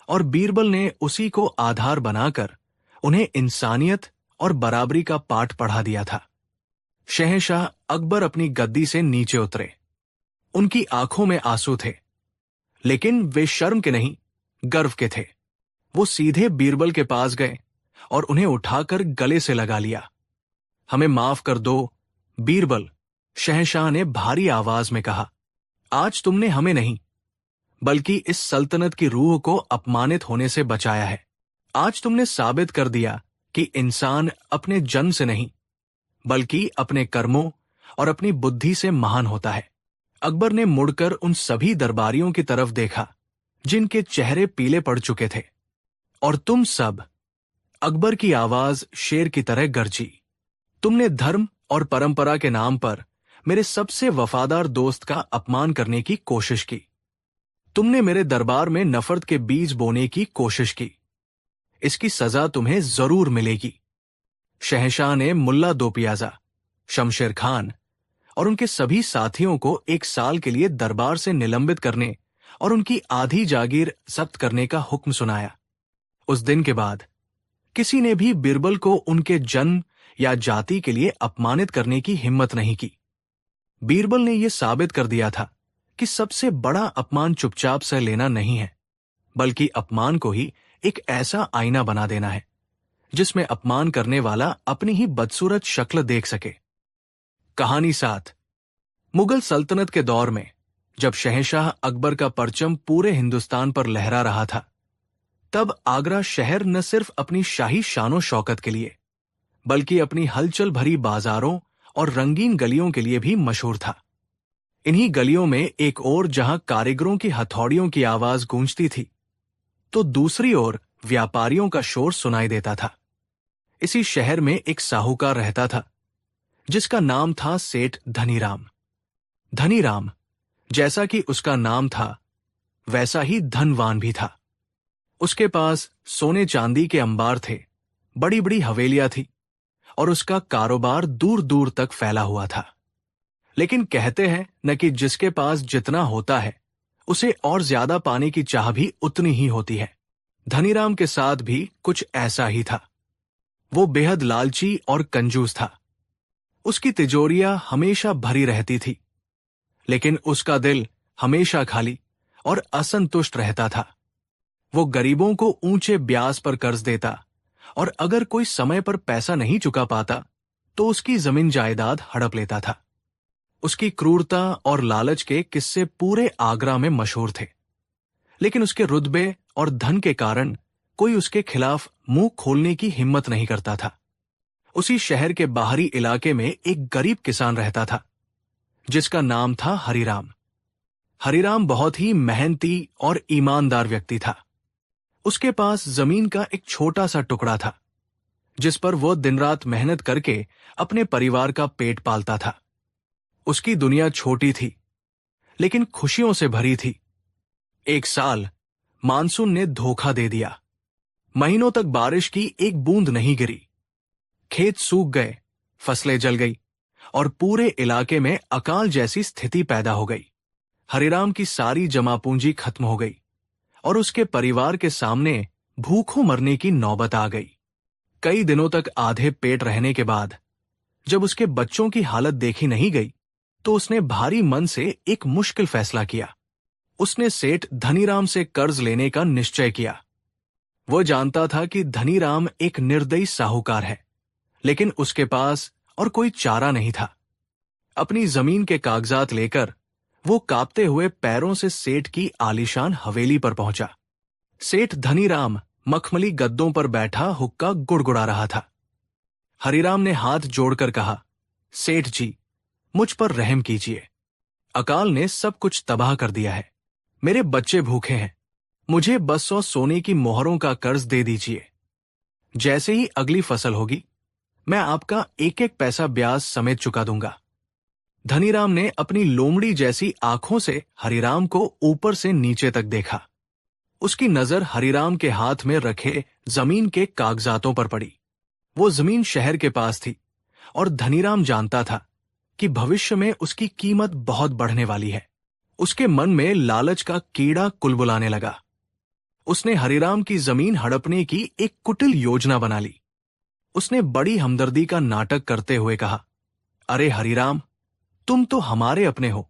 A: और बीरबल ने उसी को आधार बनाकर उन्हें इंसानियत और बराबरी का पाठ पढ़ा दिया था। शहंशाह अकबर अपनी गद्दी से नीचे उतरे। उनकी आंखों में आंसू थे, लेकिन वे शर्म के नहीं, गर्व के थे। वो सीधे बीरबल के पास गए और उन्हें उठाकर गले से लगा लिया। हमें माफ कर दो बीरबल, शहंशाह ने भारी आवाज में कहा। आज तुमने हमें नहीं, बल्कि इस सल्तनत की रूह को अपमानित होने से बचाया है। आज तुमने साबित कर दिया कि इंसान अपने जन्म से नहीं, बल्कि अपने कर्मों और अपनी बुद्धि से महान होता है। अकबर ने मुड़कर उन सभी दरबारियों की तरफ देखा जिनके चेहरे पीले पड़ चुके थे। और तुम सब, अकबर की आवाज शेर की तरह गरजी, तुमने धर्म और परंपरा के नाम पर मेरे सबसे वफादार दोस्त का अपमान करने की कोशिश की। तुमने मेरे दरबार में नफरत के बीज बोने की कोशिश की। इसकी सजा तुम्हें जरूर मिलेगी। शहंशाह ने मुल्ला दो पियाजा, शमशेर खान और उनके सभी साथियों को 1 साल के लिए दरबार से निलंबित करने और उनकी आधी जागीर जब्त करने का हुक्म सुनाया। उस दिन के बाद किसी ने भी बीरबल को उनके जन्म या जाति के लिए अपमानित करने की हिम्मत नहीं की। बीरबल ने यह साबित कर दिया था कि सबसे बड़ा अपमान चुपचाप से लेना नहीं है, बल्कि अपमान को ही एक ऐसा आईना बना देना है जिसमें अपमान करने वाला अपनी ही बदसूरत शक्ल देख सके। कहानी 7। मुगल सल्तनत के दौर में जब शहंशाह अकबर का परचम पूरे हिंदुस्तान पर लहरा रहा था, तब आगरा शहर न सिर्फ अपनी शाही शानो शौकत के लिए, बल्कि अपनी हलचल भरी बाजारों और रंगीन गलियों के लिए भी मशहूर था। इन्हीं गलियों में एक ओर जहां कारीगरों की हथौड़ियों की आवाज गूंजती थी, तो दूसरी ओर व्यापारियों का शोर सुनाई देता था। इसी शहर में एक साहूकार रहता था जिसका नाम था सेठ धनीराम। धनीराम, जैसा कि उसका नाम था, वैसा ही धनवान भी था। उसके पास सोने चांदी के अंबार थे, बड़ी बड़ी हवेलियां थी और उसका कारोबार दूर दूर तक फैला हुआ था। लेकिन कहते हैं न कि जिसके पास जितना होता है उसे और ज्यादा पाने की चाह भी उतनी ही होती है। धनीराम के साथ भी कुछ ऐसा ही था। वो बेहद लालची और कंजूस था। उसकी तिजोरियां हमेशा भरी रहती थी, लेकिन उसका दिल हमेशा खाली और असंतुष्ट रहता था। वो गरीबों को ऊंचे ब्याज पर कर्ज देता और अगर कोई समय पर पैसा नहीं चुका पाता तो उसकी जमीन जायदाद हड़प लेता था। उसकी क्रूरता और लालच के किस्से पूरे आगरा में मशहूर थे, लेकिन उसके रुतबे और धन के कारण कोई उसके खिलाफ मुंह खोलने की हिम्मत नहीं करता था। उसी शहर के बाहरी इलाके में एक गरीब किसान रहता था जिसका नाम था हरिराम। हरिराम बहुत ही मेहनती और ईमानदार व्यक्ति था। उसके पास जमीन का एक छोटा सा टुकड़ा था जिस पर वह दिन रात मेहनत करके अपने परिवार का पेट पालता था। उसकी दुनिया छोटी थी, लेकिन खुशियों से भरी थी। एक साल मानसून ने धोखा दे दिया। महीनों तक बारिश की एक बूंद नहीं गिरी। खेत सूख गए, फसलें जल गई और पूरे इलाके में अकाल जैसी स्थिति पैदा हो गई। हरिराम की सारी जमा पूंजी खत्म हो गई और उसके परिवार के सामने भूखों मरने की नौबत आ गई। कई दिनों तक आधे पेट रहने के बाद जब उसके बच्चों की हालत देखी नहीं गई, तो उसने भारी मन से एक मुश्किल फैसला किया। उसने सेठ धनीराम से कर्ज लेने का निश्चय किया। वह जानता था कि धनीराम एक निर्दयी साहूकार है, लेकिन उसके पास और कोई चारा नहीं था। अपनी जमीन के कागजात लेकर वो कांपते हुए पैरों से सेठ की आलीशान हवेली पर पहुंचा। सेठ धनीराम मखमली गद्दों पर बैठा हुक्का गुड़गुड़ा रहा था। हरिराम ने हाथ जोड़कर कहा, सेठ जी, मुझ पर रहम कीजिए। अकाल ने सब कुछ तबाह कर दिया है। मेरे बच्चे भूखे हैं। मुझे 200 सोने की मोहरों का कर्ज दे दीजिए। जैसे ही अगली फसल होगी, मैं आपका एक एक पैसा ब्याज समेत चुका दूंगा। धनीराम ने अपनी लोमड़ी जैसी आंखों से हरिराम को ऊपर से नीचे तक देखा। उसकी नजर हरिराम के हाथ में रखे जमीन के कागजातों पर पड़ी। वो जमीन शहर के पास थी और धनीराम जानता था कि भविष्य में उसकी कीमत बहुत बढ़ने वाली है। उसके मन में लालच का कीड़ा कुलबुलाने लगा। उसने हरिराम की जमीन हड़पने की एक कुटिल योजना बना ली। उसने बड़ी हमदर्दी का नाटक करते हुए कहा, अरे हरिराम, तुम तो हमारे अपने हो।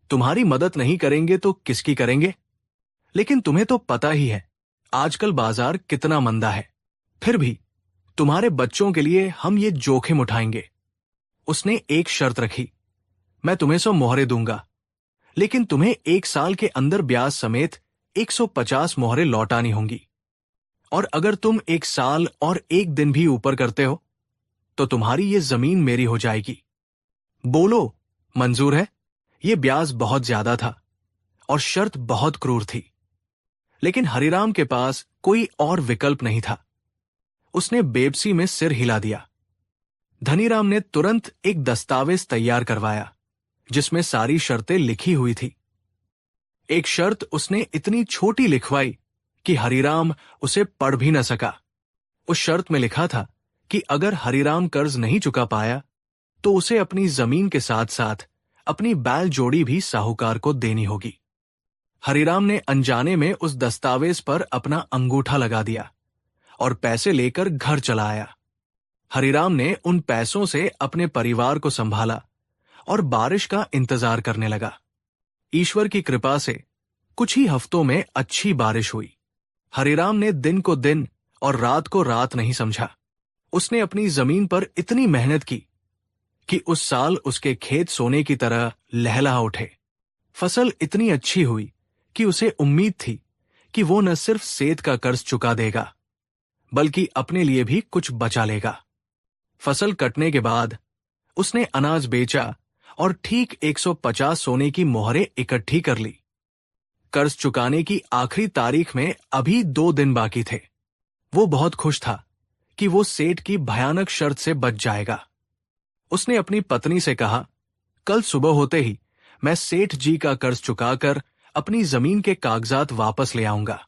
A: तुम्हारी मदद नहीं करेंगे तो किसकी करेंगे? लेकिन तुम्हें तो पता ही है आजकल बाजार कितना मंदा है। फिर भी तुम्हारे बच्चों के लिए हम ये जोखिम उठाएंगे। उसने एक शर्त रखी, मैं तुम्हें 100 मोहरें दूंगा, लेकिन तुम्हें 1 साल के अंदर ब्याज समेत 150 मोहरें लौटानी होंगी। और अगर तुम 1 साल और 1 दिन भी ऊपर करते हो तो तुम्हारी ये जमीन मेरी हो जाएगी। बोलो, मंजूर है ये ब्याज बहुत ज्यादा था और शर्त बहुत क्रूर थी। लेकिन हरिराम के पास कोई और विकल्प नहीं था। उसने बेबसी में सिर हिला दिया। धनीराम ने तुरंत एक दस्तावेज तैयार करवाया जिसमें सारी शर्तें लिखी हुई थी। एक शर्त उसने इतनी छोटी लिखवाई कि हरिराम उसे पढ़ भी न सका। उस शर्त में लिखा था कि अगर हरिराम कर्ज नहीं चुका पाया तो उसे अपनी जमीन के साथ साथ अपनी बैल जोड़ी भी साहूकार को देनी होगी। हरिराम ने अनजाने में उस दस्तावेज पर अपना अंगूठा लगा दिया और पैसे लेकर घर चला आया। हरिराम ने उन पैसों से अपने परिवार को संभाला और बारिश का इंतजार करने लगा। ईश्वर की कृपा से कुछ ही हफ्तों में अच्छी बारिश हुई। हरिराम ने दिन को दिन और रात को रात नहीं समझा। उसने अपनी जमीन पर इतनी मेहनत की कि उस साल उसके खेत सोने की तरह लहलहा उठे। फसल इतनी अच्छी हुई कि उसे उम्मीद थी कि वो न सिर्फ सेठ का कर्ज चुका देगा बल्कि अपने लिए भी कुछ बचा लेगा। फसल कटने के बाद उसने अनाज बेचा और ठीक 150 सोने की मोहरें इकट्ठी कर ली। कर्ज चुकाने की आखिरी तारीख में अभी 2 दिन बाकी थे। वो बहुत खुश था कि वो सेठ की भयानक शर्त से बच जाएगा। उसने अपनी पत्नी से कहा, कल सुबह होते ही मैं सेठ जी का कर्ज चुकाकर अपनी जमीन के कागजात वापस ले आऊंगा।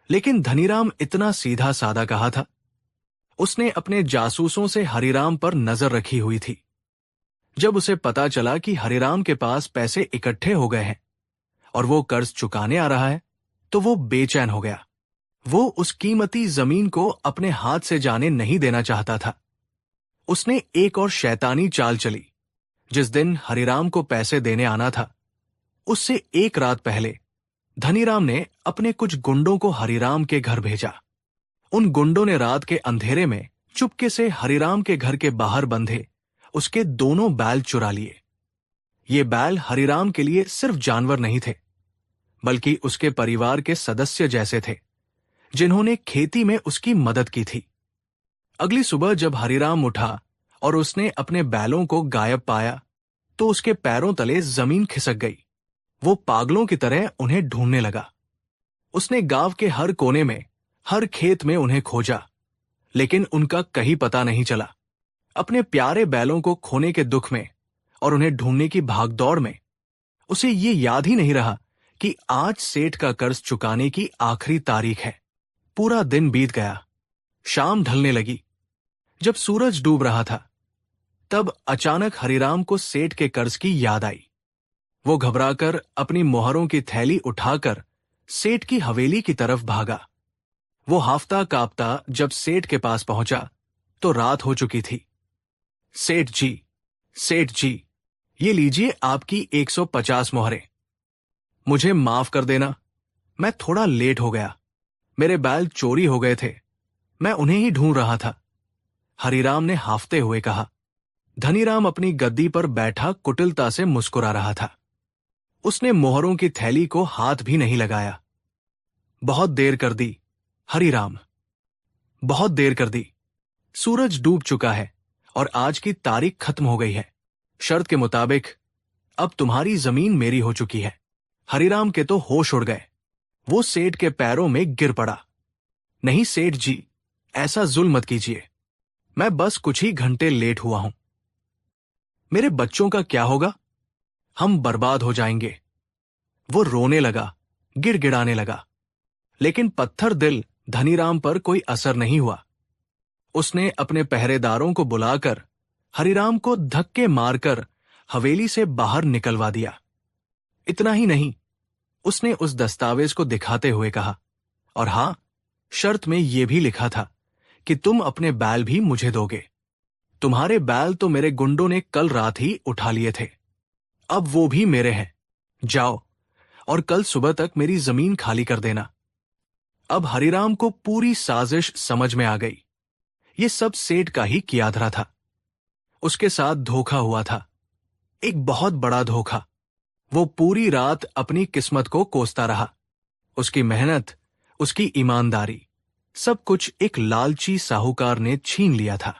A: लेकिन धनीराम इतना सीधा साधा कहा था। उसने अपने जासूसों से हरिराम पर नजर रखी हुई थी। जब उसे पता चला कि हरिराम के पास पैसे इकट्ठे हो गए हैं और वो कर्ज चुकाने आ रहा है तो वो बेचैन हो गया। वो उस कीमती जमीन को अपने हाथ से जाने नहीं देना चाहता था। उसने एक और शैतानी चाल चली। जिस दिन हरिराम को पैसे देने आना था उससे एक रात पहले धनीराम ने अपने कुछ गुंडों को हरिराम के घर भेजा। उन गुंडों ने रात के अंधेरे में चुपके से हरिराम के घर के बाहर बंधे उसके दोनों बैल चुरा लिए। ये बैल हरिराम के लिए सिर्फ जानवर नहीं थे बल्कि उसके परिवार के सदस्य जैसे थे जिन्होंने खेती में उसकी मदद की थी। अगली सुबह जब हरिराम उठा और उसने अपने बैलों को गायब पाया तो उसके पैरों तले जमीन खिसक गई। वो पागलों की तरह उन्हें ढूंढने लगा। उसने गांव के हर कोने में, हर खेत में उन्हें खोजा, लेकिन उनका कहीं पता नहीं चला। अपने प्यारे बैलों को खोने के दुख में और उन्हें ढूंढने की भागदौड़ में उसे ये याद ही नहीं रहा कि आज सेठ का कर्ज चुकाने की आखिरी तारीख है। पूरा दिन बीत गया। शाम ढलने लगी। जब सूरज डूब रहा था तब अचानक हरिराम को सेठ के कर्ज की याद आई। वो घबराकर अपनी मोहरों की थैली उठाकर सेठ की हवेली की तरफ भागा। वो हाफता कांपता जब सेठ के पास पहुंचा तो रात हो चुकी थी। सेठ जी, ये लीजिए आपकी 150 मोहरें। मुझे माफ कर देना, मैं थोड़ा लेट हो गया। मेरे बैल चोरी हो गए थे, मैं उन्हें ही ढूंढ रहा था, हरिराम ने हाफते हुए कहा। धनीराम अपनी गद्दी पर बैठा कुटिलता से मुस्कुरा रहा था। उसने मोहरों की थैली को हाथ भी नहीं लगाया। बहुत देर कर दी हरिराम, बहुत देर कर दी। सूरज डूब चुका है और आज की तारीख खत्म हो गई है। शर्त के मुताबिक अब तुम्हारी जमीन मेरी हो चुकी है। हरिराम के तो होश उड़ गए। वो सेठ के पैरों में गिर पड़ा। नहीं सेठ जी, ऐसा जुल्म मत कीजिए। मैं बस कुछ ही घंटे लेट हुआ हूं। मेरे बच्चों का क्या होगा? हम बर्बाद हो जाएंगे। वो रोने लगा, गिड़गिड़ाने लगा। लेकिन पत्थर दिल धनीराम पर कोई असर नहीं हुआ। उसने अपने पहरेदारों को बुलाकर हरिराम को धक्के मारकर हवेली से बाहर निकलवा दिया। इतना ही नहीं, उसने उस दस्तावेज को दिखाते हुए कहा, और हां, शर्त में यह भी लिखा था कि तुम अपने बैल भी मुझे दोगे। तुम्हारे बैल तो मेरे गुंडों ने कल रात ही उठा लिए थे, अब वो भी मेरे हैं। जाओ और कल सुबह तक मेरी जमीन खाली कर देना। अब हरिराम को पूरी साजिश समझ में आ गई। ये सब सेठ का ही किया धरा था। उसके साथ धोखा हुआ था, एक बहुत बड़ा धोखा। वो पूरी रात अपनी किस्मत को कोसता रहा। उसकी मेहनत, उसकी ईमानदारी, सब कुछ एक लालची साहूकार ने छीन लिया था।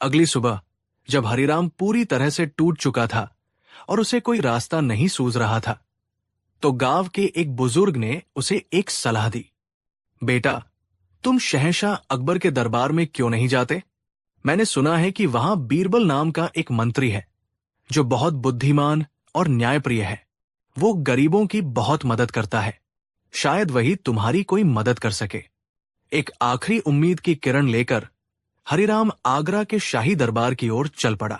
A: अगली सुबह जब हरिराम पूरी तरह से टूट चुका था और उसे कोई रास्ता नहीं सूझ रहा था, तो गांव के एक बुजुर्ग ने उसे एक सलाह दी। बेटा, तुम शहंशाह अकबर के दरबार में क्यों नहीं जाते? मैंने सुना है कि वहां बीरबल नाम का एक मंत्री है जो बहुत बुद्धिमान और न्यायप्रिय है। वो गरीबों की बहुत मदद करता है। शायद वही तुम्हारी कोई मदद कर सके। एक आखिरी उम्मीद की किरण लेकर हरिराम आगरा के शाही दरबार की ओर चल पड़ा।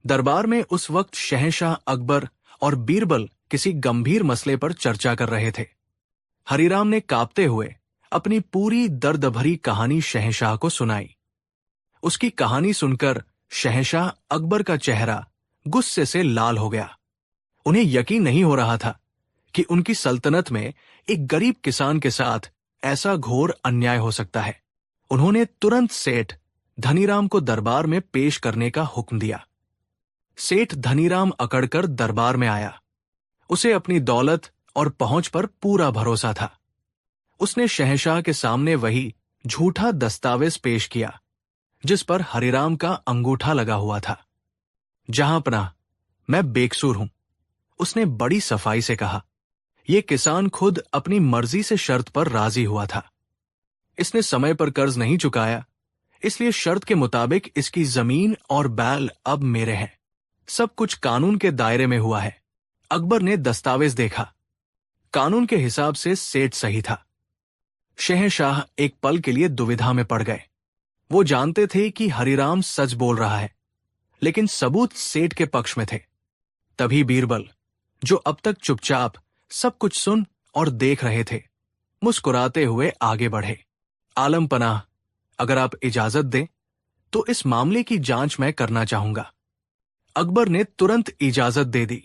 A: दरबार में उस वक्त शहंशाह अकबर और बीरबल किसी गंभीर मसले पर चर्चा कर रहे थे। हरिराम ने कांपते हुए अपनी पूरी दर्द भरी कहानी शहंशाह को सुनाई। उसकी कहानी सुनकर शहंशाह अकबर का चेहरा गुस्से से लाल हो गया। उन्हें यकीन नहीं हो रहा था कि उनकी सल्तनत में एक गरीब किसान के साथ ऐसा घोर अन्याय हो सकता है। उन्होंने तुरंत सेठ धनीराम को दरबार में पेश करने का हुक्म दिया। सेठ धनीराम अकड़कर दरबार में आया। उसे अपनी दौलत और पहुंच पर पूरा भरोसा था। उसने शहंशाह के सामने वही झूठा दस्तावेज पेश किया जिस पर हरिराम का अंगूठा लगा हुआ था। जहांपनाह, मैं बेकसूर हूं, उसने बड़ी सफाई से कहा। यह किसान खुद अपनी मर्जी से शर्त पर राजी हुआ था। इसने समय पर कर्ज नहीं चुकाया, इसलिए शर्त के मुताबिक इसकी जमीन और बैल अब मेरे हैं। सब कुछ कानून के दायरे में हुआ है। अकबर ने दस्तावेज देखा। कानून के हिसाब से सेठ सही था। शहंशाह एक पल के लिए दुविधा में पड़ गए। वो जानते थे कि हरिराम सच बोल रहा है, लेकिन सबूत सेठ के पक्ष में थे। तभी बीरबल, जो अब तक चुपचाप सब कुछ सुन और देख रहे थे, मुस्कुराते हुए आगे बढ़े। आलम पनाह, अगर आप इजाजत दें तो इस मामले की जांच मैं करना चाहूंगा। अकबर ने तुरंत इजाजत दे दी।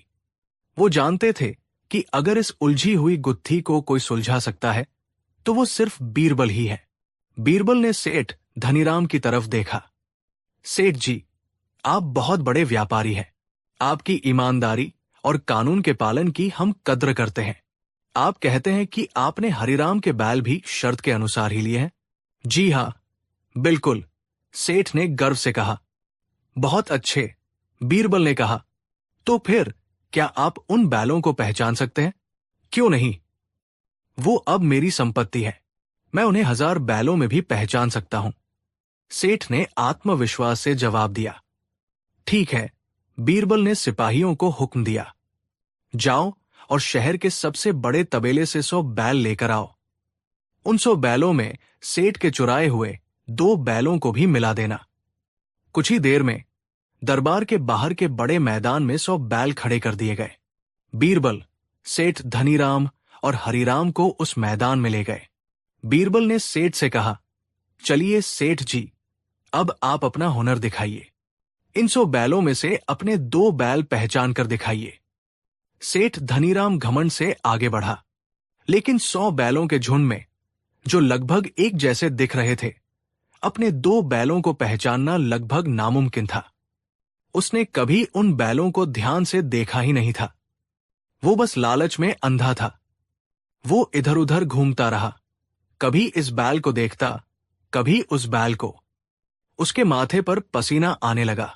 A: वो जानते थे कि अगर इस उलझी हुई गुत्थी को कोई सुलझा सकता है तो वो सिर्फ बीरबल ही है। बीरबल ने सेठ धनीराम की तरफ देखा। सेठ जी, आप बहुत बड़े व्यापारी हैं। आपकी ईमानदारी और कानून के पालन की हम कद्र करते हैं। आप कहते हैं कि आपने हरिराम के बैल भी शर्त के अनुसार ही लिए हैं? जी हां, बिल्कुल, सेठ ने गर्व से कहा। बहुत अच्छे, बीरबल ने कहा। तो फिर क्या आप उन बैलों को पहचान सकते हैं? क्यों नहीं, वो अब मेरी संपत्ति है। मैं उन्हें 1000 बैलों में भी पहचान सकता हूं। सेठ ने आत्मविश्वास से जवाब दिया। ठीक है, बीरबल ने सिपाहियों को हुक्म दिया। जाओ और शहर के सबसे बड़े तबेले से 100 बैल लेकर आओ। उन 100 बैलों में सेठ के चुराए हुए 2 बैलों को भी मिला देना। कुछ ही देर में दरबार के बाहर के बड़े मैदान में 100 बैल खड़े कर दिए गए। बीरबल, सेठ धनीराम और हरिराम को उस मैदान में ले गए। बीरबल ने सेठ से कहा, चलिए सेठ जी, अब आप अपना हुनर दिखाइए। इन 100 बैलों में से अपने 2 बैल पहचान कर दिखाइए। सेठ धनीराम घमंड से आगे बढ़ा, लेकिन 100 बैलों के झुंड में, जो लगभग एक जैसे दिख रहे थे, अपने 2 बैलों को पहचानना लगभग नामुमकिन था। उसने कभी उन बैलों को ध्यान से देखा ही नहीं था। वो बस लालच में अंधा था। वो इधर उधर घूमता रहा, कभी इस बैल को देखता, कभी उस बैल को। उसके माथे पर पसीना आने लगा।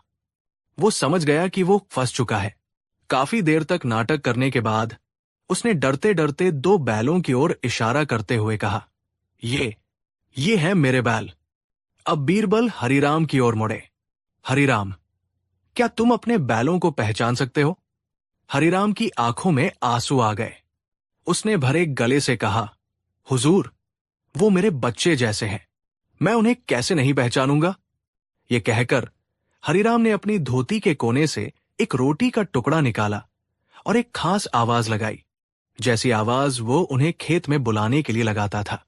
A: वो समझ गया कि वो फंस चुका है। काफी देर तक नाटक करने के बाद उसने डरते डरते 2 बैलों की ओर इशारा करते हुए कहा, ये है मेरे बैल। अब बीरबल हरिराम की ओर मुड़े। हरिराम, क्या तुम अपने बैलों को पहचान सकते हो? हरिराम की आंखों में आंसू आ गए। उसने भरे गले से कहा, हुजूर, वो मेरे बच्चे जैसे हैं, मैं उन्हें कैसे नहीं पहचानूंगा? ये कहकर हरिराम ने अपनी धोती के कोने से एक रोटी का टुकड़ा निकाला और एक खास आवाज लगाई, जैसी आवाज वो उन्हें खेत में बुलाने के लिए लगाता था।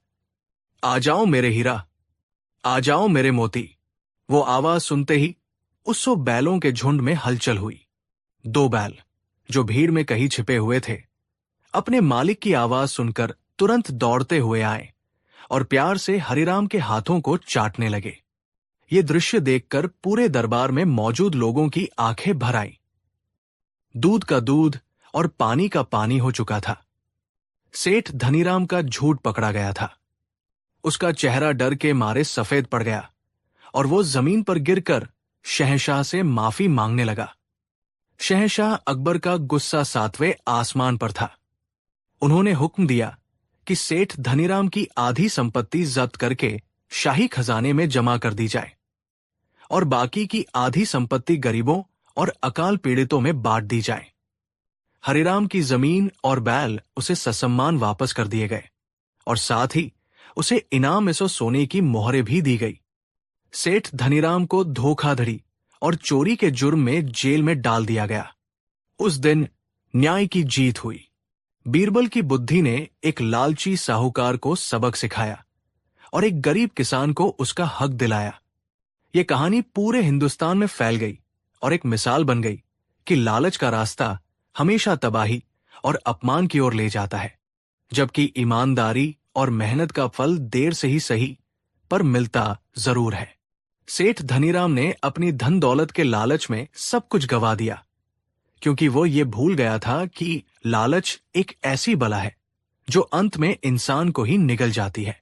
A: आ जाओ मेरे हीरा, आ जाओ मेरे मोती। वो आवाज सुनते ही उस 100 बैलों के झुंड में हलचल हुई। 2 बैल, जो भीड़ में कहीं छिपे हुए थे, अपने मालिक की आवाज सुनकर तुरंत दौड़ते हुए आए और प्यार से हरिराम के हाथों को चाटने लगे। ये दृश्य देखकर पूरे दरबार में मौजूद लोगों की आंखें भर आईं। दूध का दूध और पानी का पानी हो चुका था। सेठ धनीराम का झूठ पकड़ा गया था। उसका चेहरा डर के मारे सफेद पड़ गया और वो जमीन पर गिरकर शहंशाह से माफी मांगने लगा। शहंशाह अकबर का गुस्सा 7वें आसमान पर था। उन्होंने हुक्म दिया कि सेठ धनीराम की आधी संपत्ति जब्त करके शाही खजाने में जमा कर दी जाए और बाकी की आधी संपत्ति गरीबों और अकाल पीड़ितों में बांट दी जाए। हरिराम की जमीन और बैल उसे ससम्मान वापस कर दिए गए और साथ ही उसे इनाम में सोने की मोहरें भी दी गई। सेठ धनीराम को धोखाधड़ी और चोरी के जुर्म में जेल में डाल दिया गया। उस दिन न्याय की जीत हुई। बीरबल की बुद्धि ने एक लालची साहूकार को सबक सिखाया और एक गरीब किसान को उसका हक दिलाया। यह कहानी पूरे हिंदुस्तान में फैल गई और एक मिसाल बन गई कि लालच का रास्ता हमेशा तबाही और अपमान की ओर ले जाता है, जबकि ईमानदारी और मेहनत का फल देर से ही सही पर मिलता जरूर है। सेठ धनीराम ने अपनी धन दौलत के लालच में सब कुछ गवा दिया, क्योंकि वो ये भूल गया था कि लालच एक ऐसी बला है जो अंत में इंसान को ही निगल जाती है।